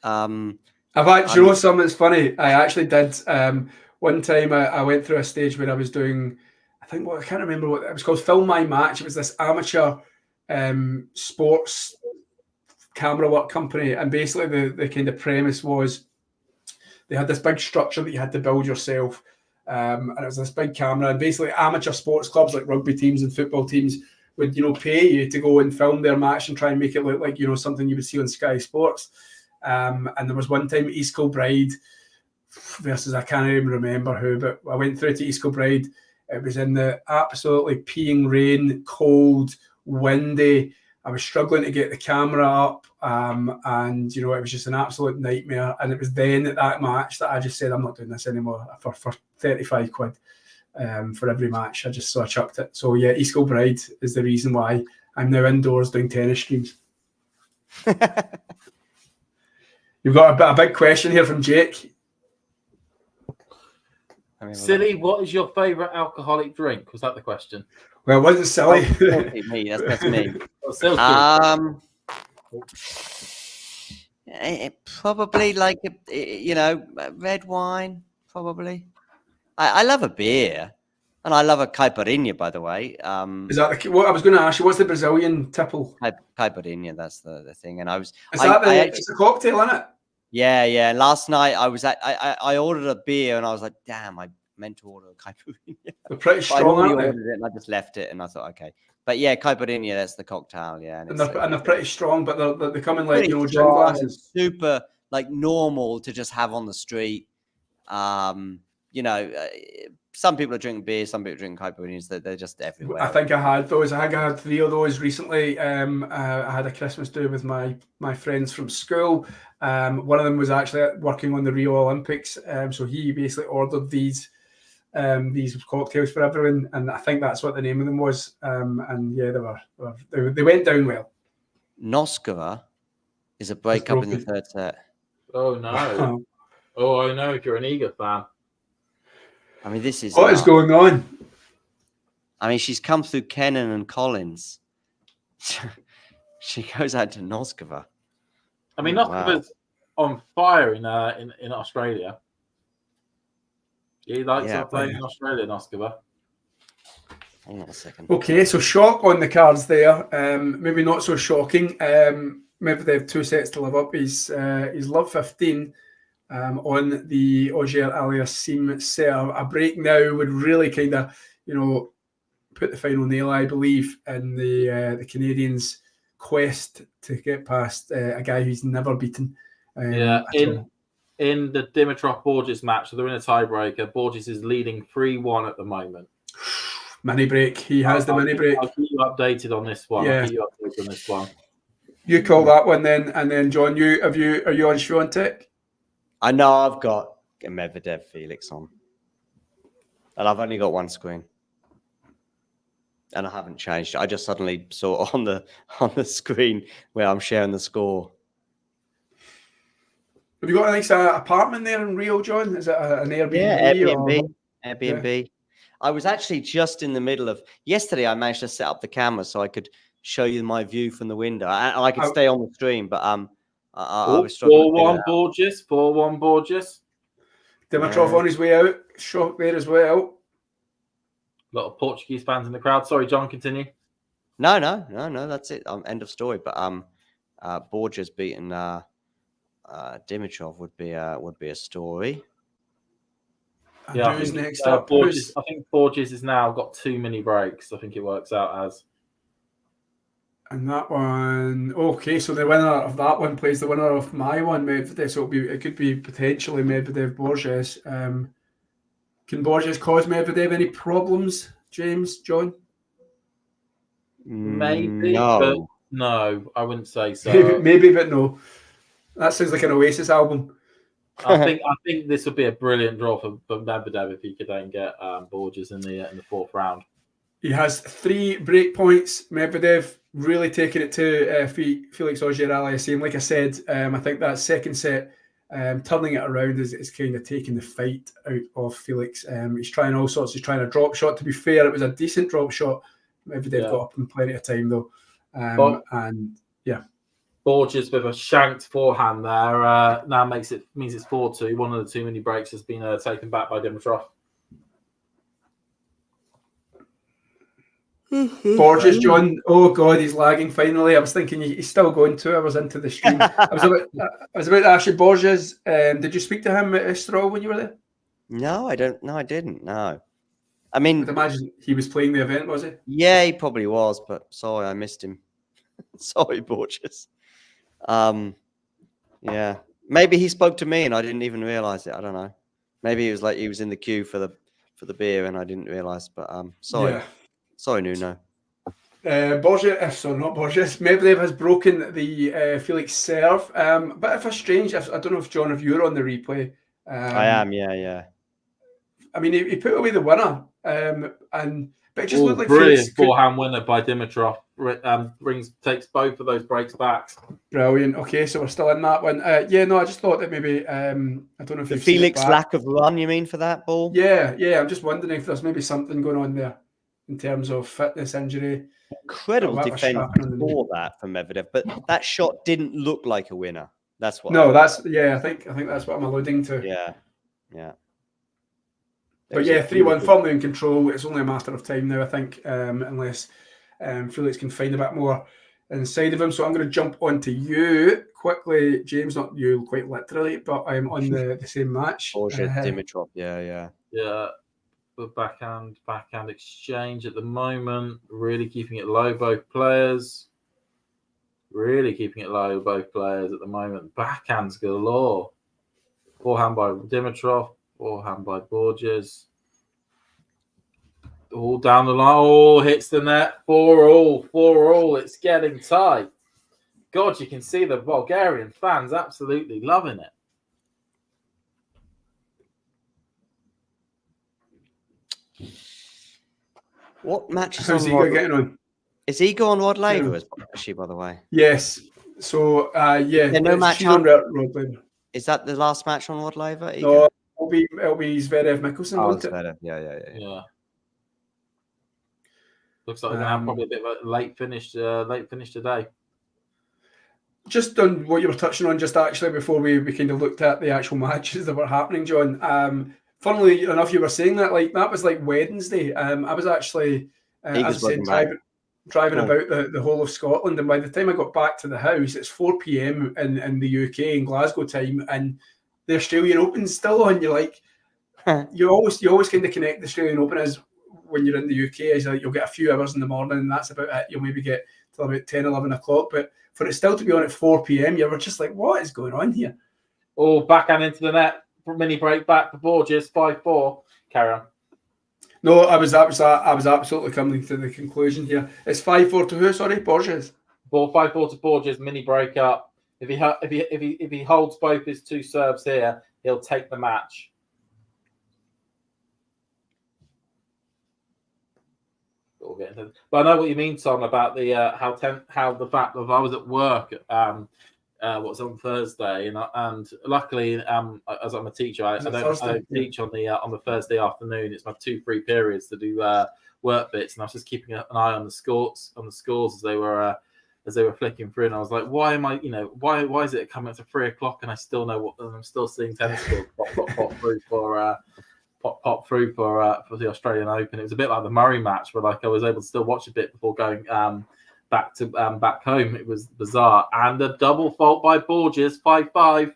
Speaker 1: I've something that's funny. I actually did one time. I went through a stage where I was doing. I can't remember what it was called. Film My Match. It was this amateur sports camera work company, and basically the kind of premise was they had this big structure that you had to build yourself, and it was this big camera, and basically amateur sports clubs like rugby teams and football teams would pay you to go and film their match and try and make it look like something you would see on Sky Sports. And there was one time East Kilbride versus I can't even remember who, but I went through to East Kilbride. It was in the absolutely peeing rain, cold, windy. I was struggling to get the camera up, and it was just an absolute nightmare. And it was then at that match that I just said, I'm not doing this anymore for 35 quid for every match. I chucked it. So yeah, East Kilbride is the reason why I'm now indoors doing tennis streams. You've got a big question here from Jake.
Speaker 3: Silly, what is your favourite alcoholic drink? Was that the question?
Speaker 1: Well, it wasn't silly.
Speaker 2: Me, that's me. Probably red wine. Probably. I love a beer, and I love a caipirinha. By the way,
Speaker 1: is that what I was going to ask you? What's the Brazilian tipple?
Speaker 2: Caipirinha. That's the thing. And I was.
Speaker 1: It's a cocktail, isn't it?
Speaker 2: Yeah. Last night I ordered a beer and I was like, damn, I meant to order a caipirinha.
Speaker 1: They're pretty strong, aren't they?
Speaker 2: I ordered it and I just left it and I thought, okay. But yeah, caipirinha, that's the cocktail, yeah.
Speaker 1: And they're pretty strong, but they come in gin glasses.
Speaker 2: Super normal to just have on the street. Some people are drinking beer, some people drink caipirinhas. They're just everywhere.
Speaker 1: I think I had those. I think I had 3 of those recently. I had a Christmas do with my friends from school. One of them was actually working on the Rio Olympics. So he basically ordered these cocktails for everyone, and I think that's what the name of them was. And yeah, they went down well.
Speaker 2: Noskova is a breakup in the third set.
Speaker 3: Oh no! Oh, I know if you're an Iga fan.
Speaker 2: I mean, this is
Speaker 1: what is going on.
Speaker 2: I mean, she's come through Kennan and Collins. She goes out to Noskova.
Speaker 3: I mean, Noskova's on fire in Australia. He likes playing in Australia, Oskar.
Speaker 2: Hang on a second.
Speaker 1: Okay, so shock on the cards there. Maybe not so shocking. Medvedev 2 sets to live up. He's love 15 on the Auger-Aliassime serve. A break now would really kind of, put the final nail, I believe, in the Canadians' quest to get past a guy who's never beaten.
Speaker 3: In the Dimitrov-Borges match, so they're in a tiebreaker. Borges is leading 3-1 at the moment.
Speaker 1: Mini break. He has the mini break.
Speaker 3: I'll keep you updated on this one.
Speaker 1: Yeah.
Speaker 3: I'll keep you updated on this one.
Speaker 1: You call that one then, and then John, are you on Swiatek?
Speaker 2: I know I've got Medvedev Felix on, and I've only got one screen, and I haven't changed. I just suddenly saw on the screen where I'm sharing the score.
Speaker 1: Have you got a nice apartment there in Rio, John? Is it an Airbnb?
Speaker 2: Yeah, Airbnb. Yeah. I was actually just in the middle of yesterday. I managed to set up the camera so I could show you my view from the window. I could stay on the stream, but I was struggling.
Speaker 3: 4-1 Borges. 4-1 Borges.
Speaker 1: Dimitrov on his way out. Shock there as well.
Speaker 3: A lot of Portuguese fans in the crowd. Sorry, John, continue.
Speaker 2: No. That's it. End of story. But Borges beating Dimitrov would be a story.
Speaker 3: Yeah,
Speaker 1: who's next up?
Speaker 3: Borges, I think Borges has now got too many breaks. I think it works out as.
Speaker 1: And that one, okay. So the winner of that one plays the winner of my one, Medvedev. So it could be potentially Medvedev Borges. Can Borges cause Medvedev any problems, James, John?
Speaker 3: Maybe,
Speaker 2: no.
Speaker 3: But no, I wouldn't say so.
Speaker 1: Maybe, but no. That sounds like an Oasis album.
Speaker 3: I think this would be a brilliant draw for Medvedev if he could then get Borges in the fourth round.
Speaker 1: He has 3 break points. Medvedev really taking it to Felix Auger-Aliassime. Like I said, I think that second set, turning it around is kind of taking the fight out of Felix. He's trying all sorts. He's trying a drop shot. To be fair, it was a decent drop shot. Medvedev got up in plenty of time though.
Speaker 3: Borges with a shanked forehand there now means it's 4-2. One of the too many breaks has been taken back by Dimitrov.
Speaker 1: Borges, John. Oh God, he's lagging. Finally, I was thinking he's still going 2 hours into the stream. I was about to ask you, Borges. Did you speak to him at Straw when you were there?
Speaker 2: No, I don't. No, I didn't. No, I mean,
Speaker 1: I'd imagine he was playing the event, was he?
Speaker 2: Yeah, he probably was. But sorry, I missed him. Sorry, Borges. Yeah, maybe he spoke to me and I didn't even realize it. I don't know. Maybe it was like he was in the queue for the beer and I didn't realize. But sorry. Yeah. Sorry, Nuno.
Speaker 1: Borges, sorry, not Borges. Medvedev has broken the Felix serve. Bit of a strange. I don't know if John, if you're on the replay.
Speaker 2: I am. Yeah.
Speaker 1: I mean, he put away the winner, but it just looked like
Speaker 3: brilliant forehand winner by Dimitrov. Takes both of those breaks back.
Speaker 1: Brilliant. Okay, so we're still in that one. I just thought that maybe I don't know if
Speaker 2: the Felix lack of run. You mean for that ball?
Speaker 1: Yeah. I'm just wondering if there's maybe something going on there in terms of fitness, injury.
Speaker 2: Incredible defense for that from Medvedev, but that shot didn't look like a winner. That's what.
Speaker 1: No, I think that's what I'm alluding to.
Speaker 2: Yeah.
Speaker 1: But 3-1 firmly in control. It's only a matter of time now, I think, unless Felix can find a bit more inside of him. So I'm going to jump onto you quickly, James. Not you, quite literally, but I'm on the same match.
Speaker 2: Dimitrov, yeah.
Speaker 3: The backhand exchange at the moment. Really keeping it low, both players. At the moment. Backhands galore. Forehand by Dimitrov. Forehand by Borges. All down the line. Oh, hits the net. 4-4. It's getting tight. God, you can see the Bulgarian fans absolutely loving it.
Speaker 2: What match is
Speaker 1: How's Igor getting on?
Speaker 2: Is Igor on Rod Laver, actually, by the way?
Speaker 1: Yes. So,
Speaker 2: no match
Speaker 1: on Rod Laver.
Speaker 2: Is that the last match on Rod Laver?
Speaker 1: No, it'll be Zverev Mickelson, won't it?
Speaker 2: Zverev. Yeah.
Speaker 3: Looks like we're going to have probably a bit of a late finish today.
Speaker 1: Just on what you were touching on just actually before we kind of looked at the actual matches that were happening, John. funnily enough, you were saying that that was like Wednesday. I was actually, as I said, driving about the whole of Scotland, and by the time I got back to the house, it's 4 p.m. in the UK in Glasgow time, and the Australian Open's still on. You're like, you always kind of connect the Australian Open as when you're in the UK, is like you'll get a few hours in the morning, and that's about it. You'll maybe get till about 10, 11 o'clock, but for it still to be on at 4 p.m., you were just like, what is going on here?
Speaker 3: Oh, backhand into the net, mini break back for Borges, 5-4. Carry on.
Speaker 1: No, I was absolutely coming to the conclusion here. It's 5-4 to who? Sorry, Borges.
Speaker 3: 5-4 to Borges, mini break up. If he holds both his two serves here, he'll take the match. But I know what you mean, Tom, about the how the fact that I was at work what's on Thursday, and luckily as I'm a teacher, I don't teach on the Thursday afternoon. It's my 2 free periods to do work bits, and I was just keeping an eye on the scores as they were flicking through, and I was like, why am I, why is it coming up to 3 o'clock and I still know what, and I'm still seeing tennis scores pop through for the Australian Open. It was a bit like the Murray match, where I was able to still watch a bit before going back home. It was bizarre. And a double fault by Borges, 5-5.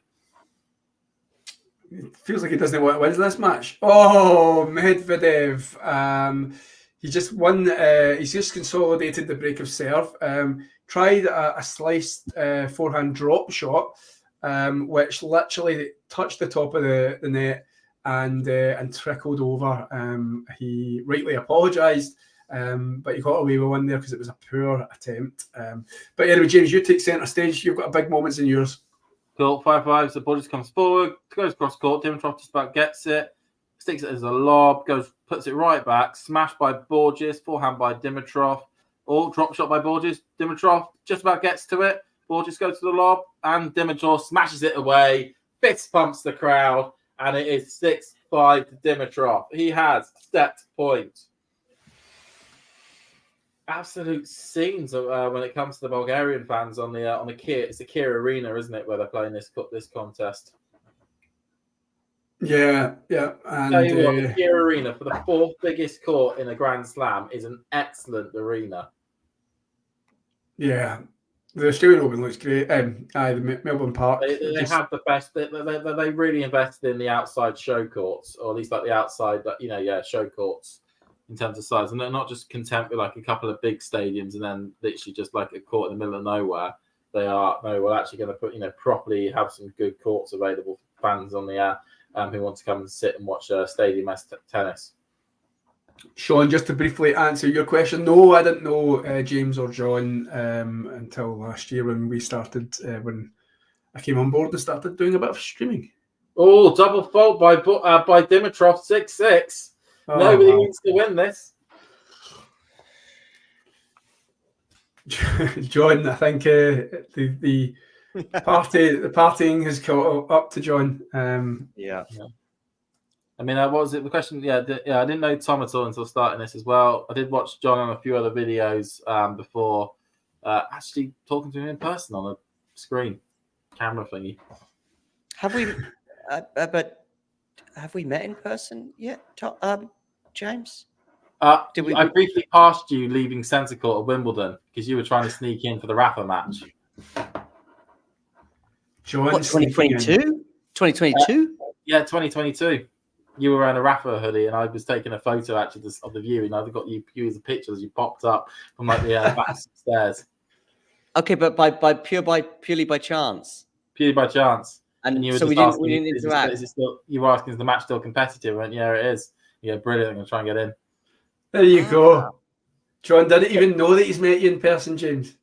Speaker 1: It feels like he doesn't know what wins this match. Oh, Medvedev. He just won. He's just consolidated the break of serve. Tried a sliced forehand drop shot, which literally touched the top of the net and trickled over. He rightly apologised. But he got away with one there because it was a poor attempt. But anyway, James, you take centre stage. You've got big moments in yours.
Speaker 3: Cool. 5-5. So Borges comes forward, goes cross court. Dimitrov just about gets it, sticks it as a lob, puts it right back. Smashed by Borges. Forehand by Dimitrov. Drop shot by Borges. Dimitrov just about gets to it. Borges goes to the lob, and Dimitrov smashes it away. Fist pumps the crowd, and it is 6-5 to Dimitrov. He has set point. Absolute scenes when it comes to the Bulgarian fans on the Kia. It's the Kia Arena, isn't it, where they're playing this contest?
Speaker 1: Yeah. And
Speaker 3: tell you what, the Kia Arena, for the 4th biggest court in a Grand Slam, is an excellent arena.
Speaker 1: Yeah, the Australian Open looks great. The Melbourne Park.
Speaker 3: They have the best. They really invested in the outside show courts, or at least like the outside, show courts. In terms of size, and they're not just content with like a couple of big stadiums and then literally just like a court in the middle of nowhere. We're actually going to put, properly have some good courts available for fans on the who want to come and sit and watch stadium tennis.
Speaker 1: Sean, just to briefly answer your question, no, I didn't know James or John until last year when we started, when I came on board and started doing a bit of streaming.
Speaker 3: Oh, double fault by Dimitrov, 6-6. Nobody needs to win this.
Speaker 1: John, I think the partying has caught up to John.
Speaker 2: Yeah.
Speaker 3: I mean, what was it? The question, I didn't know Tom at all until starting this as well. I did watch John on a few other videos before actually talking to him in person on a screen camera thingy.
Speaker 2: Have we? Have we met in person yet, James?
Speaker 3: I briefly passed you leaving centre court at Wimbledon because you were trying to sneak in for the Rafa match.
Speaker 1: John,
Speaker 2: what, 2022? 2022?
Speaker 3: Yeah, 2022. You were wearing a Rafa hoodie, and I was taking a photo actually of the view, and I've got you as a picture as you popped up from like the back stairs.
Speaker 2: Okay, but purely by chance.
Speaker 3: Purely by chance. And you were
Speaker 2: so we didn't interact.
Speaker 3: You were asking, is the match still competitive? I went, yeah, it is. Yeah, brilliant. I'm going to try and get in.
Speaker 1: There you go. John didn't even know that he's met you in person, James.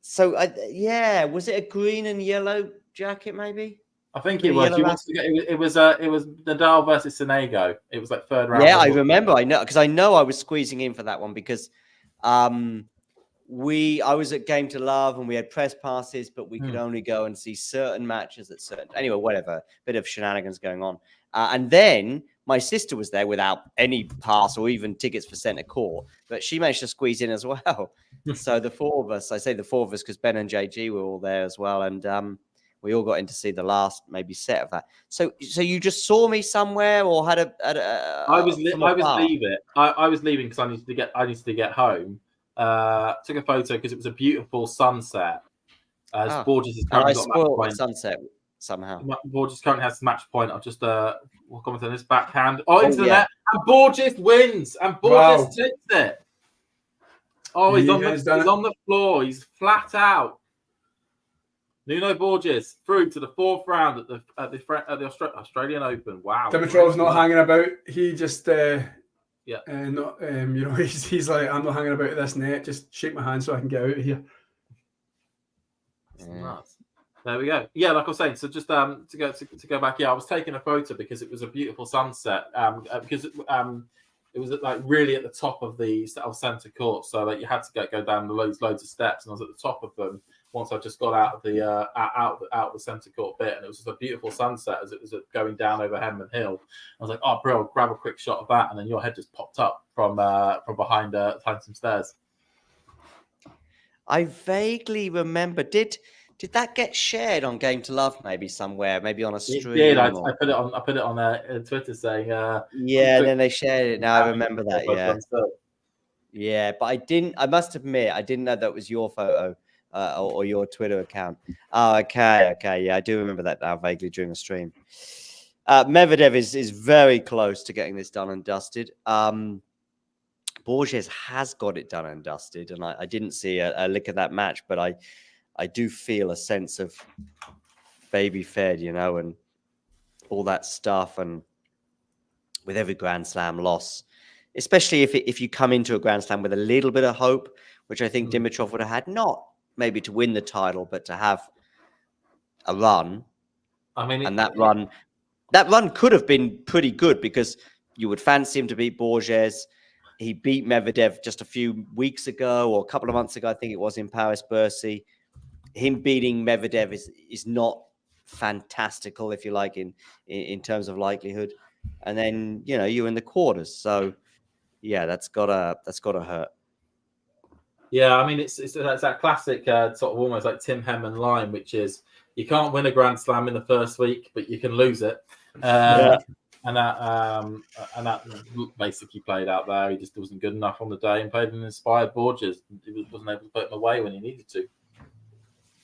Speaker 2: So, was it a green and yellow jacket, maybe?
Speaker 3: I think it was. It was Nadal versus Sonego. It was like third round.
Speaker 2: Yeah, I remember. I know I was squeezing in for that one because I was at Game to Love and we had press passes, but we could only go and see certain matches at certain. Anyway, whatever. Bit of shenanigans going on, and then my sister was there without any pass or even tickets for centre court, but she managed to squeeze in as well. So the four of us, I say the four of us because Ben and JG were all there as well, and we all got in to see the last maybe set of that. So you just saw me somewhere, or had a
Speaker 3: I was leaving. I was leaving because I needed to get home. Took a photo because it was a beautiful sunset. Borges is currently got match point.
Speaker 2: Sunset somehow.
Speaker 3: Borges currently has the match point. I'll just walk on to this backhand. Into the net, and Borges wins, and Borges takes it. Oh, he's on the floor. He's flat out. Nuno Borges through to the fourth round at the Australian Open. Wow.
Speaker 1: Dimitrov's not hanging about. He just he's like, I'm not hanging about at this net. Just shake my hand so I can get out of here.
Speaker 3: Nuts. There we go. Yeah, like I was saying, so just to go back. Yeah, I was taking a photo because it was a beautiful sunset. Because it was like really at the top of the centre court, so like you had to go down the loads of steps, and I was at the top of them once I just got out of the out of the centre court bit, and it was just a beautiful sunset as it was going down over Henman Hill. I was like, oh, bro, grab a quick shot of that, and then your head just popped up from behind some stairs.
Speaker 2: I vaguely remember. Did that get shared on Game to Love maybe somewhere, maybe on a stream?
Speaker 3: It did. I put it on Twitter saying.
Speaker 2: Then they shared it. Now I remember that. Yeah. Yeah, but I must admit, I didn't know that was your photo. Or your Twitter account. Oh, okay. Yeah, I do remember that now vaguely during the stream. Medvedev is very close to getting this done and dusted. Borges has got it done and dusted, and I didn't see a lick of that match, but I do feel a sense of baby fed, and all that stuff. And with every Grand Slam loss, especially if you come into a Grand Slam with a little bit of hope, which I think Dimitrov would have had, not maybe to win the title, but to have a run. I mean, and that run could have been pretty good because you would fancy him to beat Borges. He beat Medvedev just a few weeks ago or a couple of months ago, I think it was, in Paris-Bercy. Him beating Medvedev is not fantastical, if you like, in terms of likelihood. And then you're in the quarters, so yeah, that's gotta hurt.
Speaker 3: Yeah, I mean, it's that classic sort of almost like Tim Henman line, which is you can't win a Grand Slam in the first week, but you can lose it. And that basically played out there. He just wasn't good enough on the day and played an inspired Borges. He wasn't able to put him away when he needed to.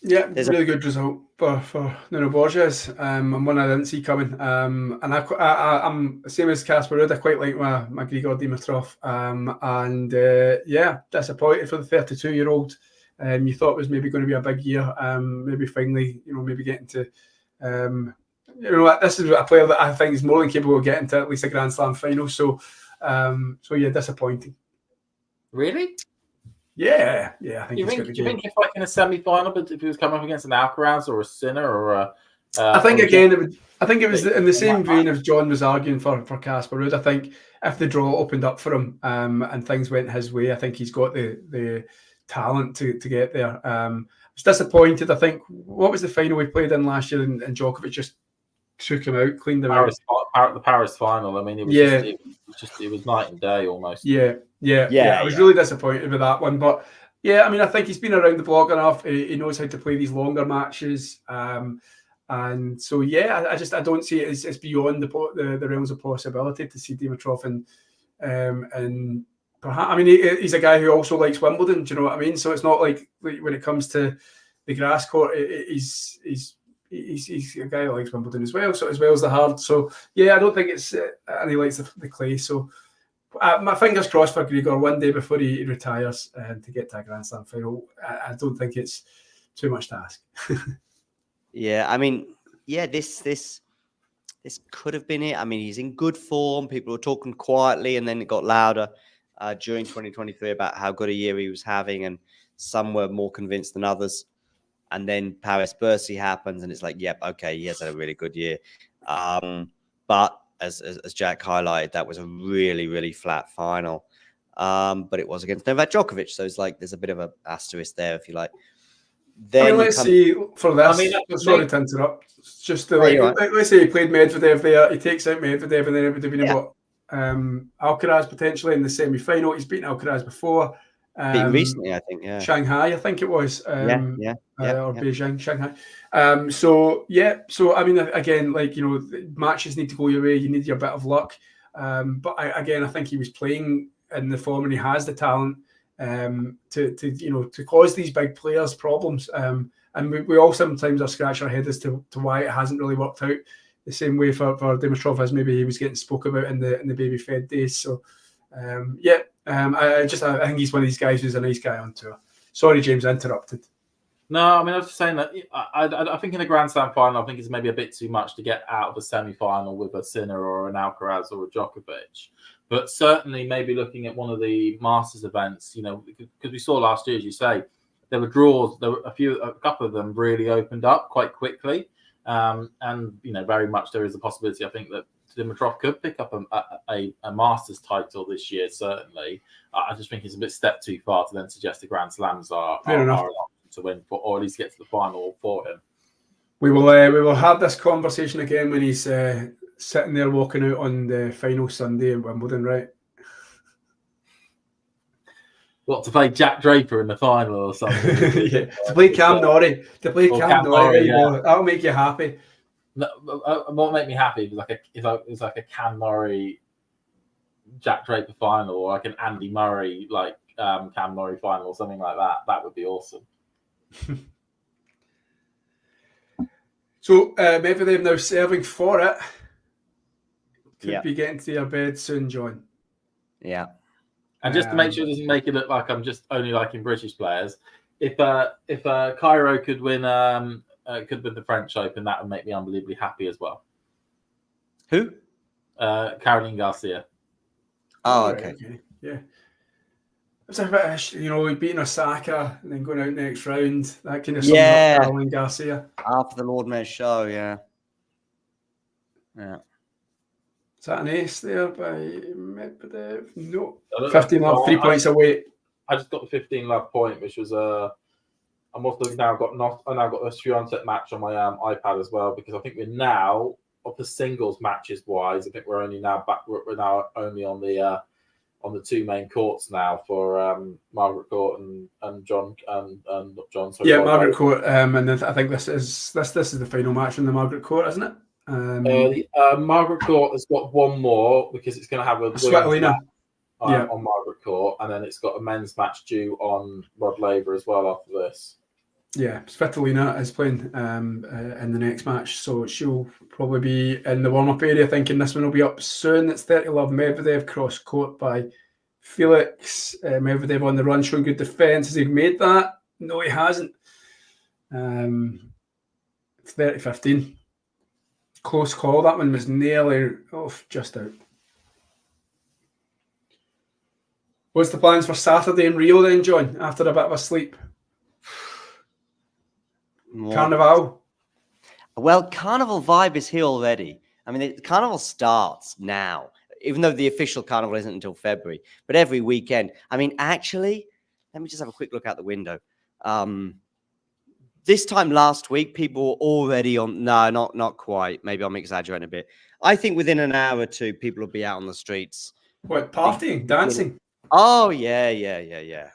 Speaker 1: Yeah, really good result for Nuno Borges. And one I didn't see coming. And I'm the same as Casper Ruud. I quite like my Grigor Dimitrov. Disappointed for the 32-year-old. You thought it was maybe going to be a big year. Maybe finally, maybe getting to. This is a player that I think is more than capable of getting to at least a Grand Slam final. So disappointing.
Speaker 3: Really?
Speaker 1: Yeah. I think.
Speaker 3: Do you think if like in a semi-final, but if he was coming up against an Alcaraz or a Sinner or a,
Speaker 1: I think again, it was in the same vein as John was arguing for Casper Ruud. I think if the draw opened up for him and things went his way, I think he's got the talent to get there. I was disappointed. I think what was the final we played in last year, and Djokovic just took him out, cleaned him out.
Speaker 3: The Paris final. I mean, it was night and day almost.
Speaker 1: Yeah. I was really disappointed with that one, but yeah, I mean, I think he's been around the block enough. He knows how to play these longer matches, and so yeah, I don't see it as beyond the realms of possibility to see Dimitrov and perhaps. I mean, he's a guy who also likes Wimbledon. Do you know what I mean? So it's not like when it comes to the grass court, he's a guy who likes Wimbledon as well. So as well as the hard. So yeah, I don't think it's and he likes the clay. So my fingers crossed for Grigor one day before he retires to get to a Grand Slam final. I don't think it's too much to ask.
Speaker 2: Yeah, I mean, yeah, this could have been it. I mean, he's in good form. People were talking quietly, and then it got louder during 2023 about how good a year he was having, and some were more convinced than others. And then Paris-Bercy happens, and it's like, yep, okay, he has had a really good year. But as Jack highlighted, that was a really, really flat final. But it was against Novak Djokovic, so it's like there's a bit of an asterisk there, if you like. Then
Speaker 1: let's see for this. Sorry to interrupt. Just let's say he played Medvedev there. He takes out Medvedev, and then it would have been about Alcaraz potentially in the semi-final. He's beaten Alcaraz before.
Speaker 2: Recently, I think, yeah.
Speaker 1: Shanghai, I think it was. Or
Speaker 2: yeah.
Speaker 1: Beijing, Shanghai. So I mean, again, like, you know, matches need to go your way. You need your bit of luck. But I think he was playing in the form, and he has the talent to cause these big players problems. And we all sometimes are scratching our head as to why it hasn't really worked out the same way for Dimitrov as maybe he was getting spoke about in the baby fed days. So I think he's one of these guys who's a nice guy on tour. Sorry, James, I interrupted.
Speaker 3: No, I mean, I was just saying that I think in the Grand Slam final, I think it's maybe a bit too much to get out of a semi-final with a Sinner or an Alcaraz or a Djokovic. But certainly maybe looking at one of the Masters events, you know, because we saw last year, as you say, there were draws. There were a couple of them really opened up quite quickly. And, you know, very much there is a possibility, I think, that Dimitrov could pick up a Masters title this year, certainly. I just think it's a bit step too far to then suggest the Grand Slams are an option to win, or at least get to the final for him.
Speaker 1: We will have this conversation again when he's sitting there walking out on the final Sunday in Wimbledon, right?
Speaker 3: What, to play Jack Draper in the final or something?
Speaker 1: Yeah, to play Cam Norrie. To play Cam Norrie, yeah. That'll make you happy.
Speaker 3: No, it won't make me happy. It's like a Cam Norrie, Jack Draper final, or like an Andy Murray, like Cam Norrie final, or something like that. That would be awesome.
Speaker 1: So Medvedev now serving for it. Could be getting to your bed soon, John.
Speaker 2: Yeah.
Speaker 3: And just to make sure it doesn't make it look like I'm just only liking British players, if Cairo could win the French Open, that would make me unbelievably happy as well.
Speaker 2: Who?
Speaker 3: Caroline Garcia.
Speaker 2: Oh, okay.
Speaker 1: Yeah. It's a bit, you know, beating Osaka and then going out next round. That kind of sums up Caroline Garcia.
Speaker 2: After the Lord Mayor's show, yeah.
Speaker 1: Is that an ace there by Medvedev? No. 15 love, 3 points away.
Speaker 3: I just got the 15 love point, which was I'm also now got a Swiatek match on my iPad as well, because I think we're now of the singles matches wise. I think we're only now back. We're now only on the two main courts now for Margaret Court and John and John. Sorry,
Speaker 1: Margaret Court. And then I think this is the final match in the Margaret Court, isn't it?
Speaker 3: Margaret Court has got one more because it's going to have a
Speaker 1: Svitolina
Speaker 3: on Margaret Court, and then it's got a men's match due on Rod Laver as well after this.
Speaker 1: Yeah, Svitolina is playing in the next match, so she'll probably be in the warm-up area, thinking this one will be up soon. It's 30-love Medvedev, cross court by Felix. Medvedev on the run, showing good defence. Has he made that? No, he hasn't. 30-15. Close call. That one was nearly off, just out. What's the plans for Saturday in Rio then, John, after a bit of a sleep? Carnival?
Speaker 2: Well, Carnival vibe is here already. I mean, the Carnival starts now, even though the official Carnival isn't until February. But every weekend. I mean, actually, let me just have a quick look out the window. This time last week, people were already on. No, not quite. Maybe I'm exaggerating a bit. I think within an hour or two, people will be out on the streets.
Speaker 1: What, partying, dancing?
Speaker 2: Oh, yeah.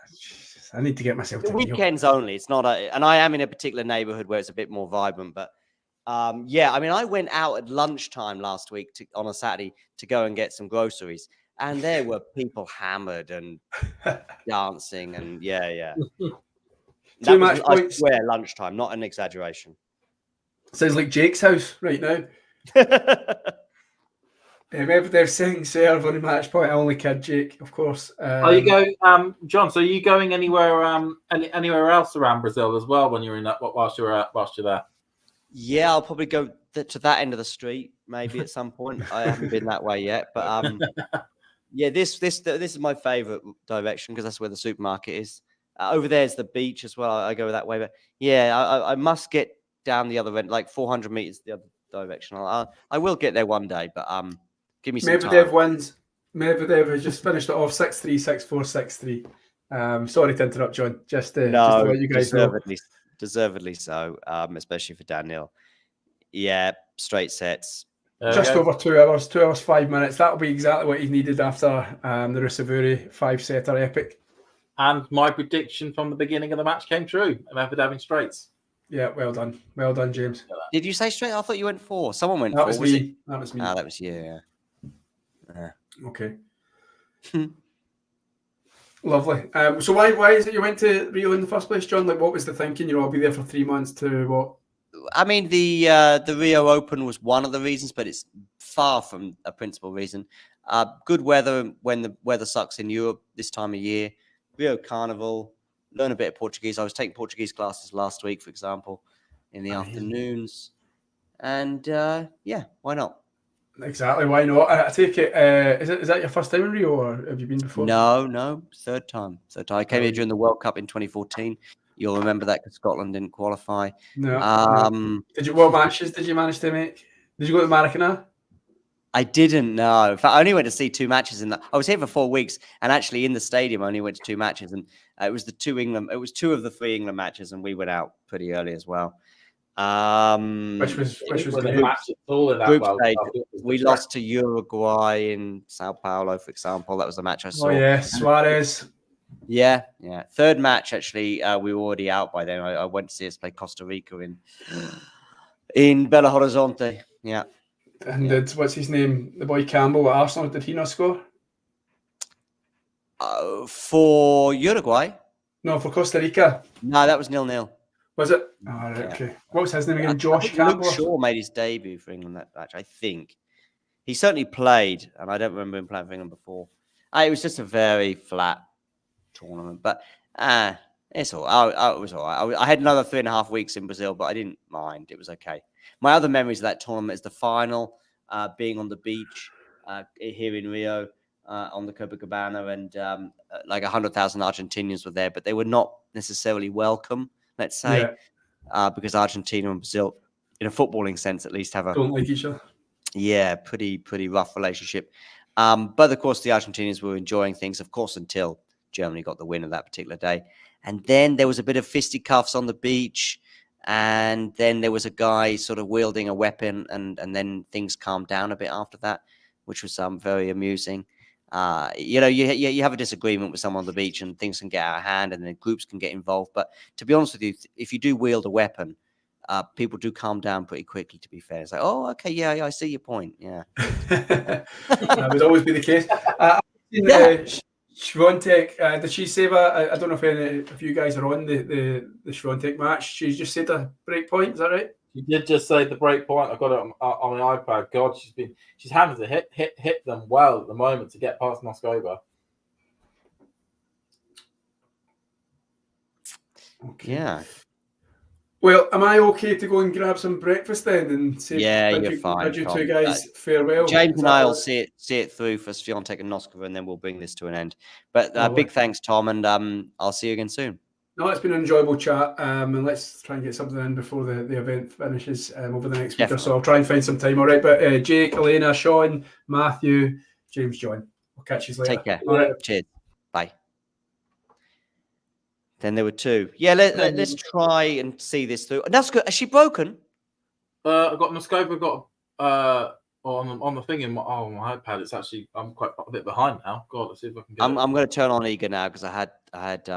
Speaker 1: I need to get myself to
Speaker 2: weekends only. It's not and I am in a particular neighborhood where it's a bit more vibrant. But I mean, I went out at lunchtime last week on a Saturday to go and get some groceries, and there were people hammered and dancing, and yeah.
Speaker 1: Too much points.
Speaker 2: I swear, lunchtime, not an exaggeration.
Speaker 1: Sounds like Jake's house right now. Medvedev saying serve on a match point. I only kid Jake, of course.
Speaker 3: Are you going, John? So are you going anywhere else around Brazil as well when you're in that? Whilst you're there?
Speaker 2: Yeah, I'll probably go to that end of the street maybe at some point. I haven't been that way yet, but yeah, this is my favorite direction because that's where the supermarket is. Over there's the beach as well. I go that way, but yeah, I must get down the other end, like 400 meters the other direction. I will get there one day, but give me some
Speaker 1: Medvedev
Speaker 2: time.
Speaker 1: wins. Medvedev has just finished it off 6-3, 6-4, 6-3. Sorry to interrupt, John. Just to let you guys
Speaker 2: deservedly so, especially for Daniil. Yeah, straight sets.
Speaker 1: Just over 2 hours, 2 hours, 5 minutes. That'll be exactly what he needed after the Russavuri 5-setter epic.
Speaker 3: And my prediction from the beginning of the match came true. Medvedev in straights.
Speaker 1: Yeah, well done, James.
Speaker 4: Did you say straight? I thought you went 4. Someone went
Speaker 1: That
Speaker 4: 4.
Speaker 1: was me. That was me.
Speaker 4: Ah, that was you. Yeah.
Speaker 1: Okay. Lovely. So why is it you went to Rio in the first place, John? Like, what was the thinking? I'll be there for 3 months to what?
Speaker 4: I mean, the Rio Open was one of the reasons, but it's far from a principal reason. Good weather when the weather sucks in Europe this time of year. Rio Carnival, learn a bit of Portuguese. I was taking Portuguese classes last week, for example, in the afternoons. And yeah, why not?
Speaker 1: Exactly, why not? I take it, is that your first time in Rio, or have you been before?
Speaker 4: No, third time. I came here during the World Cup in 2014. You'll remember that because Scotland didn't qualify.
Speaker 1: No. What matches did you manage to make? Did you go to Maracana?
Speaker 4: I didn't know. In fact, I only went to see 2 matches in that. I was here for 4 weeks, and actually in the stadium, I only went to 2 matches, and it was 2 of the 3 England matches, and we went out pretty early as well.
Speaker 1: Which was
Speaker 3: the match at all in that
Speaker 4: group
Speaker 3: World
Speaker 4: stage.
Speaker 3: Cup.
Speaker 4: We lost to Uruguay in Sao Paulo, for example. That was the match I saw.
Speaker 1: Oh yeah, Suarez.
Speaker 4: Yeah. Third match, actually, we were already out by then. I went to see us play Costa Rica in Belo Horizonte. Yeah.
Speaker 1: And what's his name? The boy Campbell at Arsenal, did he not score?
Speaker 4: For Uruguay?
Speaker 1: No, for Costa Rica.
Speaker 4: No, that was 0-0.
Speaker 1: Was it? Oh, right, okay. What was his name again? Josh Campbell?
Speaker 4: Luke Shaw made his debut for England that match, I think. He certainly played, and I don't remember him playing for England before. It was just a very flat tournament, but it's all right. It was all right. I had another 3.5 weeks in Brazil, but I didn't mind. It was okay. My other memories of that tournament is the final, being on the beach here in Rio on the Copacabana, and like 100,000 Argentinians were there, but they were not necessarily welcome, let's say, because Argentina and Brazil, in a footballing sense at least,
Speaker 1: don't like each other.
Speaker 4: Yeah, pretty rough relationship. But of course, the Argentinians were enjoying things, of course, until Germany got the win of that particular day. And then there was a bit of fisticuffs on the beach. And then there was a guy sort of wielding a weapon. And then things calmed down a bit after that, which was very amusing. You have a disagreement with someone on the beach and things can get out of hand and then groups can get involved. But to be honest with you, if you do wield a weapon, people do calm down pretty quickly, to be fair. It's like, oh, okay, yeah, I see your point. Yeah.
Speaker 1: That would always be the case. Swiatek, did she save I don't know if you guys are on the Swiatek match. She just said a break point, is that right?
Speaker 3: She did just say the break point. I got it on my iPad. God, she's having to hit them well at the moment to get past Moskova.
Speaker 1: Okay.
Speaker 4: Yeah.
Speaker 1: Well, am I okay to go and grab some breakfast then and say,
Speaker 4: you're fine.
Speaker 1: You 2 guys farewell?
Speaker 4: James and I will see it through for Swiatek and Noskova, and then we'll bring this to an end. But big thanks, Tom, and I'll see you again soon.
Speaker 1: No, it's been an enjoyable chat, and let's try and get something in before the event finishes over the next week or so. I'll try and find some time, all right? But Jake, Elena, Sean, Matthew, James, John. We'll catch you later.
Speaker 4: Take care.
Speaker 1: All right.
Speaker 4: Cheers. Bye. Then there were 2. Yeah, let's try and see this through. That's good. Has she broken?
Speaker 3: I got Moskova on the thing in my iPad. It's actually I'm quite a bit behind now. God, let's see if I can get
Speaker 4: I'm going to turn on Eager now because I had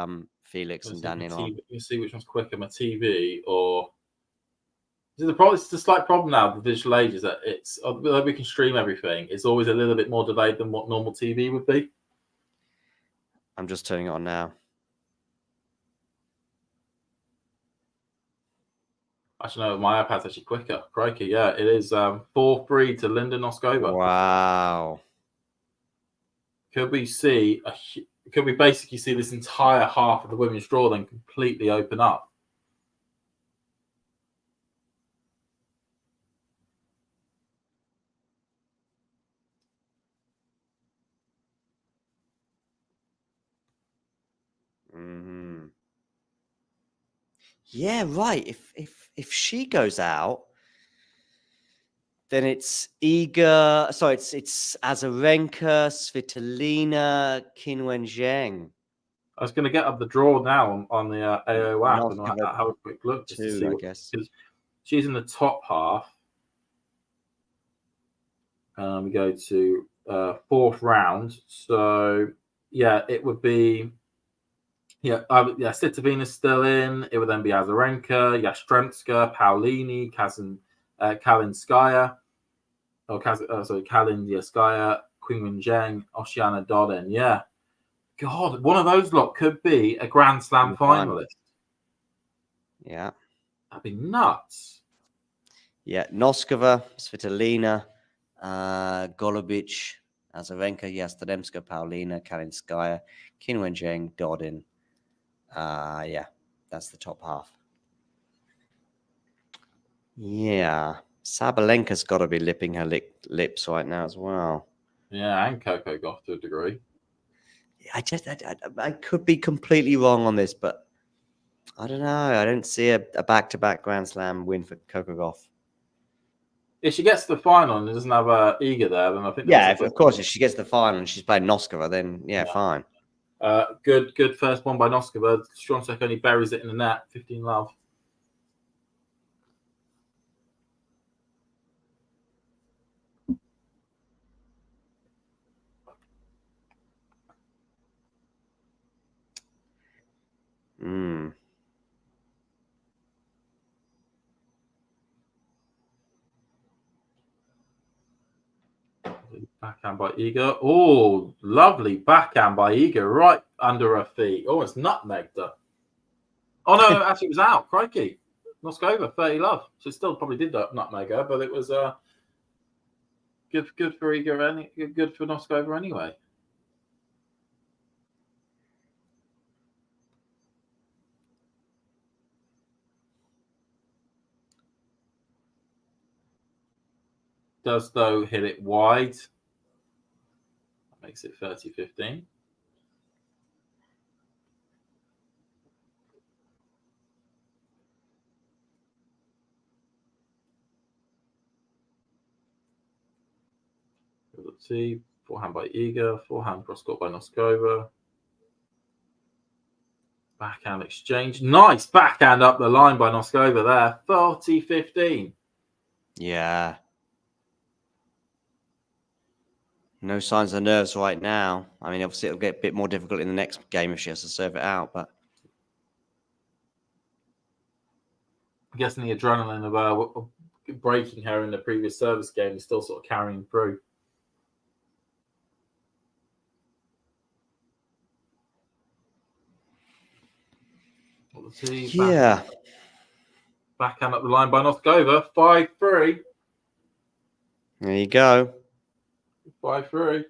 Speaker 4: Felix and Daniil on.
Speaker 3: You see which one's quicker, my TV or. It's the slight problem now. The digital age is that although we can stream everything, it's always a little bit more delayed than what normal TV would be.
Speaker 4: I'm just turning it on now.
Speaker 3: Actually, no, my iPad's actually quicker. Crikey, yeah, it is 4-3 to Linda Noskova.
Speaker 4: Wow.
Speaker 3: Could we basically see this entire half of the women's draw then completely open up?
Speaker 4: Mm-hmm. Yeah, right. If she goes out, then it's Iga. Sorry, it's Azarenka, Svitolina, Qinwen Zheng.
Speaker 3: I was going to get up the draw now on the AO app and have a quick look just to see
Speaker 4: I guess.
Speaker 3: She's in the top half. We go to 4th round. So yeah, it would be Yeah, Sitavina's still in. It would then be Azarenka, Yastremska, Paulini, Kalinskaya, Kalinskaya, Qinwen Zheng, Oceana Dodin. Yeah. God, one of those lot could be a Grand Slam finalist.
Speaker 4: Yeah.
Speaker 3: That'd be nuts.
Speaker 4: Yeah, Noskova, Svitolina, Golubic, Azarenka, Yastremska, Paulina, Kalinskaya, Qinwen Zheng, Dodin. Yeah, that's the top half. Yeah, Sabalenka's got to be lipping her lips right now as well.
Speaker 3: Yeah, and Coco Gauff to a degree.
Speaker 4: I could be completely wrong on this, but I don't know. I don't see a back-to-back Grand Slam win for Coco Gauff.
Speaker 3: If she gets to the final and doesn't have Iga there, then I think.
Speaker 4: Yeah, of course. If she gets to the final and she's playing Noskova, then fine.
Speaker 3: Good first one by Noskova. Swiatek only buries it in the net. 15-love. Backhand by Iga. Oh, lovely backhand by Iga right under her feet. Oh, it's nutmegged her. Oh, no, actually, it was out. Crikey. Noskova, 30-love. So it still probably did nutmeg her, but it was good for Iga, good for Noskova anyway. Does, though, hit it wide. That makes it 30-15. Let's see. Forehand by Iga. Forehand cross-court by Noskova. Backhand exchange. Nice backhand up the line by Noskova there. 30-15.
Speaker 4: Yeah. No signs of nerves right now. I mean, obviously, it'll get a bit more difficult in the next game if she has to serve it out, but
Speaker 3: I'm guessing the adrenaline of breaking her in the previous service game is still sort of carrying through. Let's see.
Speaker 4: Yeah.
Speaker 3: Backhand up the line by Noskova. 5-3.
Speaker 4: There you go.
Speaker 3: 5-3.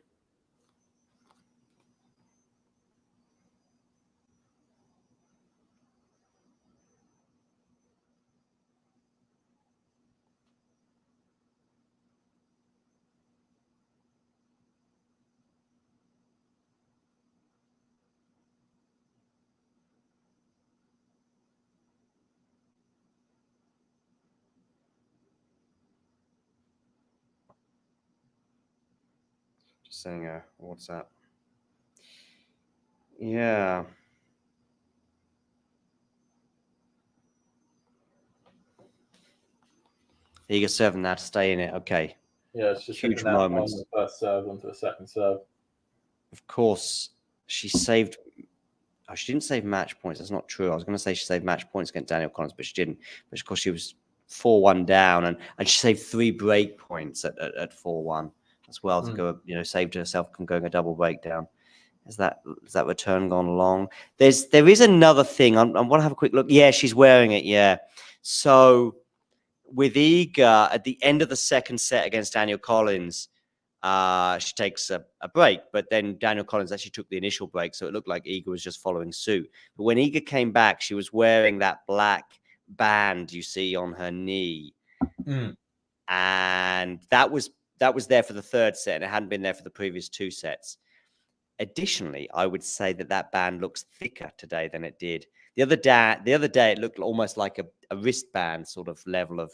Speaker 4: Just saying WhatsApp. Yeah. Eager serving that to stay in it. Okay.
Speaker 3: Yeah, it's just
Speaker 4: huge
Speaker 3: moments. On the first serve onto the second serve.
Speaker 4: Of course, she saved. Oh, she didn't save match points. That's not true. I was going to say she saved match points against Daniil Collins, but she didn't. But of course, she was 4-1 down, and she saved 3 break points at 4-1 as well to go. Saved herself from going a double breakdown. Has that return gone long? There is another thing. I want to have a quick look. Yeah, she's wearing it. Yeah. So with Iga at the end of the second set against Daniil Collins, she takes a break, but then Daniil Collins actually took the initial break, so it looked like Iga was just following suit. But when Iga came back, she was wearing that black band you see on her knee, and that was there for the third set, and it hadn't been there for the previous 2 sets. Additionally, I would say that band looks thicker today than it did the other day. It looked almost like a wristband sort of level of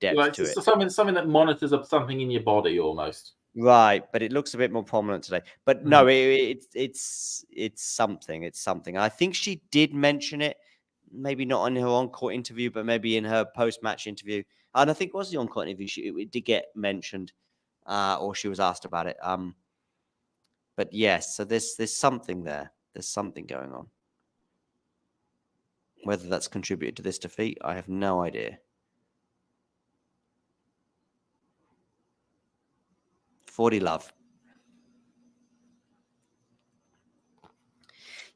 Speaker 4: depth to it.
Speaker 3: Something that monitors up something in your body almost.
Speaker 4: Right, but it looks a bit more prominent today. But no, it's something. It's something. I think she did mention it, maybe not in her on-court interview, but maybe in her post-match interview. And I think it was the on-court interview. It did get mentioned, or she was asked about it. But yes, so there's something there. There's something going on. Whether that's contributed to this defeat, I have no idea. 40 love.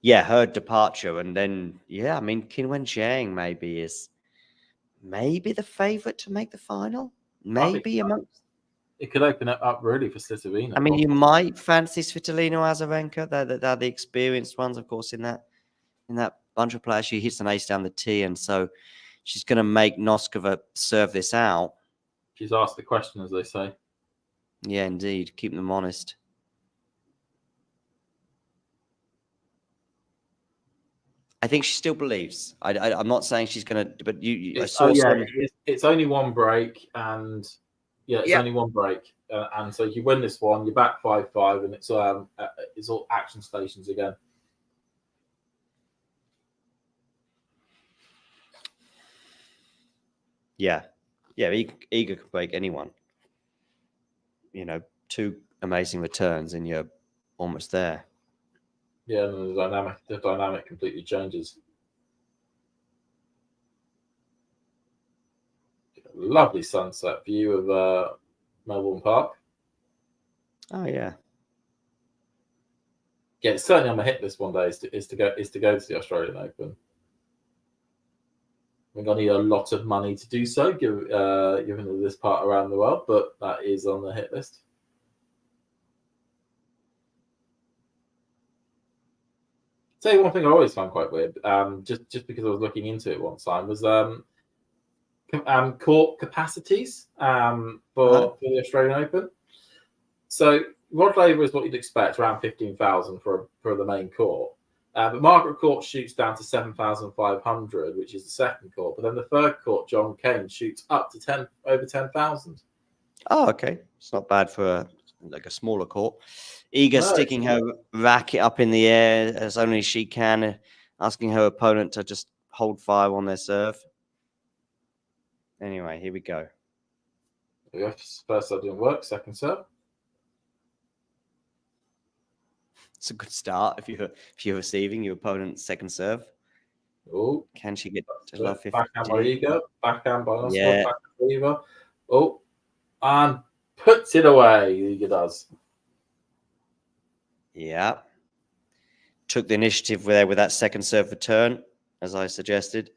Speaker 4: Yeah, her departure, and then I mean, Qinwen Zhang maybe is the favorite to make the final. Maybe amongst.
Speaker 3: It could open it up really for Svitolina.
Speaker 4: I mean, you might fancy Svitolina Azarenka. They're the experienced ones, of course, in that bunch of players. She hits an ace down the tee, and so she's going to make Noskova serve this out.
Speaker 3: She's asked the question, as they say.
Speaker 4: Yeah, indeed. Keep them honest. I think she still believes. I'm not saying she's going to, but I saw some.
Speaker 3: It's only one break, and it's only one break, and so if you win this one, you're back 5-5, and it's all action stations again.
Speaker 4: Yeah, Iga can break anyone. 2 amazing returns, and you're almost there.
Speaker 3: Yeah, and the dynamic completely changes. Lovely sunset view of Melbourne Park.
Speaker 4: Oh yeah.
Speaker 3: Yeah, it's certainly on my hit list one day is to go to the Australian Open. We're going to need a lot of money to do so, given this part around the world, but that is on the hit list. Tell you one thing I always found quite weird, just because I was looking into it one time, was court capacities for the Australian Open. So Rod Laver is what you'd expect, around 15,000 for the main court. But Margaret Court shoots down to 7,500, which is the second court. But then the third court, John Cain, shoots up to over 10,000.
Speaker 4: Oh, okay. It's not bad for a smaller court. Iga sticking her racket up in the air as only she can, asking her opponent to just hold fire on their serve. Anyway, here we go.
Speaker 3: First serve didn't work. Second serve.
Speaker 4: It's a good start if you're receiving your opponent's second serve.
Speaker 3: Oh,
Speaker 4: can she get to love 50?
Speaker 3: Backhand by Iga. Backhand by Oscar.
Speaker 4: Yeah.
Speaker 3: Backhand by Iga. Oh, and puts it away. Iga does.
Speaker 4: Yeah. Took the initiative there with that second serve return, as I suggested.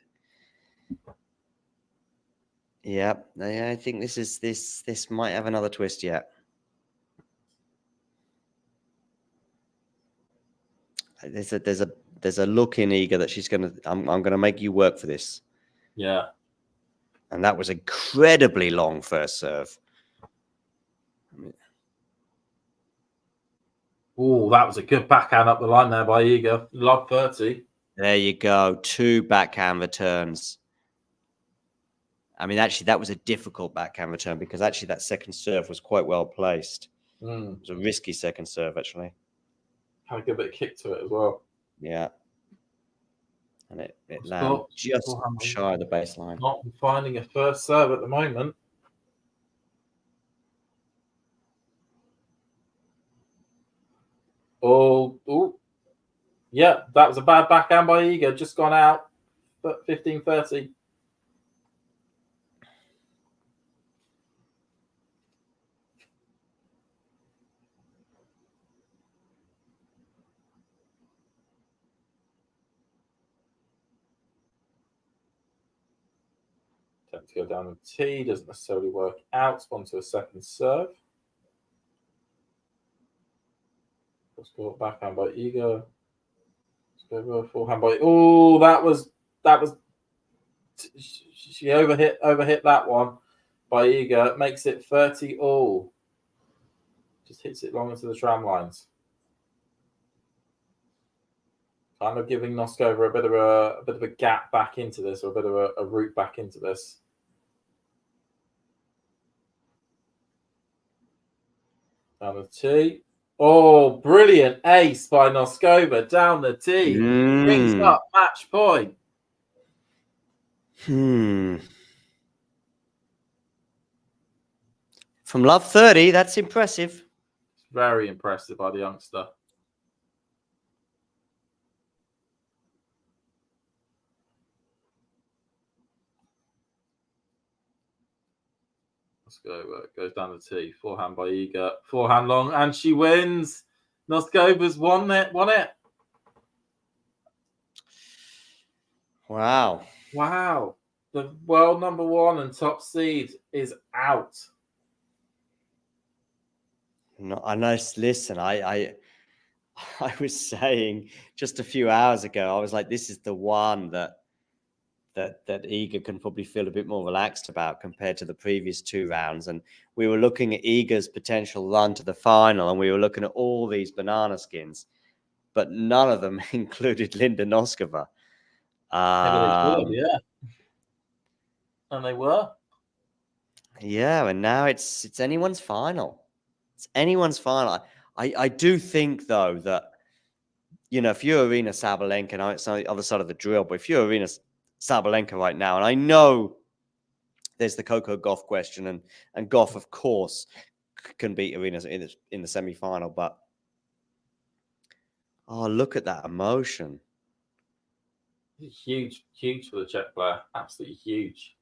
Speaker 4: Yeah, I think this might have another twist yet. There's a look in Iga that she's gonna. I'm gonna make you work for this.
Speaker 3: Yeah.
Speaker 4: And that was incredibly long first serve.
Speaker 3: Oh, that was a good backhand up the line there by Iga. Love 30.
Speaker 4: There you go. 2 backhand returns. I mean, actually, that was a difficult backhand return because actually that second serve was quite well placed. It was a risky second serve, actually.
Speaker 3: Had a good bit of kick to it as well.
Speaker 4: Yeah. And it landed just shy of the baseline.
Speaker 3: Not finding a first serve at the moment. Oh. Yeah, that was a bad backhand by Iga. Just gone out. 15-30. Attempt to go down the tee. Doesn't necessarily work out. Onto a second serve. Let's go backhand by Iga. Let's go forehand by. Oh, that was. She overhit that one by Iga. Makes it 30 all. Just hits it long into the tram lines. Kind of giving Noskova a bit of a gap back into this, or a bit of a route back into this. Down the tee. Oh, brilliant ace by Noskova down the tee. Brings up match point.
Speaker 4: From love 30, that's impressive.
Speaker 3: Very impressive by the youngster. Let's go. It goes down the T. Forehand by Iga. Forehand long, and she wins. Noskova's won it.
Speaker 4: Wow.
Speaker 3: The world number 1 and top seed is out.
Speaker 4: No, I know. Listen, I was saying just a few hours ago, I was like, this is the one that Iga can probably feel a bit more relaxed about compared to the previous 2 rounds. And we were looking at Iga's potential run to the final, and we were looking at all these banana skins, but none of them included Linda Noskova.
Speaker 3: Yeah. And they were.
Speaker 4: Yeah, and now it's anyone's final. It's anyone's final. I do think, though, that, if you're Arina Sabalenka, now it's on the other side of the drill, but if you're Arina Sabalenka right now, and I know there's the Coco Gauff question, and Gauff, of course, can beat Arina in the semi-final, but look at that emotion.
Speaker 3: Huge for the Czech player. Absolutely huge.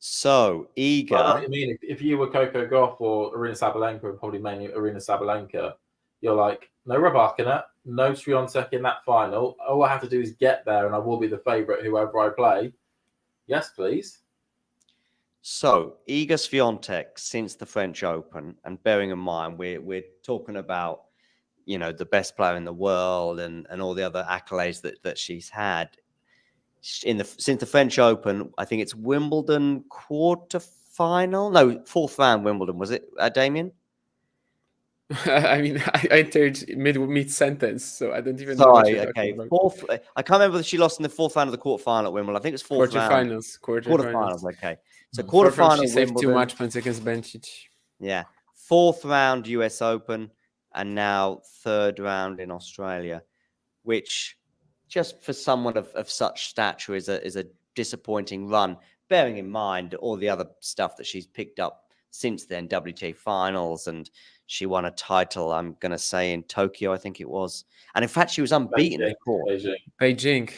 Speaker 4: So, Iga...
Speaker 3: I know what you mean. If you were Coco Gauff or Arina Sabalenka, and probably mainly Arina Sabalenka, you're like, no Rybakina, no Swiatek in that final. All I have to do is get there, and I will be the favourite whoever I play. Yes, please.
Speaker 4: So, Iga Swiatek since the French Open, and bearing in mind, we're talking about, the best player in the world and all the other accolades that she's had. Since the French Open, I think it's Wimbledon quarterfinal. No, 4th round Wimbledon, was it, Damien?
Speaker 5: I mean, I entered mid sentence, so I don't even know
Speaker 4: Sorry,
Speaker 5: what you're
Speaker 4: okay.
Speaker 5: talking about.
Speaker 4: Fourth, I can't remember if she lost in the 4th round of the quarterfinal at Wimbledon. I think it was 4th round. Quarterfinals, okay. So quarterfinal
Speaker 5: she saved
Speaker 4: Wimbledon.
Speaker 5: 2 match points against Bencic.
Speaker 4: Yeah. 4th round US Open, and now 3rd round in Australia, which just for someone of such stature is a disappointing run, bearing in mind all the other stuff that she's picked up since then, WTA finals, and she won a title, I'm going to say, in Tokyo, I think it was. And in fact, she was unbeaten, of course.
Speaker 5: Beijing,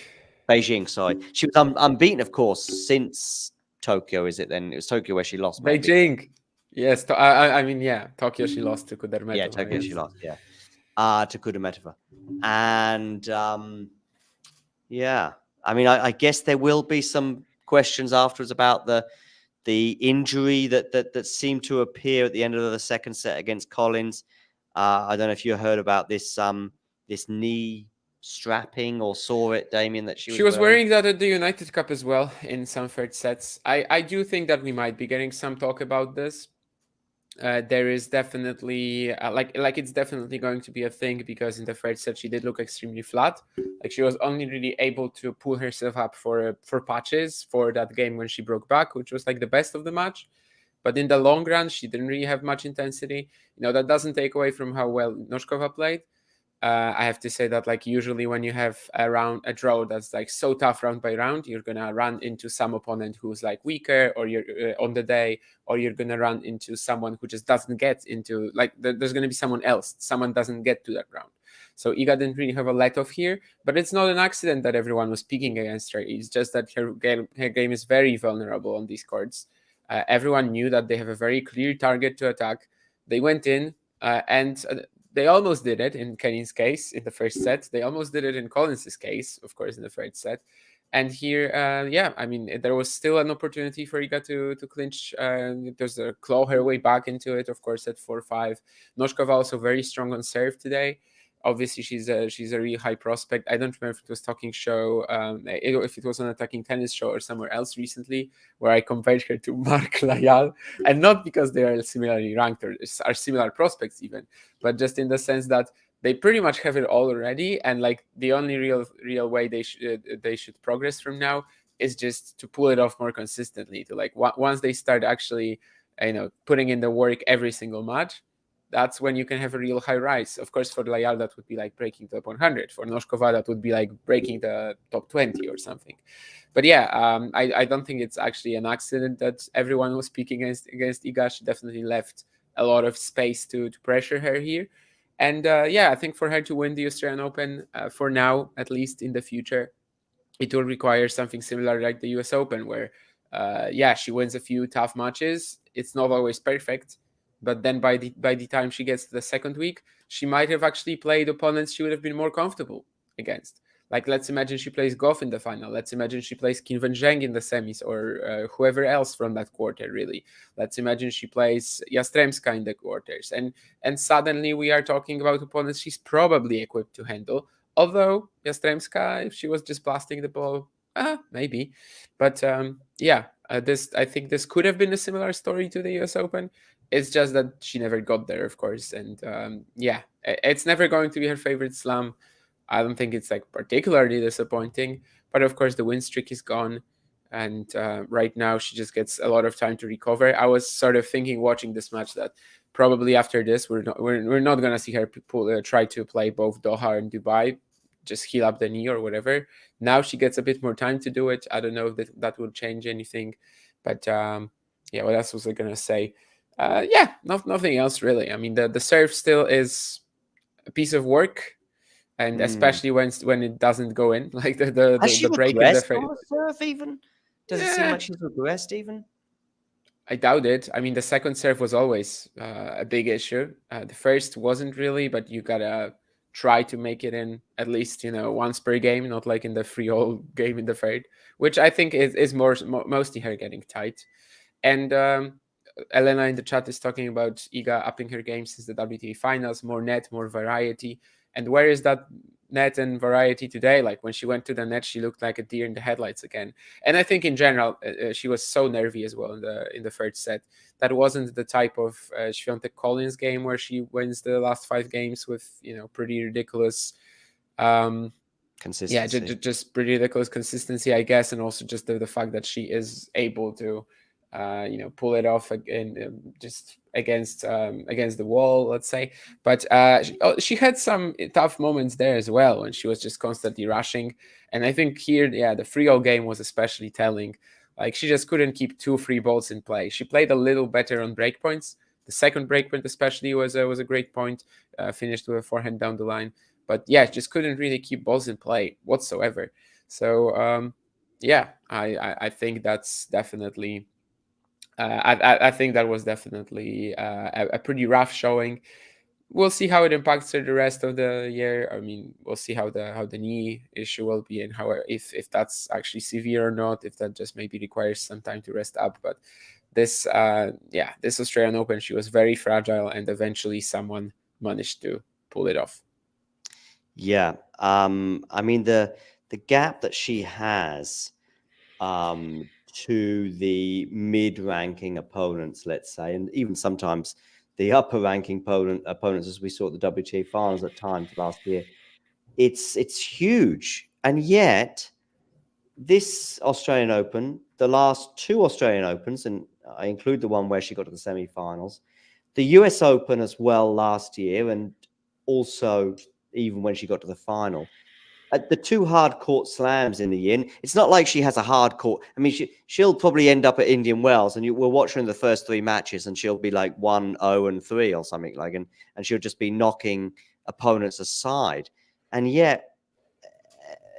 Speaker 4: sorry. She was unbeaten, of course, since Tokyo, is it then? It was Tokyo where she lost, maybe.
Speaker 5: Beijing. Yes, I mean, yeah, Tokyo she lost to Kudermetova.
Speaker 4: Yeah, Tokyo she lost, yeah. To Kudermetova. And, yeah, I mean, I guess there will be some questions afterwards about the injury that seemed to appear at the end of the second set against Collins. I don't know if you heard about this knee strapping or saw it, Damien, that she was
Speaker 5: wearing that at the United Cup as well in some third sets. I do think that we might be getting some talk about this. There is definitely like it's definitely going to be a thing, because in the first set she did look extremely flat. Like she was only really able to pull herself up for patches for that game when she broke back, which was like the best of the match. But in the long run, she didn't really have much intensity. That doesn't take away from how well Noskova played. I have to say that, like, usually when you have a draw that's like so tough round by round, you're gonna run into some opponent who's like weaker, or you're on the day, or you're gonna run into someone who just doesn't get into, like, there's gonna be someone else. Someone doesn't get to that round. So Iga didn't really have a let-off here, but it's not an accident that everyone was picking against her. It's just that her game is very vulnerable on these courts. Everyone knew that they have a very clear target to attack. They went in and they almost did it in Kenin's case in the first set. They almost did it in Collins's case, of course, in the third set. And here, I mean, there was still an opportunity for Iga to clinch. There's a claw her way back into it, of course, at 4-5. Noskova also very strong on serve today. Obviously, she's a really high prospect. I don't remember if it was Talking Show, if it was on a Talking Tennis Show or somewhere else recently, where I compared her to Marc Layal, and not because they are similarly ranked or are similar prospects even, but just in the sense that they pretty much have it all already, and like the only real way they should progress from now is just to pull it off more consistently. To like once they start actually, putting in the work every single match, that's when you can have a real high rise. Of course, for Layal, that would be like breaking the top 100. For Noskova, that would be like breaking the top 20 or something. But yeah, I don't think it's actually an accident that everyone was speaking against Iga. She definitely left a lot of space to pressure her here. And I think for her to win the Australian Open, for now, at least in the future, it will require something similar like the US Open, where she wins a few tough matches. it's not always perfect. But then by the time she gets to the second week, she might have actually played opponents she would have been more comfortable against. Like, let's imagine she plays Goff in the final. Let's imagine she plays Qin Zheng in the semis, or whoever else from that quarter, really. Let's imagine she plays Yastremska in the quarters. And suddenly we are talking about opponents she's probably equipped to handle. Although Yastremska, if she was just blasting the ball, maybe. But I think this could have been a similar story to the US Open. It's just that she never got there, of course. And it's never going to be her favorite slam. I don't think it's like particularly disappointing, but of course the win streak is gone, and right now she just gets a lot of time to recover. I was sort of thinking, watching this match, that probably after this we're not gonna see her try to play both Doha and Dubai, just heal up the knee or whatever. Now she gets a bit more time to do it. I don't know if that will change anything, but what else was I gonna say? Nothing else really. I mean, the serve still is a piece of work. And especially when it doesn't go in, like the break in the
Speaker 4: on the serve even? Does it seem like she's regressed even?
Speaker 5: I doubt it. I mean, the second serve was always a big issue. The first wasn't really, but you gotta try to make it in at least, once per game, not like in the 3-all game in the third, which I think is mostly her getting tight. And Elena in the chat is talking about Iga upping her game since the WTA finals, more net, more variety. And where is that net and variety today? Like, when she went to the net, she looked like a deer in the headlights again. And I think in general, she was so nervy as well in the third set. That wasn't the type of Świątek Collins game where she wins the last 5 games with pretty ridiculous
Speaker 4: consistency.
Speaker 5: Yeah, just pretty ridiculous consistency, I guess, and also just the fact that she is able to pull it off again, just against the wall, let's say. But she had some tough moments there as well when she was just constantly rushing. And I think here, the 3-all game was especially telling. Like, she just couldn't keep 2 free balls in play. She played a little better on breakpoints. The second breakpoint especially was a great point, finished with a forehand down the line. But just couldn't really keep balls in play whatsoever. So I think that's definitely. I think that was definitely a pretty rough showing. We'll see how it impacts her the rest of the year. I mean, we'll see how the knee issue will be, and how if that's actually severe or not. If that just maybe requires some time to rest up. But this Australian Open, she was very fragile, and eventually someone managed to pull it off.
Speaker 4: Yeah, I mean the gap that she has to the mid-ranking opponents, let's say, and even sometimes the upper-ranking opponents, as we saw at the WTA finals at times last year, it's huge. And yet, this Australian Open, the last 2 Australian Opens, and I include the one where she got to the semi-finals, the US Open as well last year, and also even when she got to the final, at the 2 hard court slams in the end, it's not like she has a hard court. I mean, she'll probably end up at Indian Wells, and we'll watch her in the first 3 matches, and she'll be like 1-0-3 or something like, and she'll just be knocking opponents aside. And yet,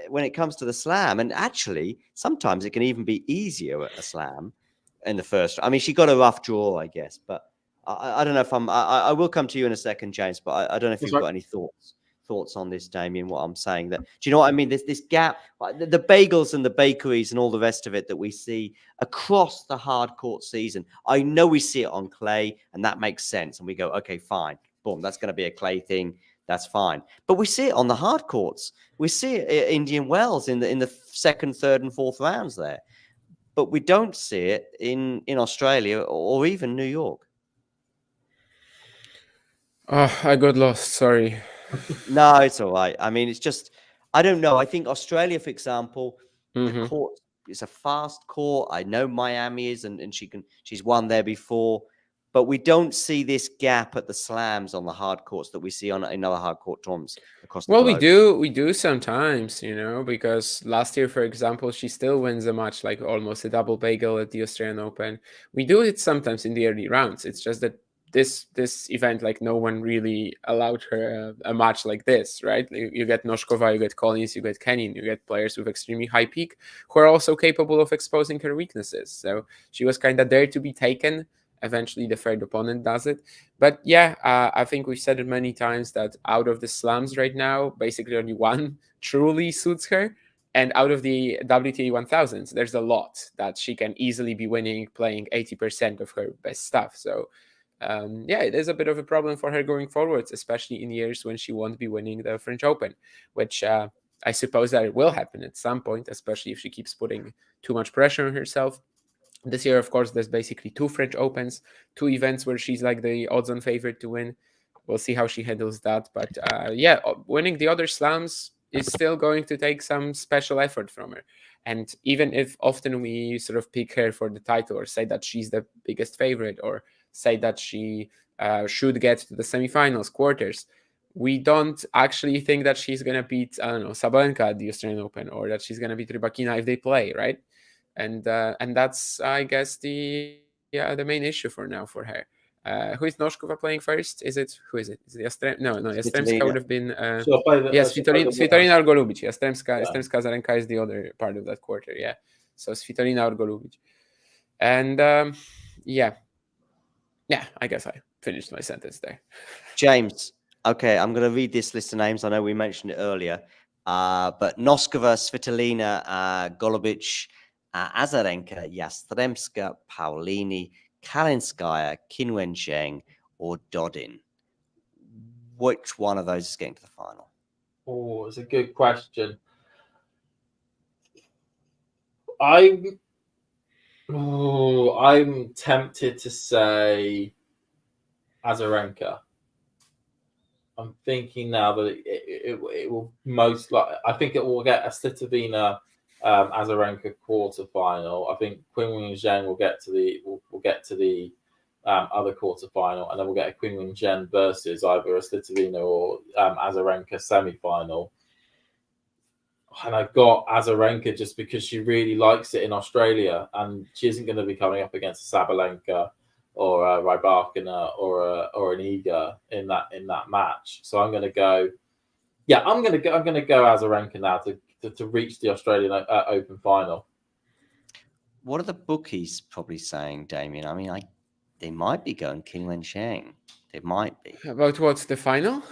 Speaker 4: when it comes to the slam, and actually sometimes it can even be easier at a slam in the first. I mean, she got a rough draw, I guess, but I don't know if I will come to you in a second, James, but I don't know if you've got any thoughts on this, Damien, what I'm saying. That, do you know what I mean? This gap, the bagels and the bakeries and all the rest of it that we see across the hard court season. I know we see it on clay, and that makes sense. And we go, okay, fine, boom, that's going to be a clay thing. That's fine. But we see it on the hard courts. We see it at Indian Wells in the second, third, and fourth rounds there. But we don't see it in Australia or even New York.
Speaker 5: Oh, I got lost. Sorry.
Speaker 4: No, it's all right. I mean, it's just, I don't know. I think Australia, for example, the court is a fast court. I know Miami is, and she's won there before, but we don't see this gap at the slams on the hard courts that we see in other hard court tournaments across the globe.
Speaker 5: We do sometimes, because last year, for example, she still wins a match, like almost a double bagel at the Australian Open. We do it sometimes in the early rounds. It's just that this event, like, no one really allowed her a match like this, right? You get Noskova, you get Collins, you get Kenin, you get players with extremely high peak who are also capable of exposing her weaknesses. So she was kind of there to be taken, eventually the third opponent does it. But yeah, I think we've said it many times that out of the slams right now, basically only one truly suits her. And out of the WTA 1000s, there's a lot that she can easily be winning, playing 80% of her best stuff. So yeah, it is a bit of a problem for her going forwards, especially in years when she won't be winning the French Open, which I suppose that it will happen at some point, especially if she keeps putting too much pressure on herself. This year, of course, there's basically 2 French Opens, 2 events where she's like the odds-on favorite to win. We'll see how she handles that. But yeah, winning the other slams is still going to take some special effort from her. And even if often we sort of pick her for the title or say that she's the biggest favorite or say that she should get to the semifinals, quarters, we don't actually think that she's going to beat, I don't know, Sabalenka at the Australian Open or that she's going to beat Rybakina if they play, right? And that's, I guess, the main issue for now for her. Who is Noskova playing first? Is it Yastremska? No, Yastremska would have been. Yes, Svitolina or Golubic. Yastremska Azarenka is the other part of that quarter. Yeah, so Svitolina or Golubic, and yeah, I guess I finished my sentence there.
Speaker 4: James, okay, I'm going to read this list of names. I know we mentioned it earlier, but Noskova, Svitolina, Golubic, Azarenka, Yastremska, Paulini, Kalinskaya, Qinwen Zheng, or Dodin. Which one of those is getting to the final?
Speaker 3: Oh, it's a good question. I'm tempted to say Azarenka. I'm thinking now that it will most likely. I think it will get a Stitovina Azarenka quarterfinal. I think Qinwen Zheng will get to the other quarterfinal, and then we'll get a Qinwen Zheng versus either a Stitovina or Azarenka semifinal. And I've got Azarenka just because she really likes it in Australia, and she isn't going to be coming up against a Sabalenka or a Rybakina or an Iga in that match. So I'm going to go. Yeah, I'm going to go Azarenka now to reach the Australian Open final.
Speaker 4: What are the bookies probably saying, Damien? I mean, they might be going Qinwen Zheng. They might be.
Speaker 5: About what's the final?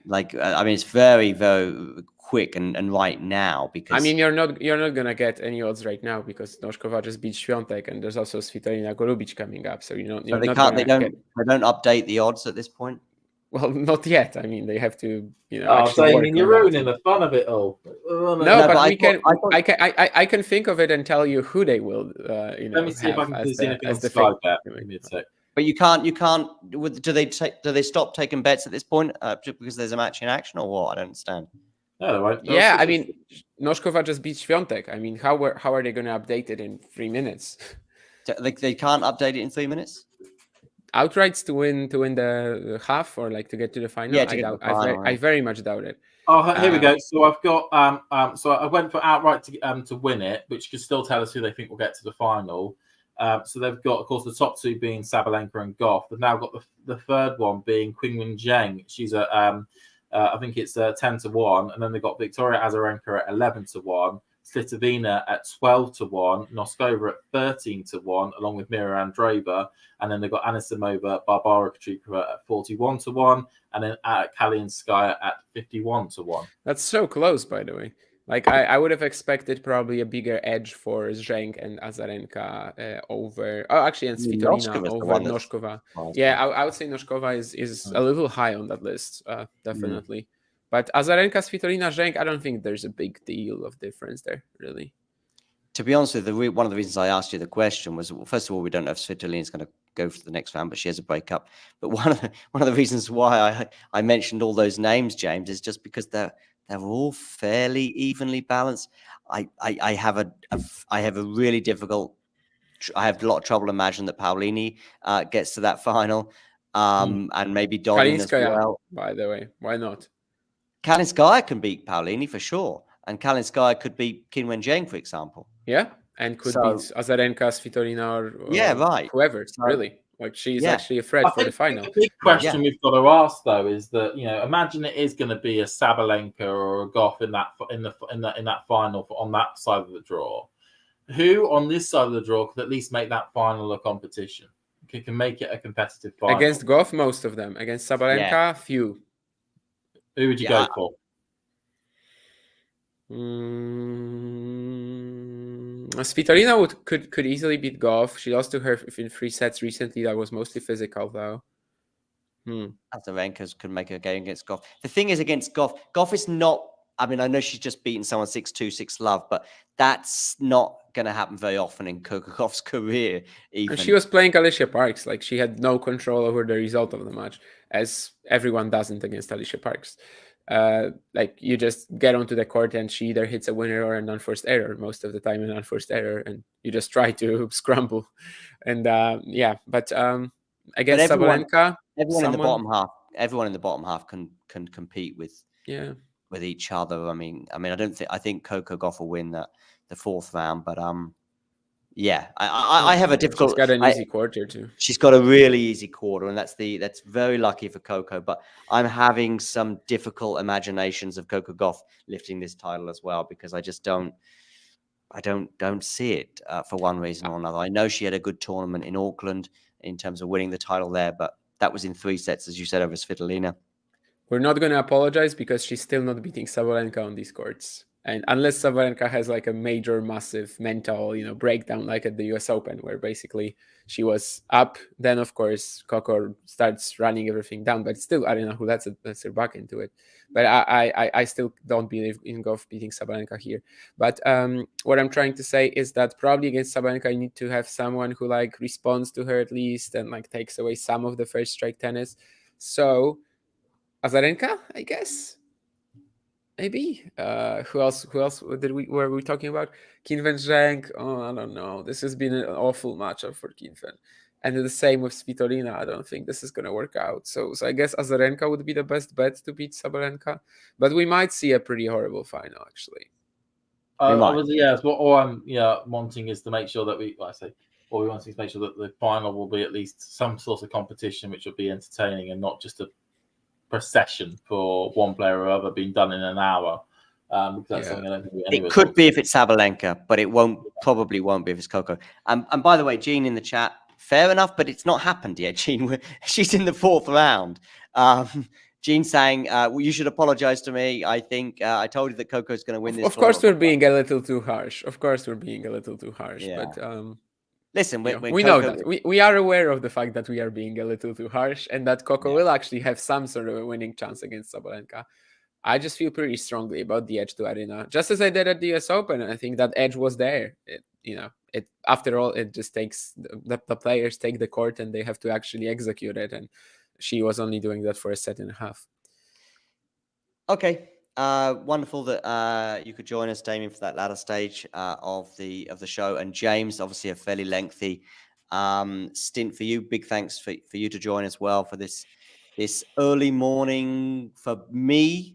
Speaker 4: Like, I mean, it's very, very quick and right now because.
Speaker 5: I mean, you're not gonna get any odds right now because Noskova just beat Świątek, and there's also Svitolina Golubic coming up. So they don't
Speaker 4: update the odds at this point.
Speaker 5: Well, not yet. I mean, they have to,
Speaker 3: you're ruining the fun of it all.
Speaker 5: No, but I can think of it and tell you who they will.
Speaker 3: Let me see if I can see anything on Skype.
Speaker 4: But you can't. Do they stop taking bets at this point just because there's a match in action or what? I don't understand.
Speaker 3: No, right.
Speaker 5: Yeah, I mean, Noskova just beat Świątek. I mean, how are they going to update it in 3 minutes?
Speaker 4: They can't update it in 3 minutes.
Speaker 5: Outrights to win the half or like to get to the final.
Speaker 4: Yeah,
Speaker 5: I very much doubt it.
Speaker 3: Oh, here we go. So I've got so I went for outright to win it, which could still tell us who they think will get to the final. So they've got, of course, the top 2 being Sabalenka and Goff. They've now got the third one being Qinwen Zheng. She's I think it's 10-1, and then they've got Victoria Azarenka at 11-1, Stitovina at 12-1, Noskova at 13-1, along with Mira Andreeva, and then they've got Anisimova, Barbara Krejcikova at 41-1, and then Kalinskaya at 51-1.
Speaker 5: That's so close, by the way. Like I would have expected probably a bigger edge for Zheng and Azarenka over. Oh, actually, and Svitolina over Noskova. Yeah, I would say Noskova is a little high on that list, definitely. But Azarenka, Svitolina, Zheng, I don't think there's a big deal of difference there, really.
Speaker 4: To be honest with you, one of the reasons I asked you the question was, well, first of all, we don't know if Svitolina is going to go for the next round, but she has a breakup. But one of the reasons why I mentioned all those names, James, is just because they're all fairly evenly balanced. I have a really difficult. I have a lot of trouble imagining that Paulini gets to that final, and maybe Dodin as well.
Speaker 5: By the way, why not?
Speaker 4: Kalinskaya can beat Paulini for sure, and Kalinskaya could beat Qinwen Zheng, for example.
Speaker 5: Yeah, and could beat Azarenka, Svitolina, or whoever. Really. Like she's actually a threat for the final.
Speaker 3: The big question we've got to ask though is that imagine it is going to be a Sabalenka or a Goff in that final on that side of the draw. Who on this side of the draw could at least make that final a competition? can make it a competitive fight.
Speaker 5: Against Goff, most of them. Against Sabalenka, few.
Speaker 3: Who would you go for?
Speaker 5: Svitolina could easily beat Goff. She lost to her in 3 sets recently. That was mostly physical, though.
Speaker 4: Azarenka's could make a game against Goff. The thing is, against Goff is not. I mean, I know she's just beaten someone 6-2, 6-love, but that's not going to happen very often in Coco Gauff's career. Even
Speaker 5: and she was playing Alicia Parks, like she had no control over the result of the match, as everyone doesn't against Alicia Parks. Like you just get onto the court and she either hits a winner or an unforced error, most of the time an unforced error, and you just try to scramble. And but against Sabalenka,
Speaker 4: everyone in the bottom half can compete with each other. I mean, I think Coco Gauff will win the 4th round, but I have a difficult.
Speaker 5: She's got an easy quarter too.
Speaker 4: She's got a really easy quarter, and that's very lucky for Coco. But I'm having some difficult imaginations of Coco Gauff lifting this title as well, because I just don't see it for one reason or another. I know she had a good tournament in Auckland in terms of winning the title there, but that was in 3 sets, as you said, over Svitolina.
Speaker 5: We're not going to apologize because she's still not beating Sabalenka on these courts. And unless Sabalenka has like a major, massive mental, breakdown, like at the US Open, where basically she was up, then of course Coco starts running everything down. But still, I don't know who lets her back into it. But I still don't believe in Gauff beating Sabalenka here. But what I'm trying to say is that probably against Sabalenka, you need to have someone who like responds to her at least and like takes away some of the first strike tennis. So Azarenka, I guess. Maybe. Who else were we talking about? Kinven Zheng. Oh, I don't know. This has been an awful matchup for Kinven. And the same with Svitolina. I don't think this is going to work out. So I guess Azarenka would be the best bet to beat Sabalenka. But we might see a pretty horrible final, actually.
Speaker 3: Obviously, yes. All I'm wanting is to make sure that we want to make sure that the final will be at least some sort of competition which will be entertaining and not just a procession for one player or other being done in an hour. Because that's something I don't think
Speaker 4: it could be if it's Sabalenka, but it probably won't be if it's Coco. And by the way, Jean in the chat, fair enough, but it's not happened yet. Jean, she's in the 4th round. Jean saying, you should apologize to me. I think I told you that Coco's going to win this.
Speaker 5: Of course, we're being a little too harsh.
Speaker 4: Yeah.
Speaker 5: But
Speaker 4: listen,
Speaker 5: we
Speaker 4: Coco...
Speaker 5: know that. We are aware of the fact that we are being a little too harsh and that Coco will actually have some sort of a winning chance against Sabalenka. I just feel pretty strongly about the edge to Arena, just as I did at the US Open. I think that edge was there. After all, it just takes the players take the court and they have to actually execute it. And she was only doing that for a set and a half.
Speaker 4: Okay. Wonderful that you could join us, Damien, for that latter stage of the show. And James, obviously a fairly lengthy stint for you. Big thanks for you to join as well for this early morning for me,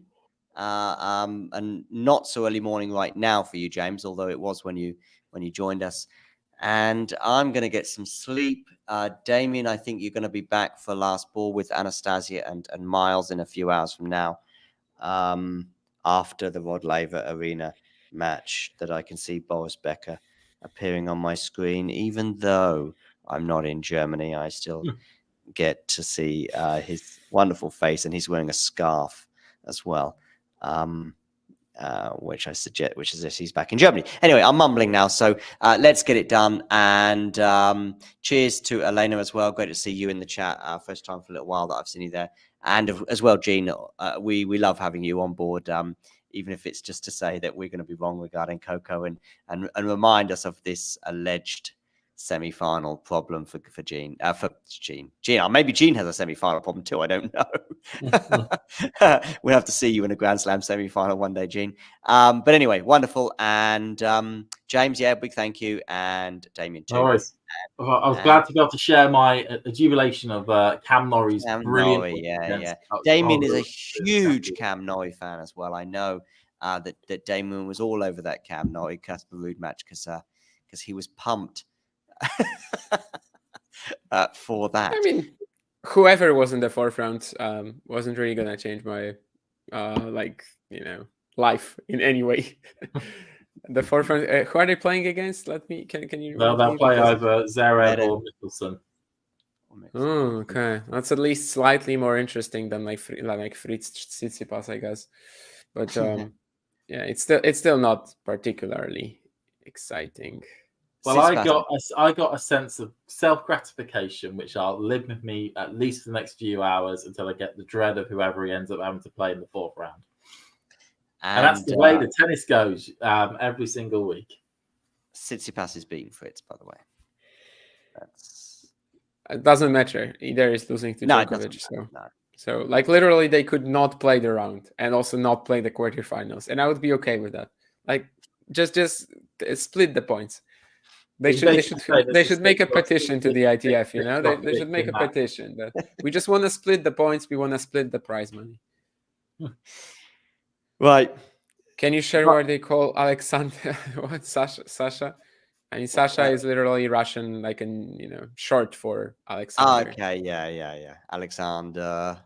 Speaker 4: and not so early morning right now for you, James, although it was when you joined us. And I'm going to get some sleep. Damien, I think you're going to be back for last ball with Anastasia and Miles in a few hours from now. After the Rod Laver Arena match, that I can see Boris Becker appearing on my screen. Even though I'm not in Germany, I still get to see his wonderful face, and he's wearing a scarf as well, which is that he's back in Germany. Anyway, I'm mumbling now, so let's get it done. And cheers to Elena as well. Great to see you in the chat. First time for a little while that I've seen you there. And as well, Jean, we love having you on board, even if it's just to say that we're going to be wrong regarding Coco and remind us of this alleged semi-final problem for Jean. Jean, maybe Jean has a semi-final problem too. I don't know. We'll have to see you in a Grand Slam semi-final one day, Jean. But anyway, wonderful. And James, big thank you, and Damien too.
Speaker 3: No worries. I was glad to be able to share my jubilation of Cam Norrie's brilliant.
Speaker 4: Yeah. Damien is a huge Cam Norrie fan as well. I know that Damien was all over that Cam Norrie Casper Ruud match because he was pumped for that.
Speaker 5: I mean, whoever was in the 4th round wasn't really gonna change my life in any way. The 4th round, who are they playing against? Can you?
Speaker 3: They'll play either Zverev or Mickelson.
Speaker 5: Oh, okay. That's at least slightly more interesting than like Fritz Tsitsipas, I guess. But yeah, it's still not particularly exciting.
Speaker 3: Well, I got a sense of self-gratification, which I'll live with me at least for the next few hours until I get the dread of whoever he ends up having to play in the fourth round. And that's the way the tennis goes every single week.
Speaker 4: Tsitsipas is beating Fritz, by the way.
Speaker 5: It doesn't matter. Either is losing to Djokovic. So like literally they could not play the round and also not play the quarterfinals. And I would be okay with that. Like just split the points. They should make a petition to the ITF, you know? They should make a petition that we just want to split the points, we want to split the prize money.
Speaker 4: Right.
Speaker 5: Can you share what they call Alexander? What Sasha? I mean, Sasha is literally Russian, like short for Alexander.
Speaker 4: Okay, yeah. Alexander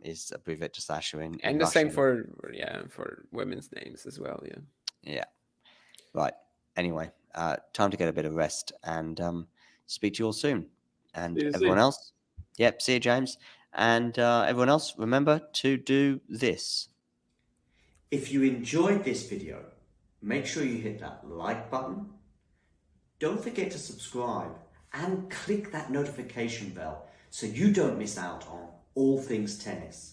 Speaker 4: is abbreviated to Sasha in
Speaker 5: and the
Speaker 4: Russian.
Speaker 5: Same for women's names as well.
Speaker 4: Yeah. Right. Anyway, time to get a bit of rest and speak to you all soon. And everyone else, see you, James. And everyone else, remember to do this.
Speaker 6: If you enjoyed this video, make sure you hit that like button. Don't forget to subscribe and click that notification bell so you don't miss out on all things tennis.